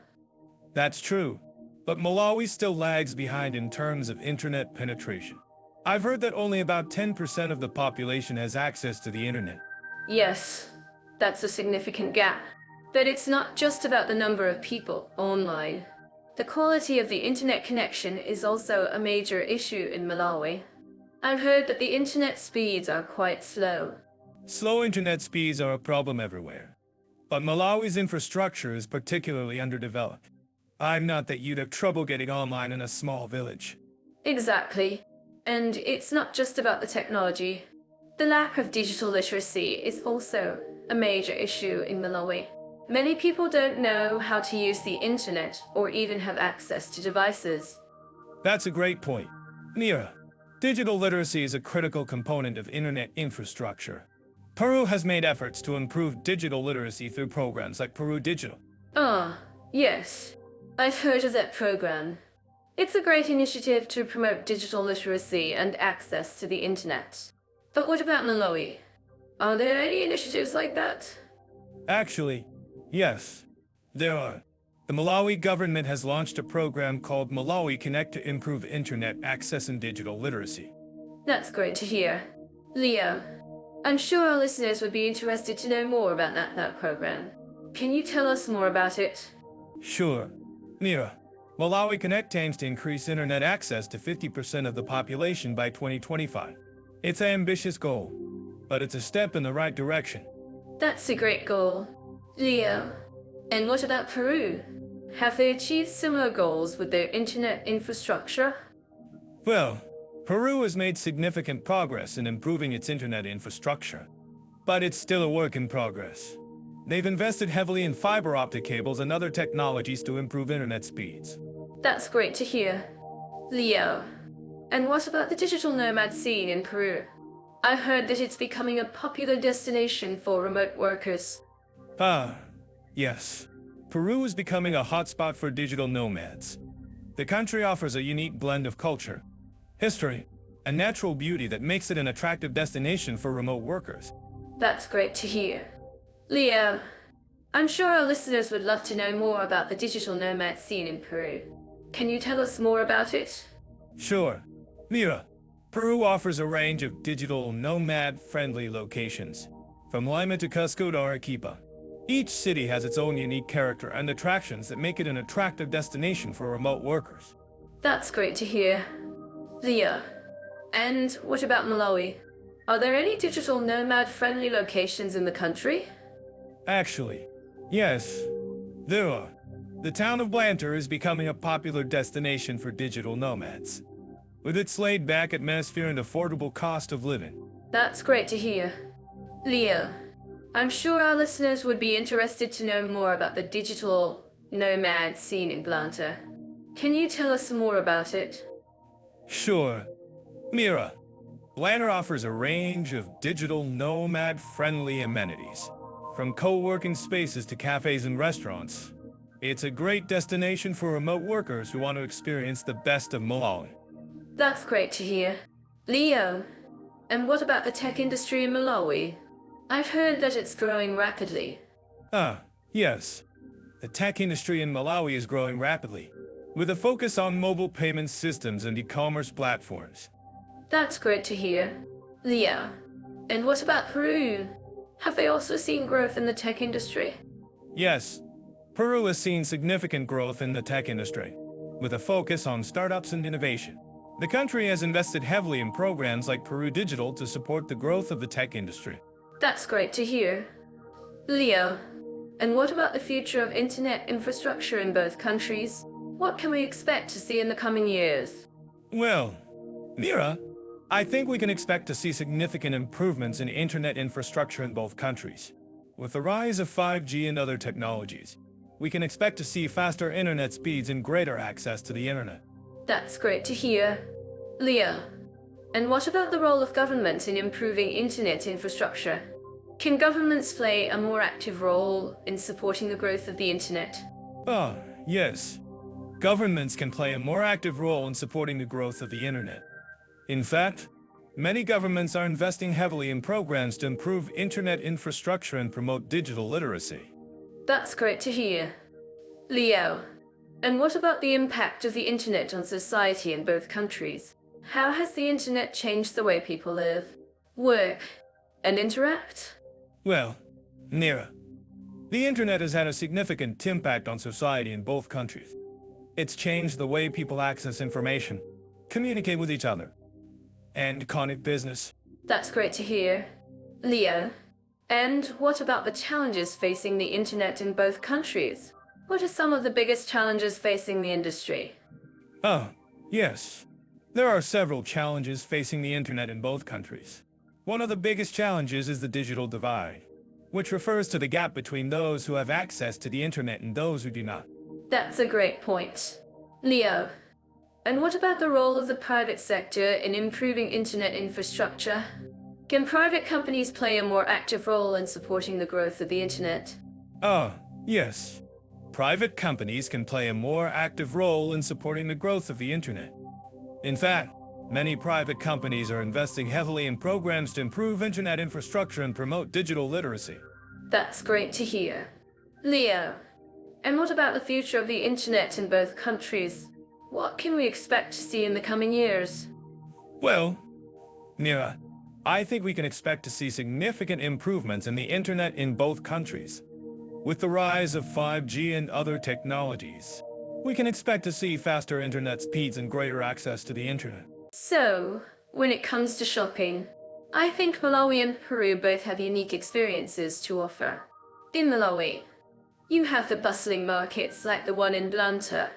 Speaker 2: That's true, but Malawi still lags behind in terms of internet penetration. I've heard that only about 10% of the population has access to the internet.
Speaker 1: Yes, that's a significant gap. But it's not just about the number of people online. The quality of the internet connection is also a major issue in Malawi. I've heard that the internet speeds are quite slow.
Speaker 2: Slow internet speeds are a problem everywhere. But Malawi's infrastructure is particularly underdeveloped. I'm not that you'd have trouble getting online in a small village.
Speaker 1: Exactly. And it's not just about the technology. The lack of digital literacy is also a major issue in Malawi. Many people don't know how to use the internet or even have access to devices.
Speaker 2: That's a great point. Mira, digital literacy is a critical component of internet infrastructure. Peru has made efforts to improve digital literacy through programs like Peru Digital.
Speaker 1: Ah, yes. I've heard of that program. It's a great initiative to promote digital literacy and access to the internet. But what about Malawi? Are there any initiatives like that?
Speaker 2: Actually, yes, there are. The Malawi government has launched a program called Malawi Connect to improve internet access and digital literacy.
Speaker 1: That's great to hear. Leo, I'm sure our listeners would be interested to know more about that program. Can you tell us more about it?
Speaker 2: Sure. Mira, Malawi Connect aims to increase internet access to 50% of the population by 2025. It's an ambitious goal, but it's a step in the right direction.
Speaker 1: That's a great goal. Leo, and what about Peru? Have they achieved similar goals with their internet infrastructure?
Speaker 2: Well, Peru has made significant progress in improving its internet infrastructure, but it's still a work in progress. They've invested heavily in fiber optic cables and other technologies to improve internet speeds.
Speaker 1: That's great to hear. Leo, and what about the digital nomad scene in Peru? I've heard that it's becoming a popular destination for remote workers.
Speaker 2: Yes. Peru is becoming a hotspot for digital nomads. The country offers a unique blend of culture, history, and natural beauty that makes it an attractive destination for remote workers.
Speaker 1: That's great to hear. Leo, I'm sure our listeners would love to know more about the digital nomad scene in Peru. Can you tell us more about it?
Speaker 2: Sure. Mira, Peru offers a range of digital nomad-friendly locations, from Lima to Cusco to Arequipa. Each city has its own unique character and attractions that make it an attractive destination for remote workers.
Speaker 1: That's great to hear. Leo, and what about Malawi? Are there any digital nomad-friendly locations in the country?
Speaker 2: Actually, yes, there are. The town of Blantyre is becoming a popular destination for digital nomads, with its laid-back atmosphere and affordable cost of living.
Speaker 1: That's great to hear. Leo, I'm sure our listeners would be interested to know more about the digital nomad scene in Blantyre. Can you tell us more about it?
Speaker 2: Sure. Mira, Blantyre offers a range of digital nomad-friendly amenities, from co-working spaces to cafes and restaurants. It's a great destination for remote workers who want to experience the best of Malawi.
Speaker 1: That's great to hear. Leo, and what about the tech industry in Malawi? I've heard that it's growing rapidly.
Speaker 2: Yes. The tech industry in Malawi is growing rapidly, with a focus on mobile payment systems and e-commerce platforms.
Speaker 1: That's great to hear. Leo, and what about Peru? Have they also seen growth in the tech industry?
Speaker 2: Yes, Peru has seen significant growth in the tech industry, with a focus on startups and innovation. The country has invested heavily in programs like Peru Digital to support the growth of the tech industry.
Speaker 1: That's great to hear. Leo, and what about the future of internet infrastructure in both countries? What can we expect to see in the coming years?
Speaker 2: Well, Mira, I think we can expect to see significant improvements in internet infrastructure in both countries. With the rise of 5G and other technologies, we can expect to see faster internet speeds and greater access to the internet.
Speaker 1: That's great to hear. Leo, and what about the role of government in improving internet infrastructure? Can governments play a more active role in supporting the growth of the internet?
Speaker 2: Yes. Governments can play a more active role in supporting the growth of the internet. In fact, many governments are investing heavily in programs to improve internet infrastructure and promote digital literacy.
Speaker 1: That's great to hear. Leo, and what about the impact of the internet on society in both countries? How has the internet changed the way people live, work, and interact?
Speaker 2: Well, Nira, the internet has had a significant impact on society in both countries. It's changed the way people access information, communicate with each other, and conduct business.
Speaker 1: That's great to hear. Leo, and what about the challenges facing the internet in both countries? What are some of the biggest challenges facing the industry?
Speaker 2: Oh, yes. There are several challenges facing the internet in both countries. One of the biggest challenges is the digital divide, which refers to the gap between those who have access to the internet and those who do not.
Speaker 1: That's a great point. Leo, and what about the role of the private sector in improving internet infrastructure? Can private companies play a more active role in supporting the growth of the internet?
Speaker 2: Oh, yes. Private companies can play a more active role in supporting the growth of the internet. In fact, many private companies are investing heavily in programs to improve internet infrastructure and promote digital literacy.
Speaker 1: That's great to hear. Leo, and what about the future of the internet in both countries? What can we expect to see in the coming years?
Speaker 2: Well, Nira, I think we can expect to see significant improvements in the internet in both countries. With the rise of 5G and other technologies, we can expect to see faster internet speeds and greater access to the internet.
Speaker 1: So, when it comes to shopping, I think Malawi and Peru both have unique experiences to offer. In Malawi, you have the bustling markets like the one in Blanta,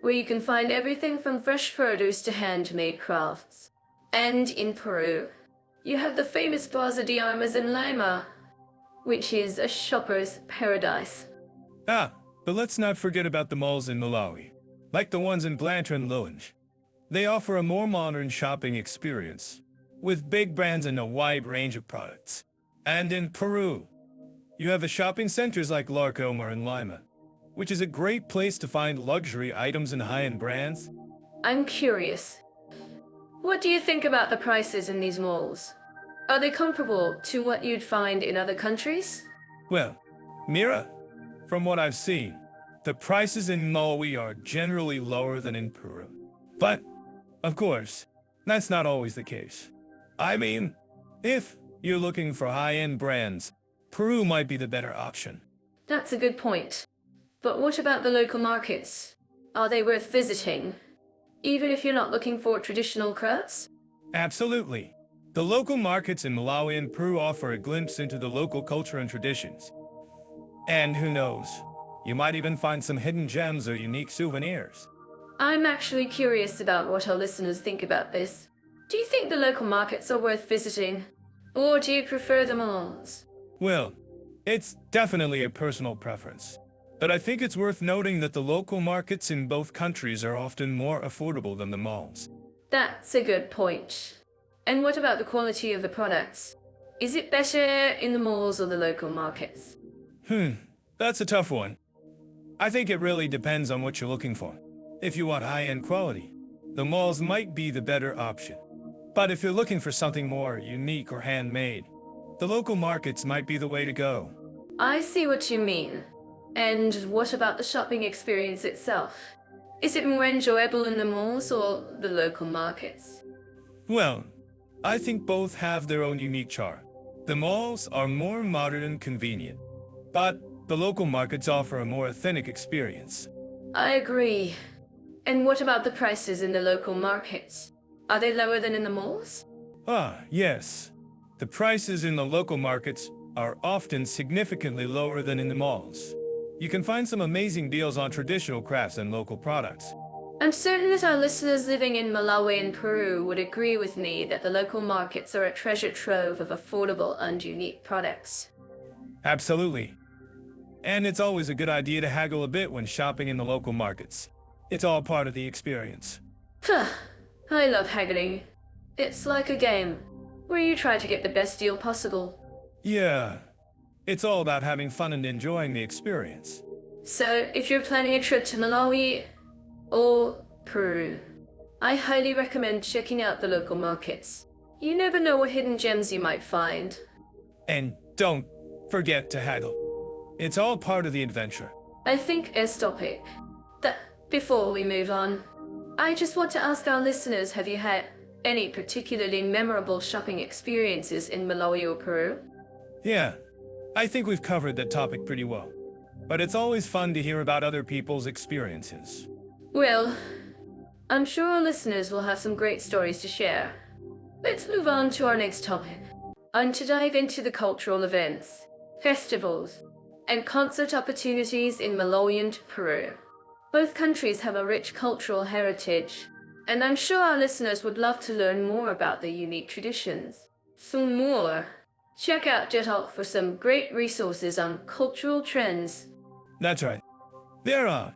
Speaker 1: where you can find everything from fresh produce to handmade crafts. And in Peru, you have the famous Plaza de Armas in Lima, which is a shopper's paradise.
Speaker 2: But let's not forget about the malls in Malawi, like the ones in Blantyre and Lodz. They offer a more modern shopping experience, with big brands and a wide range of products. And in Peru, you have the shopping centers like Larcomar and Lima, which is a great place to find luxury items and high-end brands.
Speaker 1: I'm curious. What do you think about the prices in these malls? Are they comparable to what you'd find in other countries?
Speaker 2: Well, Mira, from what I've seen, the prices in Malawi are generally lower than in Peru. But, of course, that's not always the case. I mean, if you're looking for high-end brands, Peru might be the better option.
Speaker 1: That's a good point. But what about the local markets? Are they worth visiting, even if you're not looking for traditional crafts?
Speaker 2: Absolutely. The local markets in Malawi and Peru offer a glimpse into the local culture and traditions. And who knows, you might even find some hidden gems or unique souvenirs.
Speaker 1: I'm actually curious about what our listeners think about this. Do you think the local markets are worth visiting? Or do you prefer the malls?
Speaker 2: Well, it's definitely a personal preference. But I think it's worth noting that the local markets in both countries are often more affordable than the malls.
Speaker 1: That's a good point. And what about the quality of the products? Is it better in the malls or the local markets?
Speaker 2: That's a tough one. I think it really depends on what you're looking for. If you want high-end quality, the malls might be the better option. But if you're looking for something more unique or handmade, the local markets might be the way to go.
Speaker 1: I see what you mean. And what about the shopping experience itself? Is it more enjoyable in the malls or the local markets?
Speaker 2: Well, I think both have their own unique charm. The malls are more modern and convenient, but the local markets offer a more authentic experience.
Speaker 1: I agree. And what about the prices in the local markets? Are they lower than in the malls?
Speaker 2: Yes. The prices in the local markets are often significantly lower than in the malls. You can find some amazing deals on traditional crafts and local products.
Speaker 1: I'm certain that our listeners living in Malawi and Peru would agree with me that the local markets are a treasure trove of affordable and unique products.
Speaker 2: Absolutely. And it's always a good idea to haggle a bit when shopping in the local markets. It's all part of the experience.
Speaker 1: I love haggling. It's like a game, where you try to get the best deal possible.
Speaker 2: Yeah. It's all about having fun and enjoying the experience.
Speaker 1: So, if you're planning a trip to Malawi or Peru, I highly recommend checking out the local markets. You never know what hidden gems you might find.
Speaker 2: And don't forget to haggle. It's all part of the adventure.
Speaker 1: I think as topic, that before we move on, I just want to ask our listeners, have you had Any particularly memorable shopping experiences in Malawi or Peru?
Speaker 2: Yeah, I think we've covered that topic pretty well. But it's always fun to hear about other people's experiences.
Speaker 1: Well, I'm sure our listeners will have some great stories to share. Let's move on to our next topic, and to dive into the cultural events, festivals, and concert opportunities in Malawi and Peru. Both countries have a rich cultural heritage, and I'm sure our listeners would love to learn more about their unique traditions. For more, check out Jetalk for some great resources on cultural trends.
Speaker 2: That's right. There are.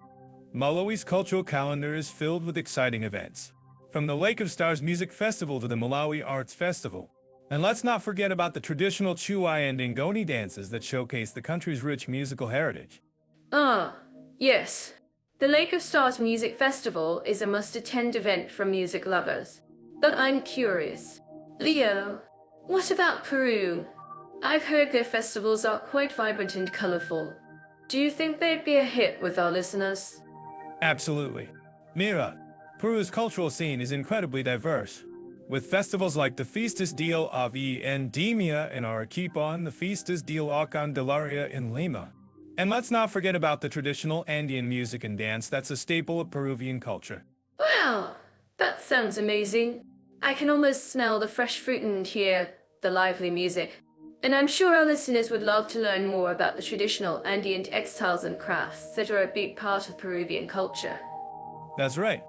Speaker 2: Malawi's cultural calendar is filled with exciting events, from the Lake of Stars Music Festival to the Malawi Arts Festival. And let's not forget about the traditional Chuai and Ngoni dances that showcase the country's rich musical heritage.
Speaker 1: Ah, yes. The Lake of Stars Music Festival is a must-attend event for music lovers. But I'm curious. Leo, what about Peru? I've heard their festivals are quite vibrant and colorful. Do you think they'd be a hit with our listeners?
Speaker 2: Absolutely. Mira, Peru's cultural scene is incredibly diverse, with festivals like the Fiestas del Ave Endemia in Arequipa and the Fiestas del Candelaria in Lima. And let's not forget about the traditional Andean music and dance that's a staple of Peruvian culture.
Speaker 1: Wow, that sounds amazing. I can almost smell the fresh fruit and hear the lively music. And I'm sure our listeners would love to learn more about the traditional Andean textiles and crafts that are a big part of Peruvian culture.
Speaker 2: That's right.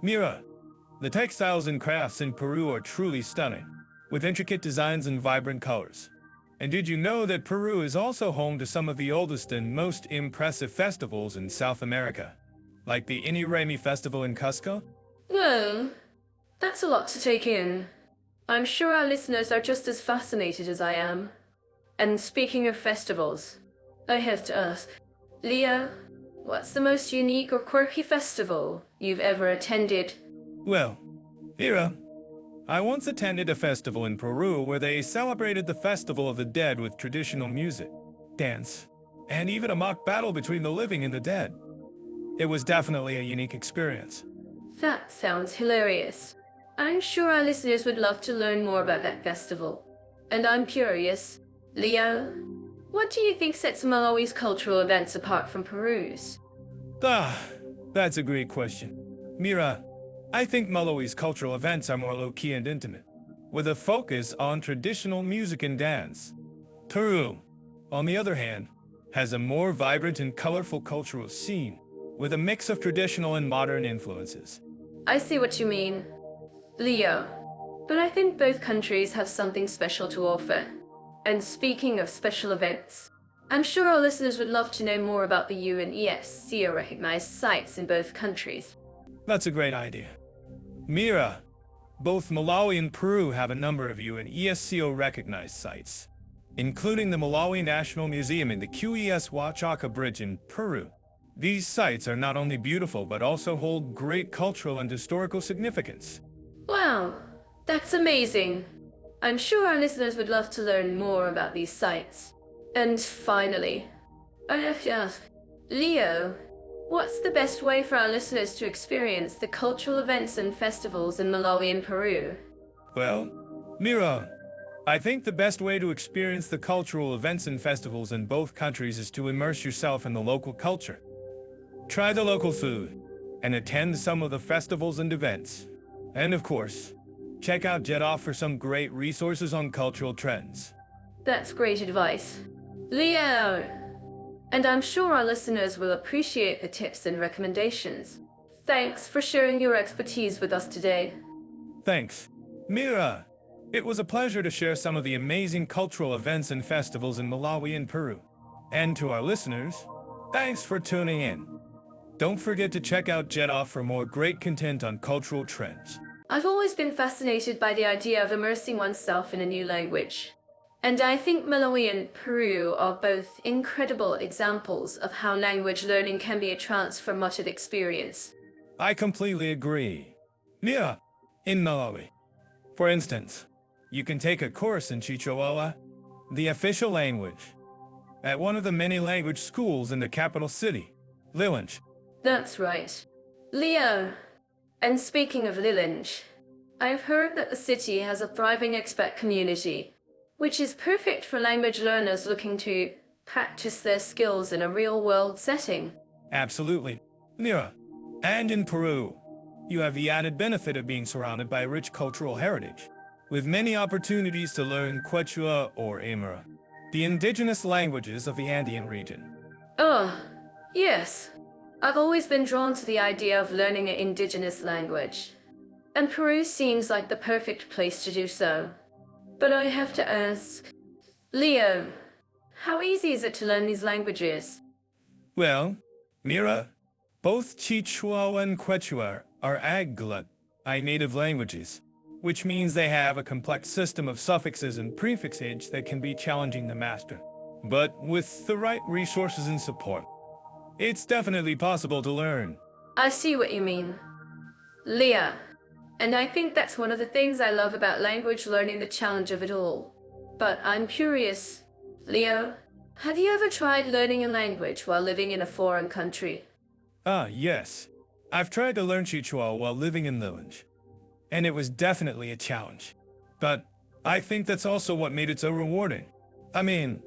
Speaker 2: Mira, the textiles and crafts in Peru are truly stunning, with intricate designs and vibrant colors. And did you know that Peru is also home to some of the oldest and most impressive festivals in South America, like the Inti Raymi Festival in Cusco?
Speaker 1: Whoa, that's a lot to take in. I'm sure our listeners are just as fascinated as I am. And speaking of festivals, I have to ask, Leo, what's the most unique or quirky festival you've ever attended?
Speaker 2: Well, Mira, I once attended a festival in Peru where they celebrated the Festival of the Dead with traditional music, dance, and even a mock battle between the living and the dead. It was definitely a unique experience.
Speaker 1: That sounds hilarious. I'm sure our listeners would love to learn more about that festival. And I'm curious, Leo, what do you think sets Malawi's cultural events apart from Peru's?
Speaker 2: That's a great question. Mira, I think Malawi's cultural events are more low-key and intimate, with a focus on traditional music and dance. Peru, on the other hand, has a more vibrant and colorful cultural scene, with a mix of traditional and modern influences.
Speaker 1: I see what you mean, Leo, but I think both countries have something special to offer. And speaking of special events, I'm sure our listeners would love to know more about the UNESCO-recognized sites in both countries.
Speaker 2: That's a great idea. Mira, both Malawi and Peru have a number of UNESCO-recognized sites, including the Malawi National Museum and the QES Huachaca Bridge in Peru. These sites are not only beautiful but also hold great cultural and historical significance.
Speaker 1: Wow, that's amazing. I'm sure our listeners would love to learn more about these sites. And finally, I have to ask, Leo, what's the best way for our listeners to experience the cultural events and festivals in Malawi and Peru?
Speaker 2: Well, Mira, I think the best way to experience the cultural events and festivals in both countries is to immerse yourself in the local culture. Try the local food, and attend some of the festivals and events. And of course, check out Jetalk for some great resources on cultural trends.
Speaker 1: That's great advice. Leo! And I'm sure our listeners will appreciate the tips and recommendations. Thanks for sharing your expertise with us today.
Speaker 2: Thanks. Mira, it was a pleasure to share some of the amazing cultural events and festivals in Malawi and Peru. And to our listeners, thanks for tuning in. Don't forget to check out Jetalk for more great content on cultural trends.
Speaker 1: I've always been fascinated by the idea of immersing oneself in a new language. And I think Malawi and Peru are both incredible examples of how language learning can be a transformative experience.
Speaker 2: I completely agree. Mira, in Malawi, for instance, you can take a course in Chichewa, the official language, at one of the many language schools in the capital city, Lilinch.
Speaker 1: That's right. Leo. And speaking of Lilinch, I've heard that the city has a thriving expat community, which is perfect for language learners looking to practice their skills in a real-world setting.
Speaker 2: Absolutely. Mira. And in Peru, you have the added benefit of being surrounded by rich cultural heritage, with many opportunities to learn Quechua or Aymara, the indigenous languages of the Andean region.
Speaker 1: Oh, yes. I've always been drawn to the idea of learning an indigenous language, and Peru seems like the perfect place to do so. But I have to ask, Leo, how easy is it to learn these languages?
Speaker 2: Well, Mira, both Chichua and Quechua are Aglat, native languages, which means they have a complex system of suffixes and prefixes that can be challenging to master. But with the right resources and support, it's definitely possible to learn.
Speaker 1: I see what you mean, Leo. And I think that's one of the things I love about language learning, the challenge of it all. But I'm curious, Leo, have you ever tried learning a language while living in a foreign country?
Speaker 2: Yes. I've tried to learn Chichua while living in Lillage, and it was definitely a challenge. But I think that's also what made it so rewarding. I mean,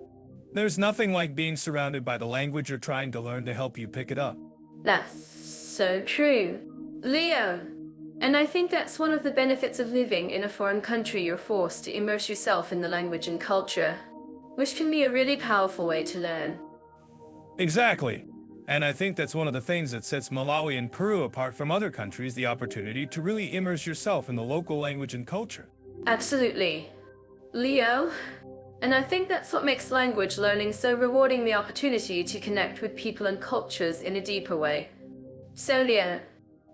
Speaker 2: there's nothing like being surrounded by the language you're trying to learn to help you pick it up.
Speaker 1: That's so true, Leo. And I think that's one of the benefits of living in a foreign country. You're forced to immerse yourself in the language and culture, which can be a really powerful way to learn.
Speaker 2: Exactly. And I think that's one of the things that sets Malawi and Peru apart from other countries, the opportunity to really immerse yourself in the local language and culture.
Speaker 1: Absolutely, Leo. And I think that's what makes language learning so rewarding, the opportunity to connect with people and cultures in a deeper way. So, Leo,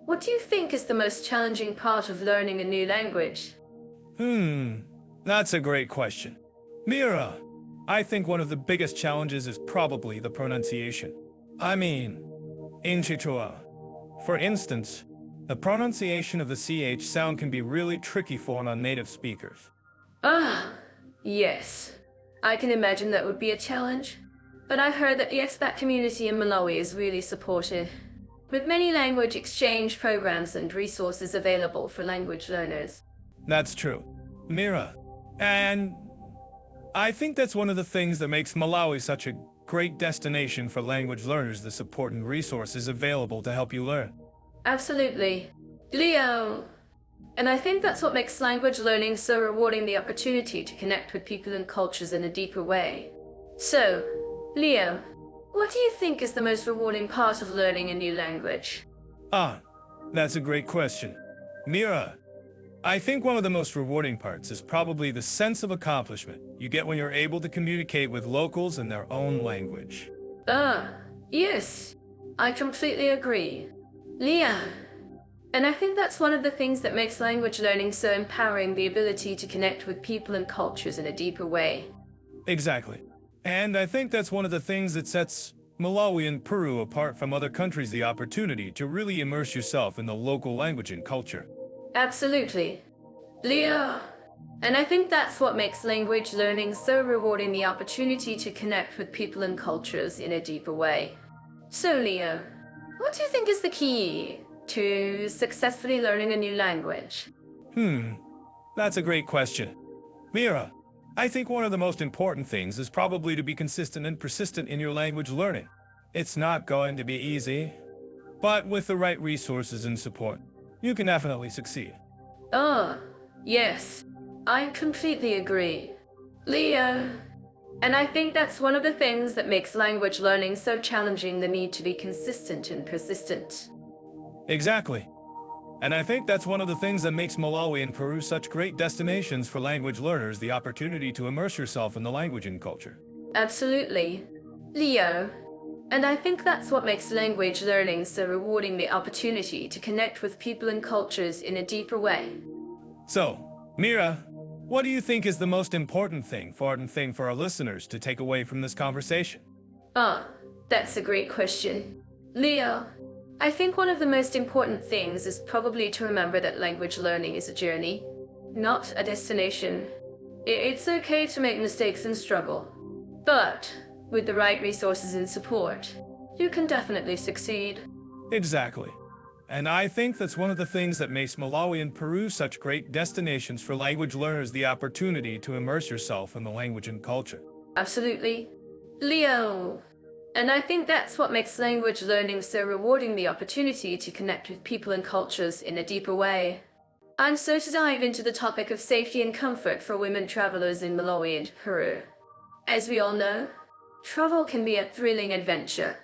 Speaker 1: what do you think is the most challenging part of learning a new language?
Speaker 2: That's a great question. Mira, I think one of the biggest challenges is probably the pronunciation. I mean, in Chichua, for instance, the pronunciation of the CH sound can be really tricky for non-native speakers.
Speaker 1: Yes. I can imagine that would be a challenge. But I've heard that the expat community in Malawi is really supportive, with many language exchange programs and resources available for language learners.
Speaker 2: That's true, Mira. And I think that's one of the things that makes Malawi such a great destination for language learners, the support and resources available to help you learn.
Speaker 1: Absolutely. Leo. And I think that's what makes language learning so rewarding, the opportunity to connect with people and cultures in a deeper way. So, Leo, what do you think is the most rewarding part of learning a new language?
Speaker 2: That's a great question. Mira, I think one of the most rewarding parts is probably the sense of accomplishment you get when you're able to communicate with locals in their own language.
Speaker 1: Yes, I completely agree. Leo. And I think that's one of the things that makes language learning so empowering, the ability to connect with people and cultures in a deeper way.
Speaker 2: Exactly. And I think that's one of the things that sets Malawi and Peru apart from other countries, the opportunity to really immerse yourself in the local language and culture.
Speaker 1: Absolutely. Leo. And I think that's what makes language learning so rewarding, the opportunity to connect with people and cultures in a deeper way. So, Leo, what do you think is the key to successfully learning a new language?
Speaker 2: That's a great question. Mira, I think one of the most important things is probably to be consistent and persistent in your language learning. It's not going to be easy, but with the right resources and support, you can definitely succeed.
Speaker 1: Yes, I completely agree. Leo. And I think that's one of the things that makes language learning so challenging, the need to be consistent and persistent.
Speaker 2: Exactly. And I think that's one of the things that makes Malawi and Peru such great destinations for language learners, the opportunity to immerse yourself in the language and culture.
Speaker 1: Absolutely. Leo. And I think that's what makes language learning so rewarding, the opportunity to connect with people and cultures in a deeper way.
Speaker 2: So, Mira, what do you think is the most important thing for our listeners to take away from this conversation?
Speaker 1: That's a great question. Leo, I think one of the most important things is probably to remember that language learning is a journey, not a destination. It's okay to make mistakes and struggle, but with the right resources and support, you can definitely succeed.
Speaker 2: Exactly. And I think that's one of the things that makes Malawi and Peru such great destinations for language learners, the opportunity to immerse yourself in the language and culture.
Speaker 1: Absolutely. Leo. And I think that's what makes language learning so rewarding, the opportunity to connect with people and cultures in a deeper way. I'm so to dive into the topic of safety and comfort for women travelers in Malawi and Peru. As we all know, travel can be a thrilling adventure,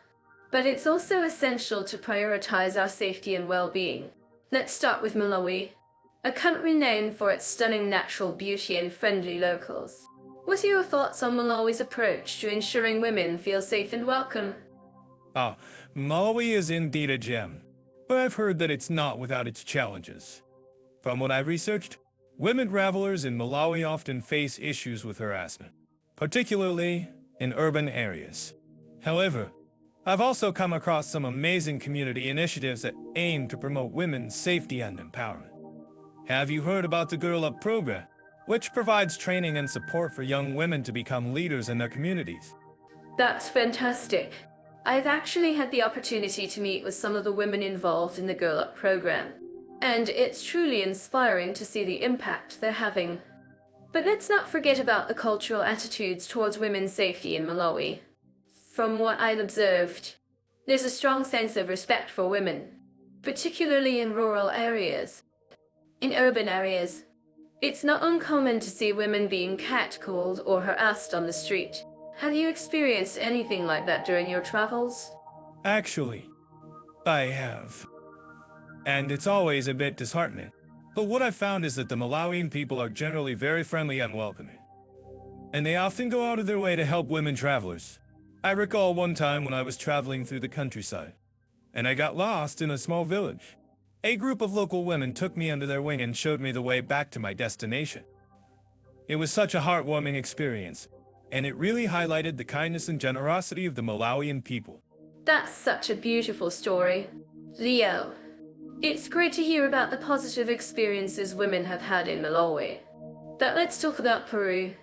Speaker 1: but it's also essential to prioritize our safety and well-being. Let's start with Malawi, a country known for its stunning natural beauty and friendly locals. What are your thoughts on Malawi's approach to ensuring women feel safe and welcome?
Speaker 2: Ah, Malawi is indeed a gem, but I've heard that it's not without its challenges. From what I've researched, women travelers in Malawi often face issues with harassment, particularly in urban areas. However, I've also come across some amazing community initiatives that aim to promote women's safety and empowerment. Have you heard about the Girl Up program, which provides training and support for young women to become leaders in their communities?
Speaker 1: That's fantastic. I've actually had the opportunity to meet with some of the women involved in the Girl Up program, and it's truly inspiring to see the impact they're having. But let's not forget about the cultural attitudes towards women's safety in Malawi. From what I've observed, there's a strong sense of respect for women, particularly in rural areas. In urban areas, it's not uncommon to see women being catcalled or harassed on the street. Have you experienced anything like that during your travels?
Speaker 2: Actually, I have. And it's always a bit disheartening. But what I've found is that the Malawian people are generally very friendly and welcoming. And they often go out of their way to help women travelers. I recall one time when I was traveling through the countryside, and I got lost in a small village. A group of local women took me under their wing and showed me the way back to my destination. It was such a heartwarming experience, and it really highlighted the kindness and generosity of the Malawian people.
Speaker 1: That's such a beautiful story. Leo, it's great to hear about the positive experiences women have had in Malawi. But let's talk about Peru,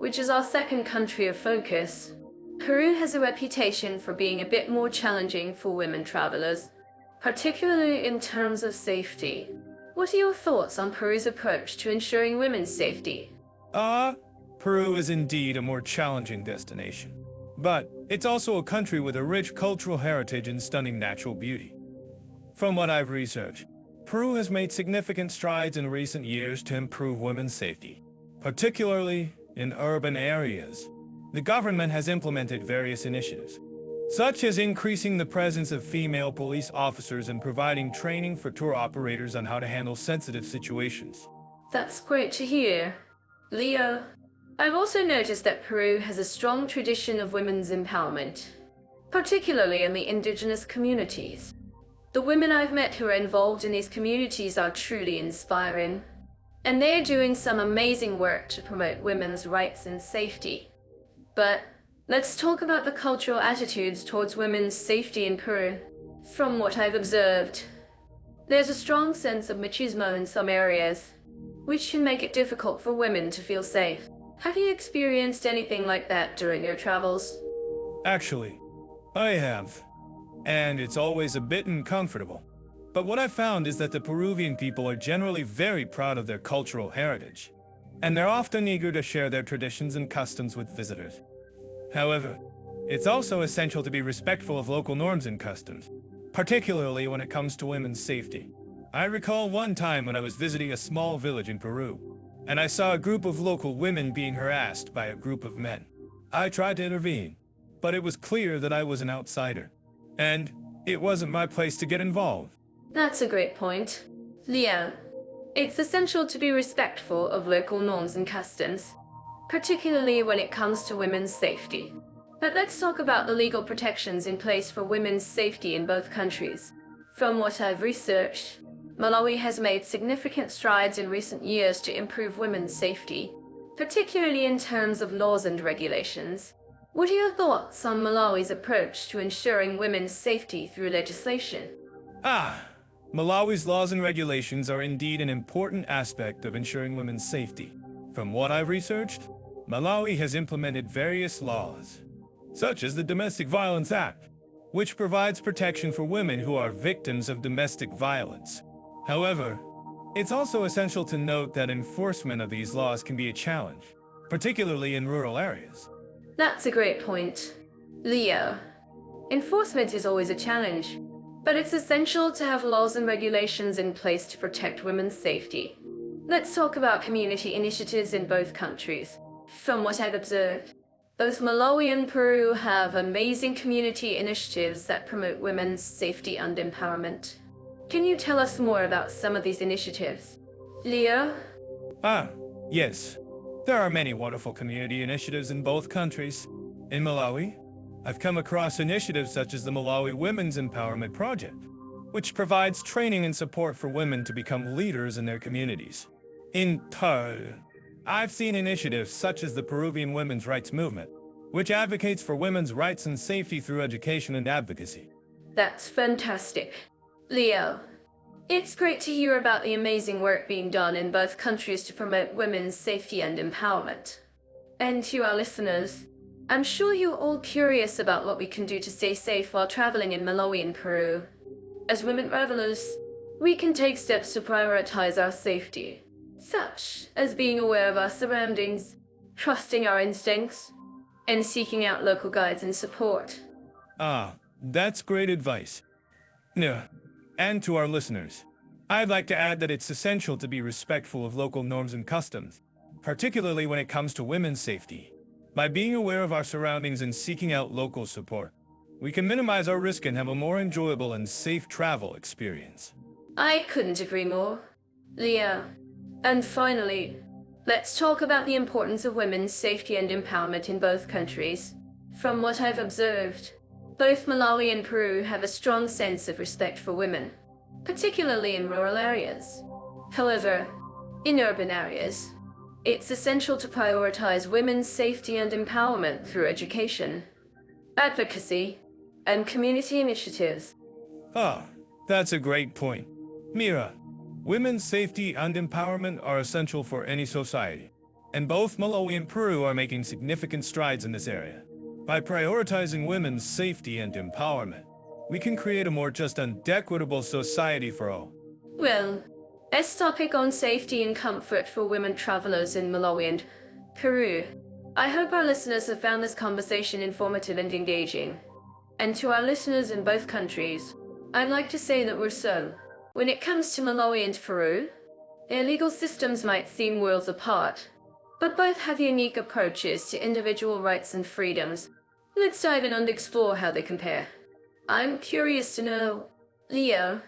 Speaker 1: which is our second country of focus. Peru has a reputation for being a bit more challenging for women travelers, particularly in terms of safety. What are your thoughts on Peru's approach to ensuring women's safety?
Speaker 2: Peru is indeed a more challenging destination. But it's also a country with a rich cultural heritage and stunning natural beauty. From what I've researched, Peru has made significant strides in recent years to improve women's safety, particularly in urban areas. The government has implemented various initiatives, such as increasing the presence of female police officers and providing training for tour operators on how to handle sensitive situations.
Speaker 1: That's great to hear. Leo, I've also noticed that Peru has a strong tradition of women's empowerment, particularly in the indigenous communities. The women I've met who are involved in these communities are truly inspiring, and they're doing some amazing work to promote women's rights and safety. But let's talk about the cultural attitudes towards women's safety in Peru. From what I've observed, there's a strong sense of machismo in some areas, which can make it difficult for women to feel safe. Have you experienced anything like that during your travels?
Speaker 2: Actually, I have. And it's always a bit uncomfortable. But what I've found is that the Peruvian people are generally very proud of their cultural heritage, and they're often eager to share their traditions and customs with visitors. However, it's also essential to be respectful of local norms and customs, particularly when it comes to women's safety. I recall one time when I was visiting a small village in Peru, and I saw a group of local women being harassed by a group of men. I tried to intervene, but it was clear that I was an outsider, and it wasn't my place to get involved.
Speaker 1: That's a great point. Leo, it's essential to be respectful of local norms and customs, particularly when it comes to women's safety. But let's talk about the legal protections in place for women's safety in both countries. From what I've researched, Malawi has made significant strides in recent years to improve women's safety, particularly in terms of laws and regulations. What are your thoughts on Malawi's approach to ensuring women's safety through legislation?
Speaker 2: Malawi's laws and regulations are indeed an important aspect of ensuring women's safety. From what I've researched, Malawi has implemented various laws, such as the Domestic Violence Act, which provides protection for women who are victims of domestic violence. However, it's also essential to note that enforcement of these laws can be a challenge, particularly in rural areas.
Speaker 1: That's a great point. Leo, enforcement is always a challenge, but it's essential to have laws and regulations in place to protect women's safety. Let's talk about community initiatives in both countries. From what I've observed, both Malawi and Peru have amazing community initiatives that promote women's safety and empowerment. Can you tell us more about some of these initiatives? Leo?
Speaker 2: Yes. There are many wonderful community initiatives in both countries. In Malawi, I've come across initiatives such as the Malawi Women's Empowerment Project, which provides training and support for women to become leaders in their communities. In Peru, I've seen initiatives such as the Peruvian Women's Rights Movement, which advocates for women's rights and safety through education and advocacy.
Speaker 1: That's fantastic. Leo, it's great to hear about the amazing work being done in both countries to promote women's safety and empowerment. And to our listeners, I'm sure you're all curious about what we can do to stay safe while traveling in Malawi and Peru. As women travelers, we can take steps to prioritize our safety, such as being aware of our surroundings, trusting our instincts, and seeking out local guides and support.
Speaker 2: That's great advice. And to our listeners, I'd like to add that it's essential to be respectful of local norms and customs, particularly when it comes to women's safety. By being aware of our surroundings and seeking out local support, we can minimize our risk and have a more enjoyable and safe travel experience.
Speaker 1: I couldn't agree more. Leo. And finally, let's talk about the importance of women's safety and empowerment in both countries. From what I've observed, both Malawi and Peru have a strong sense of respect for women, particularly in rural areas. However, in urban areas, it's essential to prioritize women's safety and empowerment through education, advocacy, and community initiatives.
Speaker 2: That's a great point. Mira, women's safety and empowerment are essential for any society, and both Malawi and Peru are making significant strides in this area. By prioritizing women's safety and empowerment, we can create a more just and equitable society for all.
Speaker 1: Well, let's topic on safety and comfort for women travelers in Malawi and Peru. I hope our listeners have found this conversation informative and engaging. And to our listeners in both countries, I'd like to say that when it comes to Malawi and Peru, their legal systems might seem worlds apart, but both have unique approaches to individual rights and freedoms. Let's dive in and explore how they compare. I'm curious to know, Leo,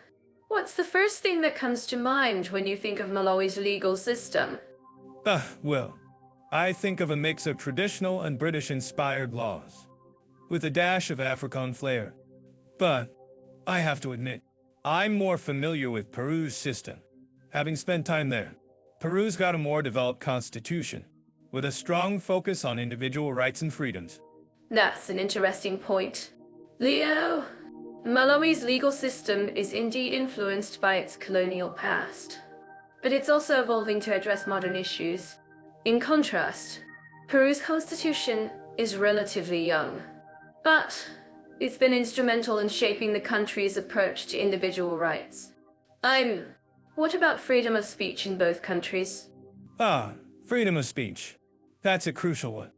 Speaker 1: what's the first thing that comes to mind when you think of Malawi's legal system?
Speaker 2: Well, I think of a mix of traditional and British-inspired laws, with a dash of African flair. But I have to admit, I'm more familiar with Peru's system. Having spent time there, Peru's got a more developed constitution, with a strong focus on individual rights and freedoms.
Speaker 1: That's an interesting point. Leo, Malawi's legal system is indeed influenced by its colonial past, but it's also evolving to address modern issues. In contrast, Peru's constitution is relatively young, but it's been instrumental in shaping the country's approach to individual rights. What about freedom of speech in both countries?
Speaker 2: Freedom of speech. That's a crucial one.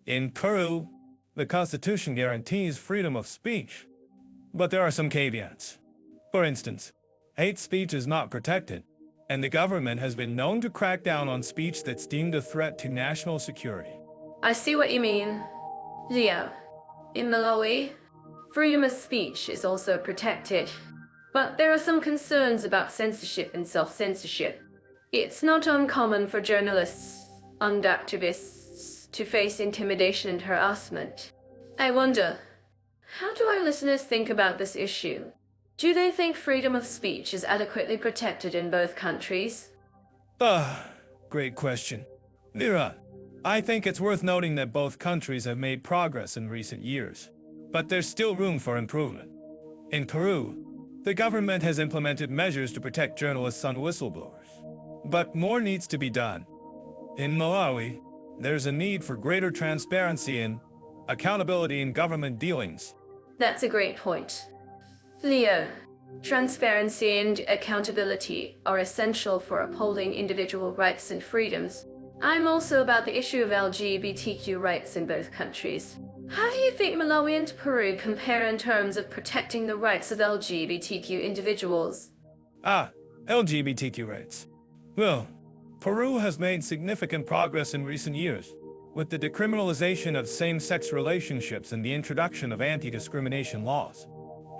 Speaker 2: In Peru, the Constitution guarantees freedom of speech, but there are some caveats. For instance, hate speech is not protected, and the government has been known to crack down on speech that's deemed a threat to national security.
Speaker 1: I see what you mean. Leo, in Malawi, freedom of speech is also protected, but there are some concerns about censorship and self-censorship. It's not uncommon for journalists and activists to face intimidation and harassment. I wonder, how do our listeners think about this issue? Do they think freedom of speech is adequately protected in both countries?
Speaker 2: Great question. Mira, I think it's worth noting that both countries have made progress in recent years, but there's still room for improvement. In Peru, the government has implemented measures to protect journalists and whistleblowers, but more needs to be done. In Malawi, there's a need for greater transparency and accountability in government dealings.
Speaker 1: That's a great point. Leo, transparency and accountability are essential for upholding individual rights and freedoms. I'm also about the issue of LGBTQ rights in both countries. How do you think Malawi and Peru compare in terms of protecting the rights of LGBTQ individuals?
Speaker 2: LGBTQ rights. Well, Peru has made significant progress in recent years, with the decriminalization of same-sex relationships and the introduction of anti-discrimination laws.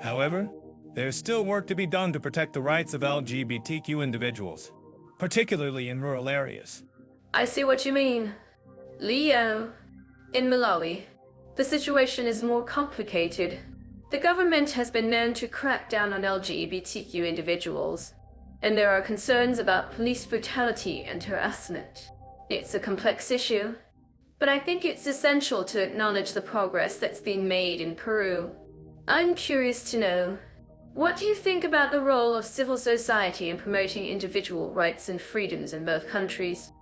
Speaker 2: However, there's still work to be done to protect the rights of LGBTQ individuals, particularly in rural areas.
Speaker 1: I see what you mean. Leo, in Malawi, the situation is more complicated. The government has been known to crack down on LGBTQ individuals, and there are concerns about police brutality and harassment. It's a complex issue, but I think it's essential to acknowledge the progress that's been made in Peru. I'm curious to know, what do you think about the role of civil society in promoting individual rights and freedoms in both countries?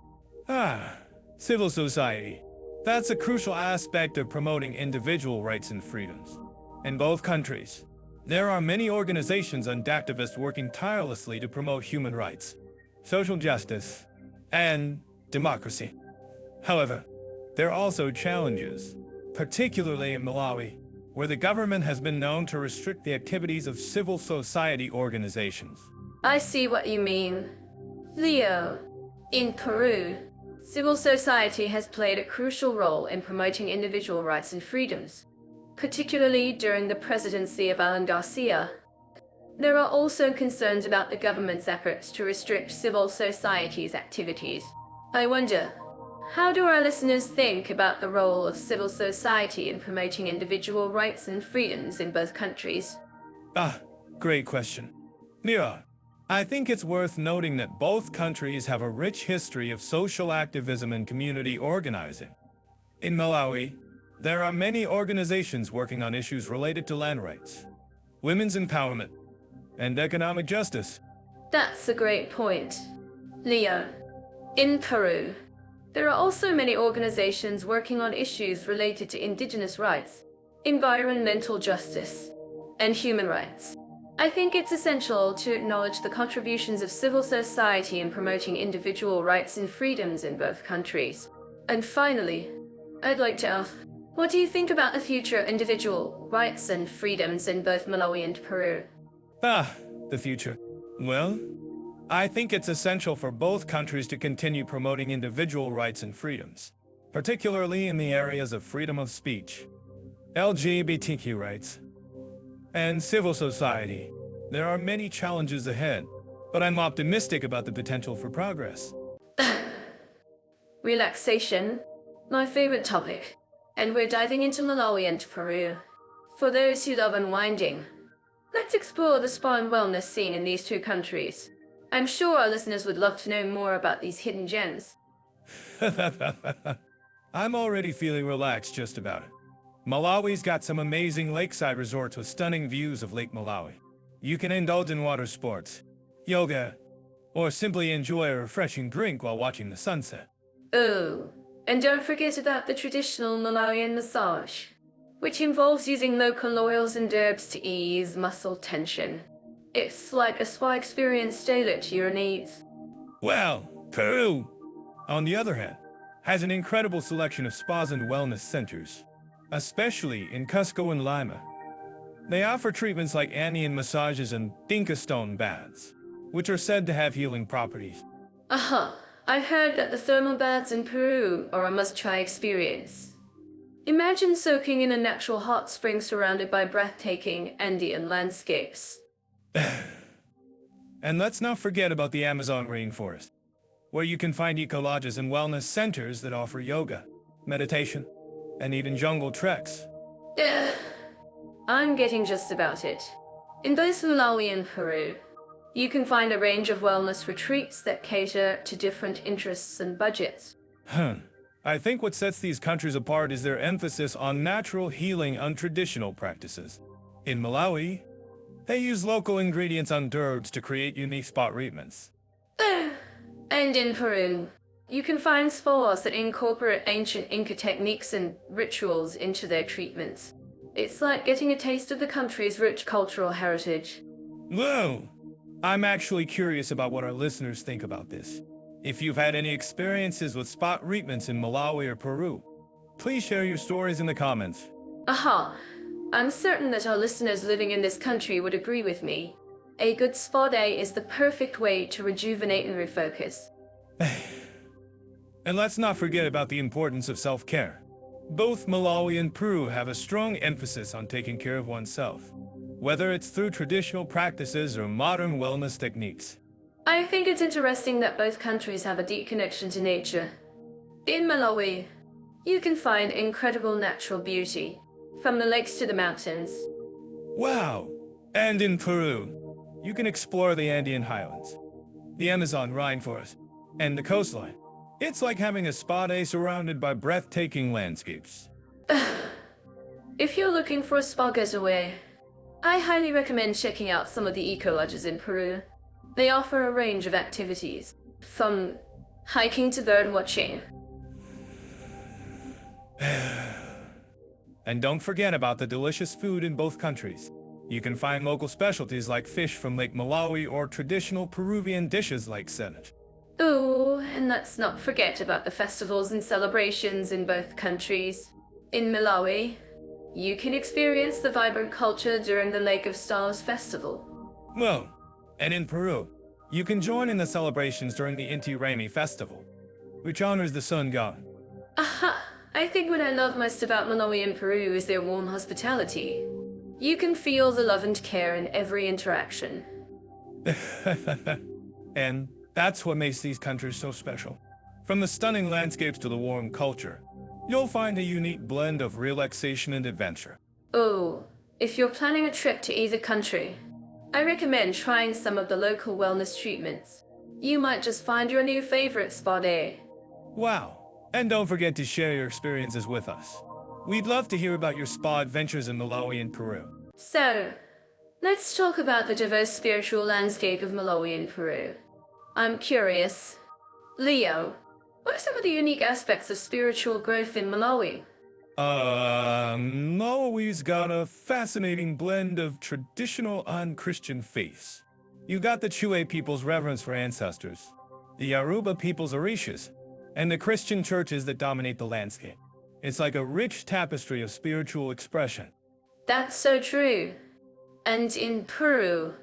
Speaker 2: Civil society. That's a crucial aspect of promoting individual rights and freedoms. In both countries, there are many organizations and activists working tirelessly to promote human rights, social justice, and democracy. However, there are also challenges, particularly in Malawi, where the government has been known to restrict the activities of civil society organizations.
Speaker 1: I see what you mean. Leo, in Peru, civil society has played a crucial role in promoting individual rights and freedoms, particularly during the presidency of Alan Garcia. There are also concerns about the government's efforts to restrict civil society's activities. I wonder, how do our listeners think about the role of civil society in promoting individual rights and freedoms in both countries?
Speaker 2: Great question. Mira, I think it's worth noting that both countries have a rich history of social activism and community organizing. In Malawi, there are many organizations working on issues related to land rights, women's empowerment, and economic justice.
Speaker 1: That's a great point. Leo, in Peru, there are also many organizations working on issues related to indigenous rights, environmental justice, and human rights. I think it's essential to acknowledge the contributions of civil society in promoting individual rights and freedoms in both countries. And finally, I'd like to ask, what do you think about the future of individual rights and freedoms in both Malawi and Peru?
Speaker 2: The future. Well, I think it's essential for both countries to continue promoting individual rights and freedoms, particularly in the areas of freedom of speech, LGBTQ rights, and civil society. There are many challenges ahead, but I'm optimistic about the potential for progress.
Speaker 1: Relaxation, my favorite topic, and we're diving into Malawi and Peru. For those who love unwinding, let's explore the spa and wellness scene in these two countries. I'm sure our listeners would love to know more about these hidden gems.
Speaker 2: I'm already feeling relaxed just about it. Malawi's got some amazing lakeside resorts with stunning views of Lake Malawi. You can indulge in water sports, yoga, or simply enjoy a refreshing drink while watching the sunset.
Speaker 1: Oh, and don't forget about the traditional Malawian massage, which involves using local oils and herbs to ease muscle tension. It's like a spa experience tailored to your needs.
Speaker 2: Well, Peru, on the other hand, has an incredible selection of spas and wellness centers, especially in Cusco and Lima. They offer treatments like Andean massages and Inca stone baths, which are said to have healing properties.
Speaker 1: I've heard that the thermal baths in Peru are a must-try experience. Imagine soaking in a natural hot spring surrounded by breathtaking Andean landscapes.
Speaker 2: And let's not forget about the Amazon rainforest, where you can find eco-lodges and wellness centers that offer yoga, meditation, and even jungle treks.
Speaker 1: I'm getting just about it. In both Malawi and Peru, you can find a range of wellness retreats that cater to different interests and budgets.
Speaker 2: I think what sets these countries apart is their emphasis on natural healing and traditional practices. In Malawi, they use local ingredients and herbs to create unique spa treatments.
Speaker 1: And in Peru, you can find spas that incorporate ancient Inca techniques and rituals into their treatments. It's like getting a taste of the country's rich cultural heritage.
Speaker 2: Whoa! I'm actually curious about what our listeners think about this. If you've had any experiences with spa treatments in Malawi or Peru, please share your stories in the comments.
Speaker 1: Aha! I'm certain that our listeners living in this country would agree with me. A good spa day is the perfect way to rejuvenate and refocus.
Speaker 2: And let's not forget about the importance of self-care. Both Malawi and Peru have a strong emphasis on taking care of oneself, whether it's through traditional practices or modern wellness techniques.
Speaker 1: I think it's interesting that both countries have a deep connection to nature. In Malawi, you can find incredible natural beauty, from the lakes to the mountains.
Speaker 2: Wow! And in Peru, you can explore the Andean highlands, the Amazon rainforest, and the coastline. It's like having a spa day surrounded by breathtaking landscapes.
Speaker 1: If you're looking for a spa getaway, I highly recommend checking out some of the eco-lodges in Peru. They offer a range of activities, from hiking to bird watching.
Speaker 2: And don't forget about the delicious food in both countries. You can find local specialties like fish from Lake Malawi or traditional Peruvian dishes like ceviche.
Speaker 1: Oh, and let's not forget about the festivals and celebrations in both countries. In Malawi, you can experience the vibrant culture during the Lake of Stars festival.
Speaker 2: Well, and in Peru, you can join in the celebrations during the Inti Raymi festival, which honors the sun god.
Speaker 1: Aha! I think what I love most about Malawi and Peru is their warm hospitality. You can feel the love and care in every interaction.
Speaker 2: And that's what makes these countries so special. From the stunning landscapes to the warm culture, you'll find a unique blend of relaxation and adventure.
Speaker 1: Oh, if you're planning a trip to either country, I recommend trying some of the local wellness treatments. You might just find your new favorite spa day.
Speaker 2: Wow! And don't forget to share your experiences with us. We'd love to hear about your spa adventures in Malawi and Peru.
Speaker 1: So, let's talk about the diverse spiritual landscape of Malawi and Peru. I'm curious. Leo, what are some of the unique aspects of spiritual growth in Malawi?
Speaker 2: Malawi's got a fascinating blend of traditional and Christian faiths. You got the Chue people's reverence for ancestors, the Yoruba people's orishas, and the Christian churches that dominate the landscape. It's like a rich tapestry of spiritual expression.
Speaker 1: That's so true. And in Peru,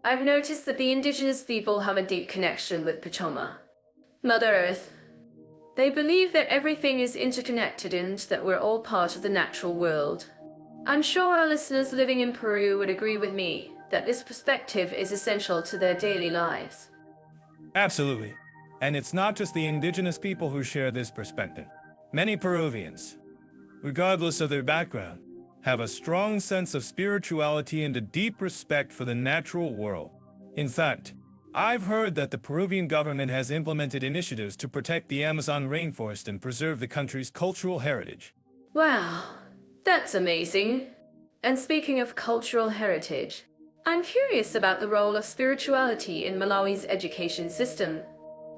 Speaker 1: I've noticed that the indigenous people have a deep connection with Pachoma, Mother Earth. They believe that everything is interconnected and that we're all part of the natural world. I'm sure our listeners living in Peru would agree with me that this perspective is essential to their daily lives.
Speaker 2: Absolutely. And it's not just the indigenous people who share this perspective. Many Peruvians, regardless of their background, have a strong sense of spirituality and a deep respect for the natural world. In fact, I've heard that the Peruvian government has implemented initiatives to protect the Amazon rainforest and preserve the country's cultural heritage.
Speaker 1: Wow, that's amazing. And speaking of cultural heritage, I'm curious about the role of spirituality in Malawi's education system.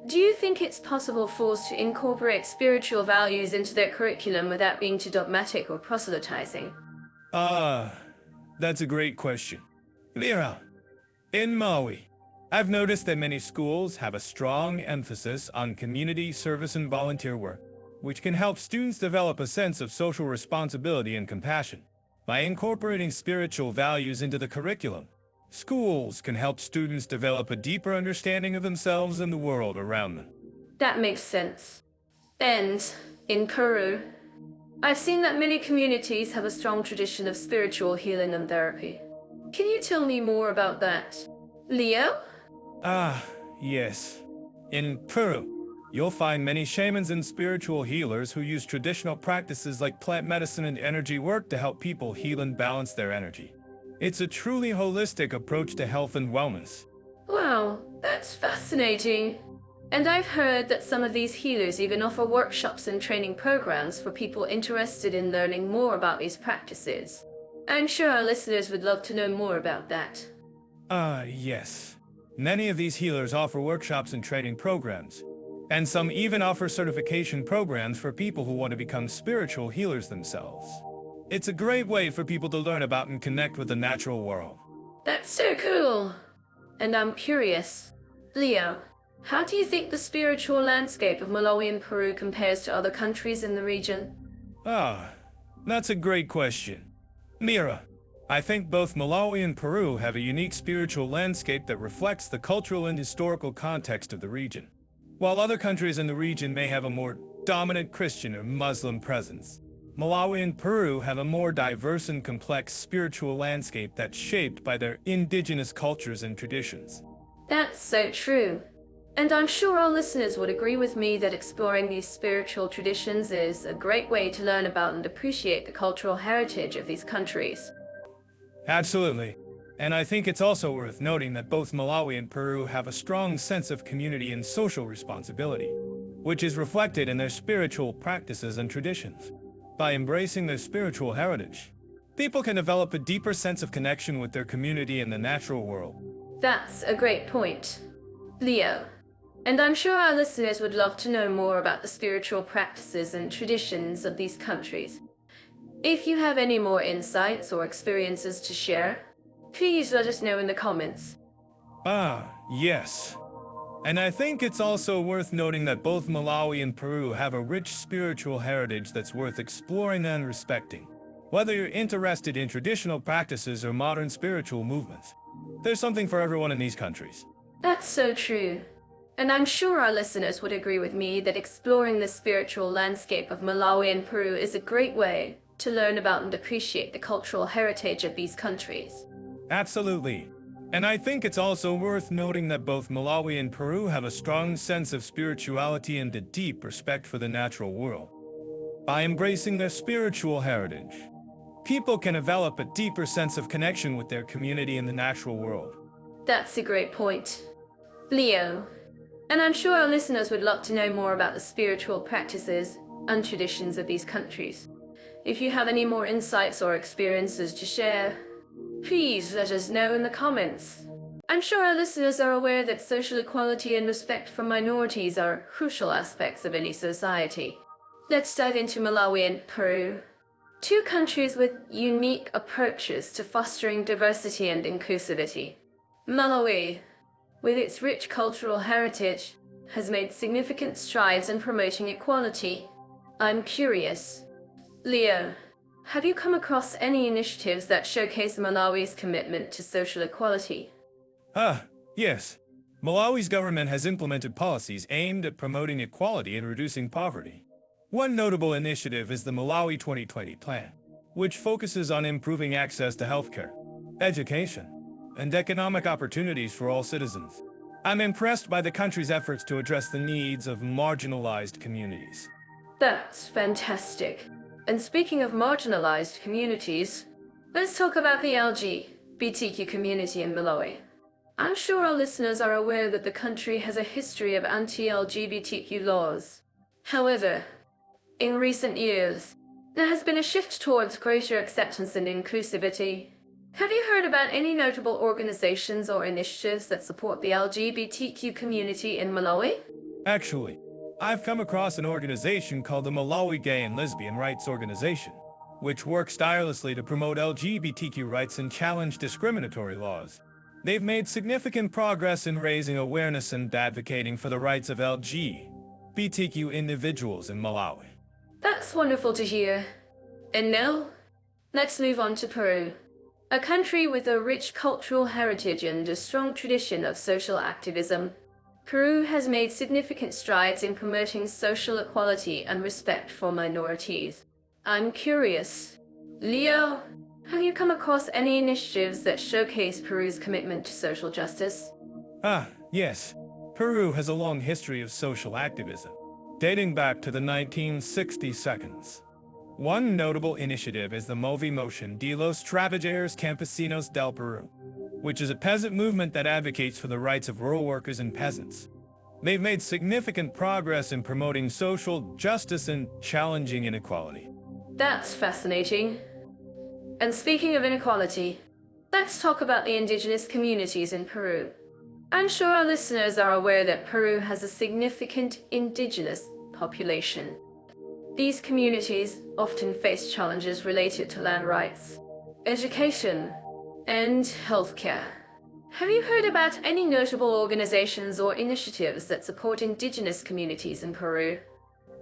Speaker 1: Do you think it's possible for us to incorporate spiritual values into their curriculum without being too dogmatic or proselytizing?
Speaker 2: That's a great question. Lira, in Malawi, I've noticed that many schools have a strong emphasis on community service and volunteer work, which can help students develop a sense of social responsibility and compassion. By incorporating spiritual values into the curriculum, schools can help students develop a deeper understanding of themselves and the world around them.
Speaker 1: That makes sense. And in Peru, I've seen that many communities have a strong tradition of spiritual healing and therapy. Can you tell me more about that? Leo?
Speaker 2: Yes. In Peru, you'll find many shamans and spiritual healers who use traditional practices like plant medicine and energy work to help people heal and balance their energy. It's a truly holistic approach to health and wellness.
Speaker 1: Wow, that's fascinating. And I've heard that some of these healers even offer workshops and training programs for people interested in learning more about these practices. I'm sure our listeners would love to know more about that.
Speaker 2: Yes. Many of these healers offer workshops and training programs, and some even offer certification programs for people who want to become spiritual healers themselves. It's a great way for people to learn about and connect with the natural world.
Speaker 1: That's so cool. And I'm curious, Leo, how do you think the spiritual landscape of Malawi and Peru compares to other countries in the region?
Speaker 2: Ah, that's a great question. Mira, I think both Malawi and Peru have a unique spiritual landscape that reflects the cultural and historical context of the region. While other countries in the region may have a more dominant Christian or Muslim presence, Malawi and Peru have a more diverse and complex spiritual landscape that's shaped by their indigenous cultures and traditions.
Speaker 1: That's so true. And I'm sure our listeners would agree with me that exploring these spiritual traditions is a great way to learn about and appreciate the cultural heritage of these countries.
Speaker 2: Absolutely. And I think it's also worth noting that both Malawi and Peru have a strong sense of community and social responsibility, which is reflected in their spiritual practices and traditions. By embracing their spiritual heritage, people can develop a deeper sense of connection with their community and the natural world.
Speaker 1: That's a great point, Leo. And I'm sure our listeners would love to know more about the spiritual practices and traditions of these countries. If you have any more insights or experiences to share, please let us know in the comments.
Speaker 2: Ah, yes. And I think it's also worth noting that both Malawi and Peru have a rich spiritual heritage that's worth exploring and respecting. Whether you're interested in traditional practices or modern spiritual movements, there's something for everyone in these countries.
Speaker 1: That's so true. And I'm sure our listeners would agree with me that exploring the spiritual landscape of Malawi and Peru is a great way to learn about and appreciate the cultural heritage of these countries.
Speaker 2: Absolutely. And I think it's also worth noting that both Malawi and Peru have a strong sense of spirituality and a deep respect for the natural world. By embracing their spiritual heritage, people can develop a deeper sense of connection with their community and the natural world.
Speaker 1: That's a great point, Leo. And I'm sure our listeners would love to know more about the spiritual practices and traditions of these countries. If you have any more insights or experiences to share, please let us know in the comments. I'm sure our listeners are aware that social equality and respect for minorities are crucial aspects of any society. Let's dive into Malawi and Peru, two countries with unique approaches to fostering diversity and inclusivity. Malawi, with its rich cultural heritage, has made significant strides in promoting equality. I'm curious, Leo, have you come across any initiatives that showcase Malawi's commitment to social equality?
Speaker 2: Yes. Malawi's government has implemented policies aimed at promoting equality and reducing poverty. One notable initiative is the Malawi 2020 plan, which focuses on improving access to healthcare, education, and economic opportunities for all citizens. I'm impressed by the country's efforts to address the needs of marginalized communities.
Speaker 1: That's fantastic. And speaking of marginalized communities, let's talk about the LGBTQ community in Malawi. I'm sure our listeners are aware that the country has a history of anti-LGBTQ laws. However, in recent years, there has been a shift towards greater acceptance and inclusivity. Have you heard about any notable organizations or initiatives that support the LGBTQ community in Malawi?
Speaker 2: Actually, I've come across an organization called the Malawi Gay and Lesbian Rights Organization, which works tirelessly to promote LGBTQ rights and challenge discriminatory laws. They've made significant progress in raising awareness and advocating for the rights of LGBTQ individuals in Malawi.
Speaker 1: That's wonderful to hear. And now, let's move on to Peru, a country with a rich cultural heritage and a strong tradition of social activism. Peru has made significant strides in promoting social equality and respect for minorities. I'm curious, Leo, have you come across any initiatives that showcase Peru's commitment to social justice?
Speaker 2: Yes. Peru has a long history of social activism, dating back to the 1960s. One notable initiative is the Movimiento de los Trabajadores Campesinos del Peru, which is a peasant movement that advocates for the rights of rural workers and peasants. They've made significant progress in promoting social justice and challenging inequality.
Speaker 1: That's fascinating. And speaking of inequality, let's talk about the indigenous communities in Peru. I'm sure our listeners are aware that Peru has a significant indigenous population. These communities often face challenges related to land rights, education, and healthcare. Have you heard about any notable organizations or initiatives that support indigenous communities in Peru?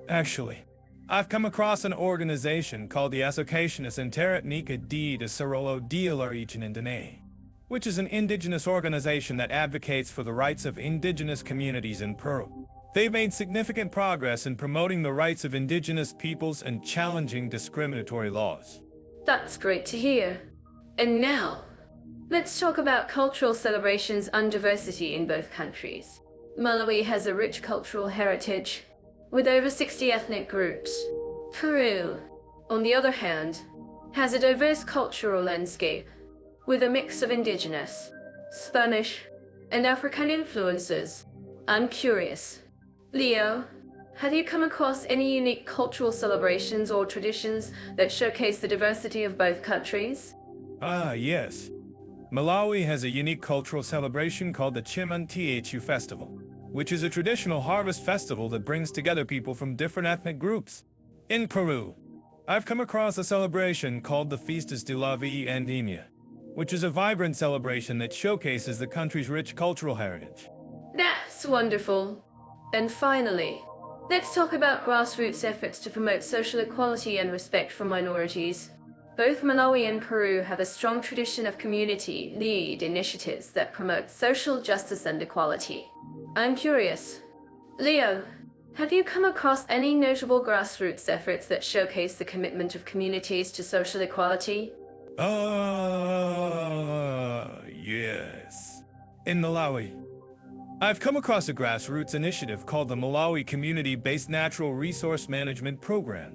Speaker 2: Actually, I've come across an organization called the Associación Interétnica de Desarrollo de la Región Indígena, which is an indigenous organization that advocates for the rights of indigenous communities in Peru. They've made significant progress in promoting the rights of indigenous peoples and challenging discriminatory laws.
Speaker 1: That's great to hear. And now, let's talk about cultural celebrations and diversity in both countries. Malawi has a rich cultural heritage, with over 60 ethnic groups. Peru, on the other hand, has a diverse cultural landscape, with a mix of indigenous, Spanish, and African influences. I'm curious, Leo, have you come across any unique cultural celebrations or traditions that showcase the diversity of both countries?
Speaker 2: Yes. Malawi has a unique cultural celebration called the Chimantiachu Festival, which is a traditional harvest festival that brings together people from different ethnic groups. In Peru, I've come across a celebration called the Fiestas de la Vendimia, which is a vibrant celebration that showcases the country's rich cultural heritage.
Speaker 1: That's wonderful. And finally, let's talk about grassroots efforts to promote social equality and respect for minorities. Both Malawi and Peru have a strong tradition of community-led initiatives that promote social justice and equality. I'm curious, Leo, have you come across any notable grassroots efforts that showcase the commitment of communities to social equality?
Speaker 2: Yes. In Malawi, I've come across a grassroots initiative called the Malawi Community-Based Natural Resource Management Program,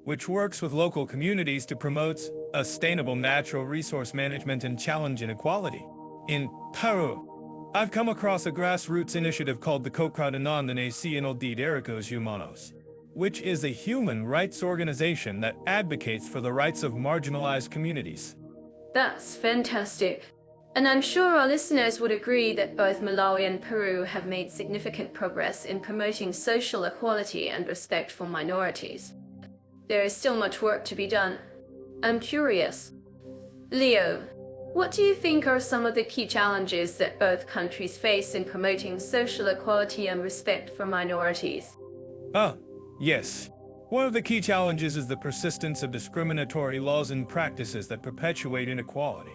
Speaker 2: which works with local communities to promote sustainable natural resource management and challenge inequality. In Peru, I've come across a grassroots initiative called the cross-continental de Derechos Humanos, which is a human rights organization that advocates for the rights of marginalized communities.
Speaker 1: That's fantastic. And I'm sure our listeners would agree that both Malawi and Peru have made significant progress in promoting social equality and respect for minorities. There is still much work to be done. I'm curious, Leo, what do you think are some of the key challenges that both countries face in promoting social equality and respect for minorities?
Speaker 2: Yes. One of the key challenges is the persistence of discriminatory laws and practices that perpetuate inequality.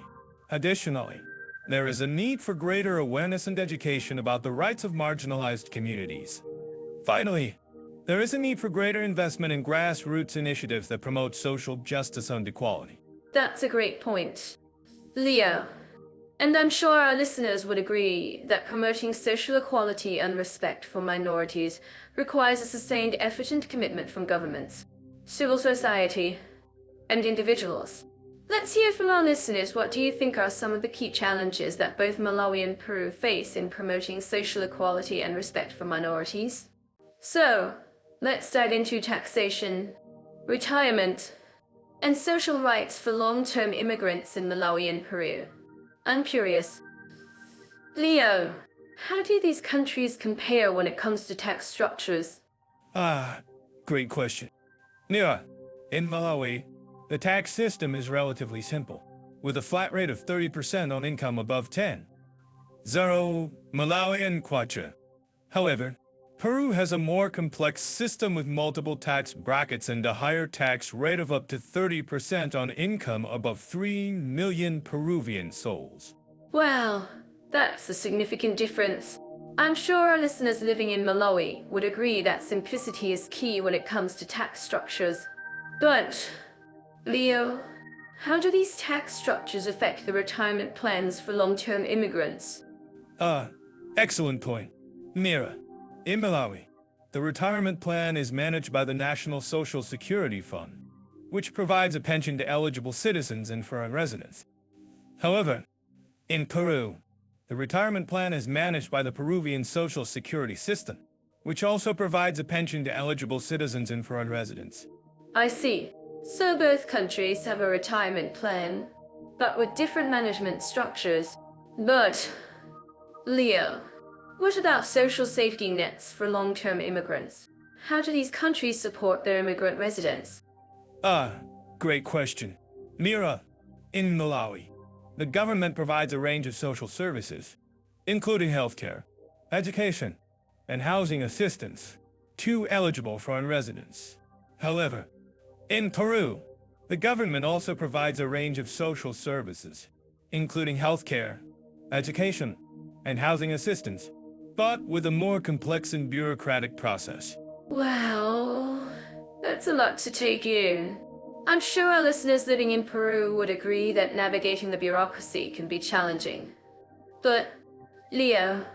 Speaker 2: Additionally, there is a need for greater awareness and education about the rights of marginalized communities. Finally, there is a need for greater investment in grassroots initiatives that promote social justice and equality.
Speaker 1: That's a great point, Leo. And I'm sure our listeners would agree that promoting social equality and respect for minorities requires a sustained effort and commitment from governments, civil society, and individuals. Let's hear from our listeners, what do you think are some of the key challenges that both Malawi and Peru face in promoting social equality and respect for minorities? So, let's dive into taxation, retirement, and social rights for long-term immigrants in Malawi and Peru. I'm curious, Leo, how do these countries compare when it comes to tax structures?
Speaker 2: Great question. Yeah, in Malawi, the tax system is relatively simple, with a flat rate of 30% on income above 10. Malawian kwacha. However, Peru has a more complex system with multiple tax brackets and a higher tax rate of up to 30% on income above 3 million Peruvian sols.
Speaker 1: Wow, that's a significant difference. I'm sure our listeners living in Malawi would agree that simplicity is key when it comes to tax structures. But, Leo, how do these tax structures affect the retirement plans for long-term immigrants?
Speaker 2: Excellent point. Mira, in Malawi, the retirement plan is managed by the National Social Security Fund, which provides a pension to eligible citizens and foreign residents. However, in Peru, the retirement plan is managed by the Peruvian Social Security System, which also provides a pension to eligible citizens and foreign residents.
Speaker 1: I see. So both countries have a retirement plan, but with different management structures. But, Leo, what about social safety nets for long-term immigrants? How do these countries support their immigrant residents?
Speaker 2: Ah, great question. Mira, in Malawi, the government provides a range of social services, including healthcare, education, and housing assistance to eligible foreign residents. However, in Peru, the government also provides a range of social services, including healthcare, education, and housing assistance, but with a more complex and bureaucratic process.
Speaker 1: Well, that's a lot to take in. I'm sure our listeners living in Peru would agree that navigating the bureaucracy can be challenging. But, Leo,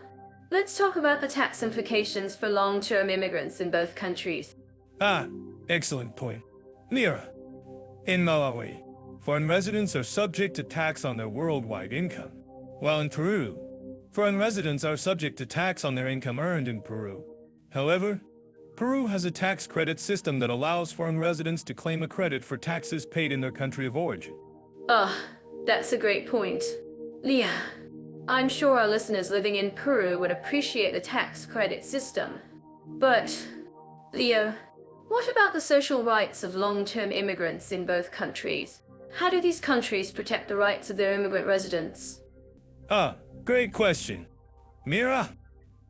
Speaker 1: let's talk about the tax implications for long-term immigrants in both countries.
Speaker 2: Ah, excellent point. Mira, in Malawi, foreign residents are subject to tax on their worldwide income, while in Peru, foreign residents are subject to tax on their income earned in Peru. However, Peru has a tax credit system that allows foreign residents to claim a credit for taxes paid in their country of origin.
Speaker 1: That's a great point. Leo, I'm sure our listeners living in Peru would appreciate the tax credit system. But, Leo, what about the social rights of long-term immigrants in both countries? How do these countries protect the rights of their immigrant residents?
Speaker 2: Ah, great question. Mira,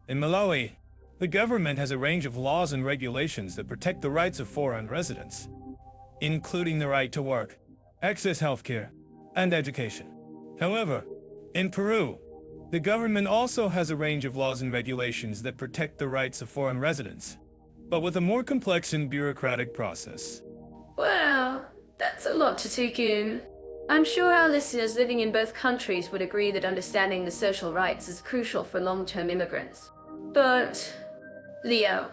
Speaker 2: in Malawi, the government has a range of laws and regulations that protect the rights of foreign residents, including the right to work, access healthcare, and education. However, in Peru, the government also has a range of laws and regulations that protect the rights of foreign residents, but with a more complex and bureaucratic process.
Speaker 1: Well, that's a lot to take in. I'm sure our listeners living in both countries would agree that understanding the social rights is crucial for long-term immigrants. But, Leo,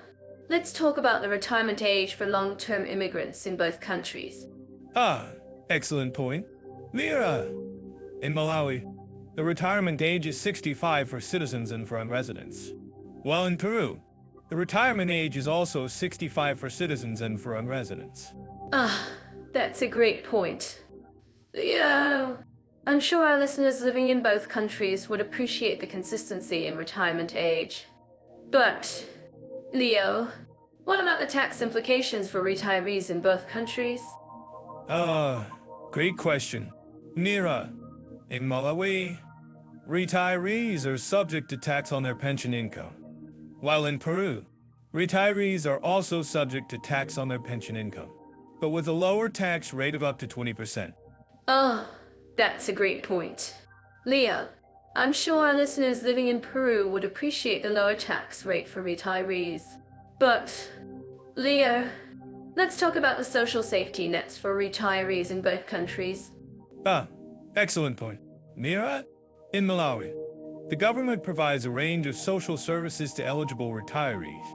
Speaker 1: let's talk about the retirement age for long-term immigrants in both countries.
Speaker 2: Ah, excellent point. Mira, in Malawi, the retirement age is 65 for citizens and foreign residents, while in Peru, the retirement age is also 65 for citizens and foreign residents.
Speaker 1: That's a great point. Leo, I'm sure our listeners living in both countries would appreciate the consistency in retirement age. But, Leo, what about the tax implications for retirees in both countries?
Speaker 2: Great question. Mira, in Malawi, retirees are subject to tax on their pension income, while in Peru, retirees are also subject to tax on their pension income, but with a lower tax rate of up to 20%.
Speaker 1: That's a great point. Leo, I'm sure our listeners living in Peru would appreciate the lower tax rate for retirees. But, Leo, let's talk about the social safety nets for retirees in both countries.
Speaker 2: Excellent point. Mira, in Malawi, the government provides a range of social services to eligible retirees,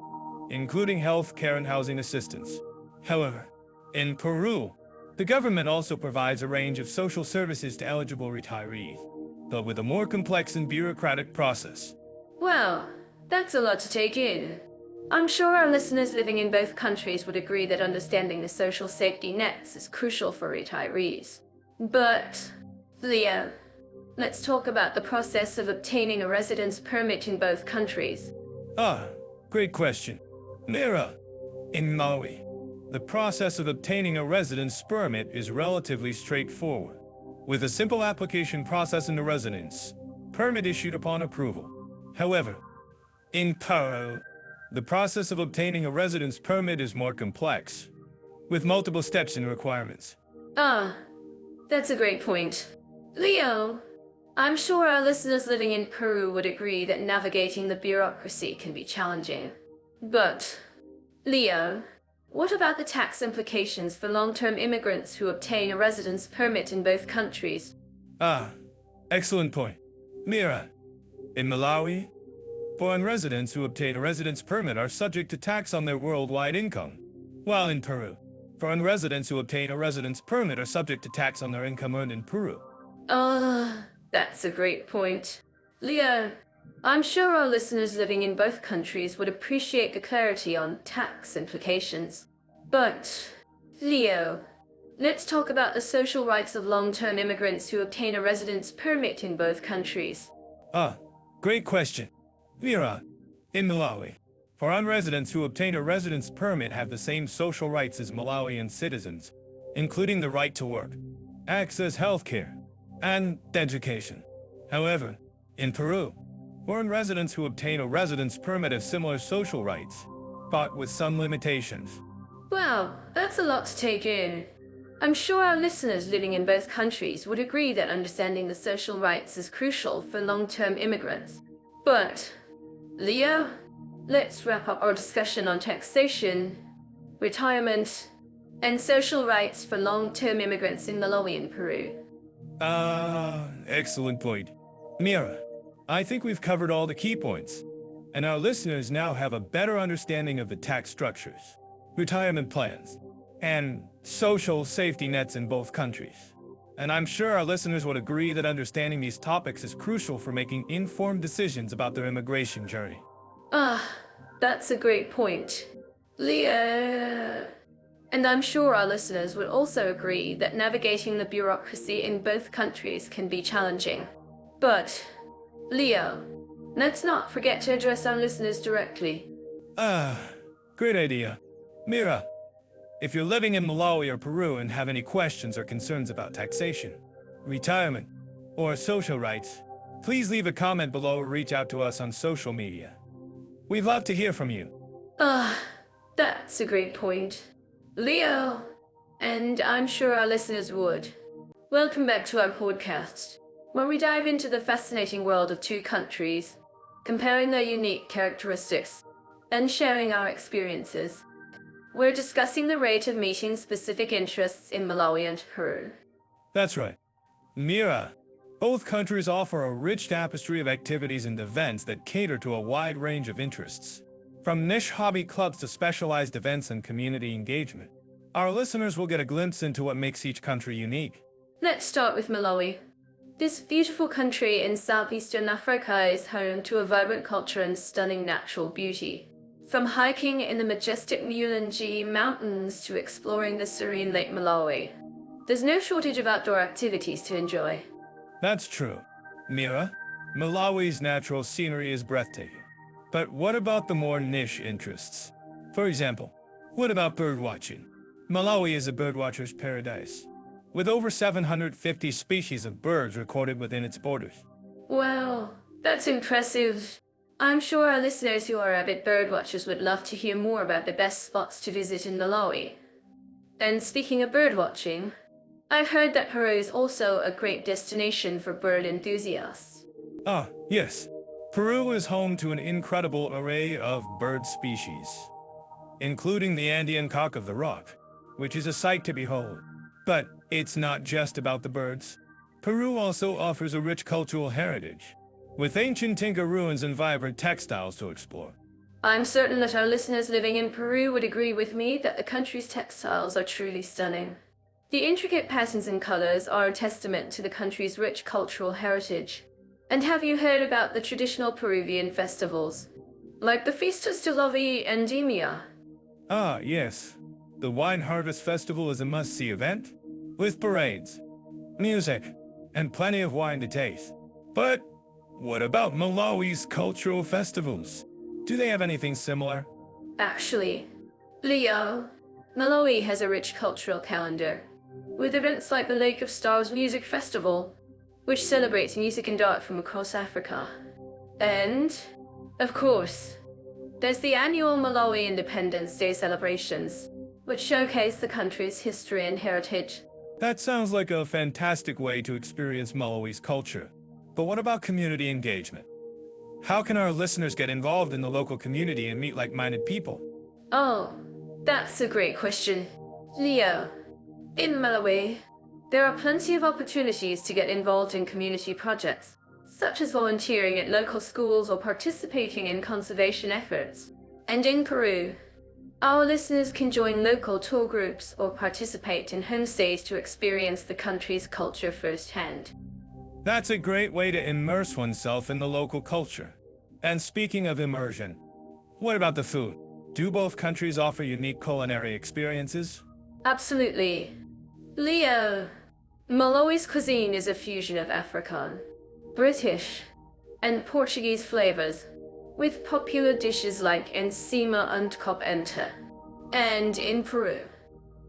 Speaker 2: including health care and housing assistance. However, in Peru, the government also provides a range of social services to eligible retirees, but with a more complex and bureaucratic process.
Speaker 1: Well, that's a lot to take in. I'm sure our listeners living in both countries would agree that understanding the social safety nets is crucial for retirees. But, Leo, let's talk about the process of obtaining a residence permit in both countries.
Speaker 2: Great question. Mira, in Malawi, the process of obtaining a residence permit is relatively straightforward, with a simple application process and a residence permit issued upon approval. However, in Peru, the process of obtaining a residence permit is more complex, with multiple steps and requirements.
Speaker 1: That's a great point. Leo, I'm sure our listeners living in Peru would agree that navigating the bureaucracy can be challenging. But, Leo, what about the tax implications for long-term immigrants who obtain a residence permit in both countries?
Speaker 2: Excellent point. Mira, in Malawi, foreign residents who obtain a residence permit are subject to tax on their worldwide income, while in Peru, foreign residents who obtain a residence permit are subject to tax on their income earned in Peru.
Speaker 1: That's a great point. Leo, I'm sure our listeners living in both countries would appreciate the clarity on tax implications. But, Leo, let's talk about the social rights of long-term immigrants who obtain a residence permit in both countries.
Speaker 2: Great question. Mira, in Malawi, Foreign residents who obtain a residence permit have the same social rights as Malawian citizens, including the right to work, access healthcare, and education. However, in Peru, foreign residents who obtain a residence permit have similar social rights, but with some limitations.
Speaker 1: Wow, that's a lot to take in. I'm sure our listeners living in both countries would agree that understanding the social rights is crucial for long-term immigrants. But, Leo, let's wrap up our discussion on taxation, retirement, and social rights for long-term immigrants in Malawi and Peru.
Speaker 2: Excellent point. Mira, I think we've covered all the key points, and our listeners now have a better understanding of the tax structures, retirement plans, and social safety nets in both countries. And I'm sure our listeners would agree that understanding these topics is crucial for making informed decisions about their immigration journey.
Speaker 1: That's a great point. Leo. And I'm sure our listeners would also agree that navigating the bureaucracy in both countries can be challenging. But, Leo, let's not forget to address our listeners directly.
Speaker 2: Great idea. Mira, if you're living in Malawi or Peru and have any questions or concerns about taxation, retirement, or social rights, please leave a comment below or reach out to us on social media. We'd love to hear from you.
Speaker 1: That's a great point. Leo, and I'm sure our listeners would. Welcome back to our podcast, where we dive into the fascinating world of two countries, comparing their unique characteristics, and sharing our experiences. We're discussing the rate of meeting specific interests in Malawi and Peru.
Speaker 2: That's right. Mira, both countries offer a rich tapestry of activities and events that cater to a wide range of interests. From niche hobby clubs to specialized events and community engagement, our listeners will get a glimpse into what makes each country unique.
Speaker 1: Let's start with Malawi. This beautiful country in southeastern Africa is home to a vibrant culture and stunning natural beauty. From hiking in the majestic Mulanje Mountains to exploring the serene Lake Malawi, there's no shortage of outdoor activities to enjoy.
Speaker 2: That's true. Mira, Malawi's natural scenery is breathtaking. But what about the more niche interests? For example, what about birdwatching? Malawi is a birdwatcher's paradise, with over 750 species of birds recorded within its borders.
Speaker 1: Wow, that's impressive. I'm sure our listeners who are avid birdwatchers would love to hear more about the best spots to visit in Malawi. And speaking of birdwatching, I've heard that Peru is also a great destination for bird enthusiasts.
Speaker 2: Yes. Peru is home to an incredible array of bird species, including the Andean cock of the rock, which is a sight to behold. But it's not just about the birds. Peru also offers a rich cultural heritage, with ancient Inca ruins and vibrant textiles to explore.
Speaker 1: I'm certain that our listeners living in Peru would agree with me that the country's textiles are truly stunning. The intricate patterns and colors are a testament to the country's rich cultural heritage. And have you heard about the traditional Peruvian festivals, like the Fiestas de la Vendimia?
Speaker 2: Yes. The Wine Harvest Festival is a must-see event, with parades, music, and plenty of wine to taste. But what about Malawi's cultural festivals? Do they have anything similar?
Speaker 1: Actually, Leo, Malawi has a rich cultural calendar, with events like the Lake of Stars Music Festival, which celebrates music and art from across Africa. And, of course, there's the annual Malawi Independence Day celebrations, which showcase the country's history and heritage.
Speaker 2: That sounds like a fantastic way to experience Malawi's culture. But what about community engagement? How can our listeners get involved in the local community and meet like-minded people?
Speaker 1: Oh, that's a great question. Leo, in Malawi, there are plenty of opportunities to get involved in community projects, such as volunteering at local schools or participating in conservation efforts. And in Peru, our listeners can join local tour groups or participate in homestays to experience the country's culture firsthand.
Speaker 2: That's a great way to immerse oneself in the local culture. And speaking of immersion, what about the food? Do both countries offer unique culinary experiences?
Speaker 1: Absolutely. Leo, Malawi's cuisine is a fusion of African, British, and Portuguese flavors, with popular dishes like encima and copenta. And in Peru,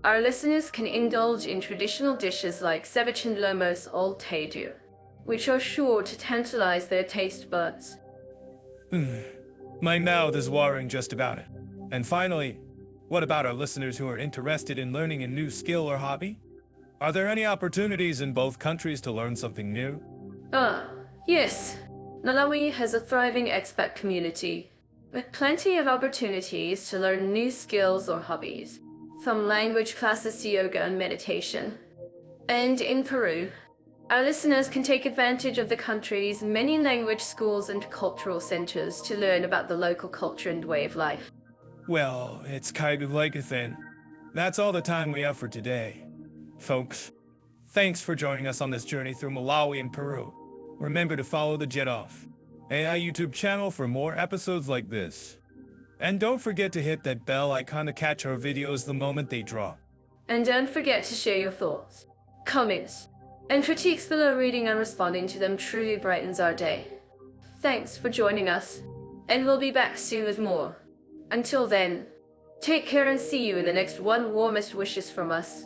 Speaker 1: our listeners can indulge in traditional dishes like ceviche and lomos al tedio, which are sure to tantalize their taste buds.
Speaker 2: My mouth is watering just about it. And finally, what about our listeners who are interested in learning a new skill or hobby? Are there any opportunities in both countries to learn something new?
Speaker 1: Yes. Malawi has a thriving expat community, with plenty of opportunities to learn new skills or hobbies, from language classes to yoga and meditation. And in Peru, our listeners can take advantage of the country's many language schools and cultural centers to learn about the local culture and way of life.
Speaker 2: Well, it's kind of like a thing. That's all the time we have for today. Folks, thanks for joining us on this journey through Malawi and Peru. Remember to follow the Jet Off AI YouTube channel for more episodes like this. And don't forget to hit that bell icon to catch our videos the moment they drop.
Speaker 1: And don't forget to share your thoughts, comments, and critiques below. Reading and responding to them truly brightens our day. Thanks for joining us, and we'll be back soon with more. Until then, take care and see you in the next one. Warmest wishes from us.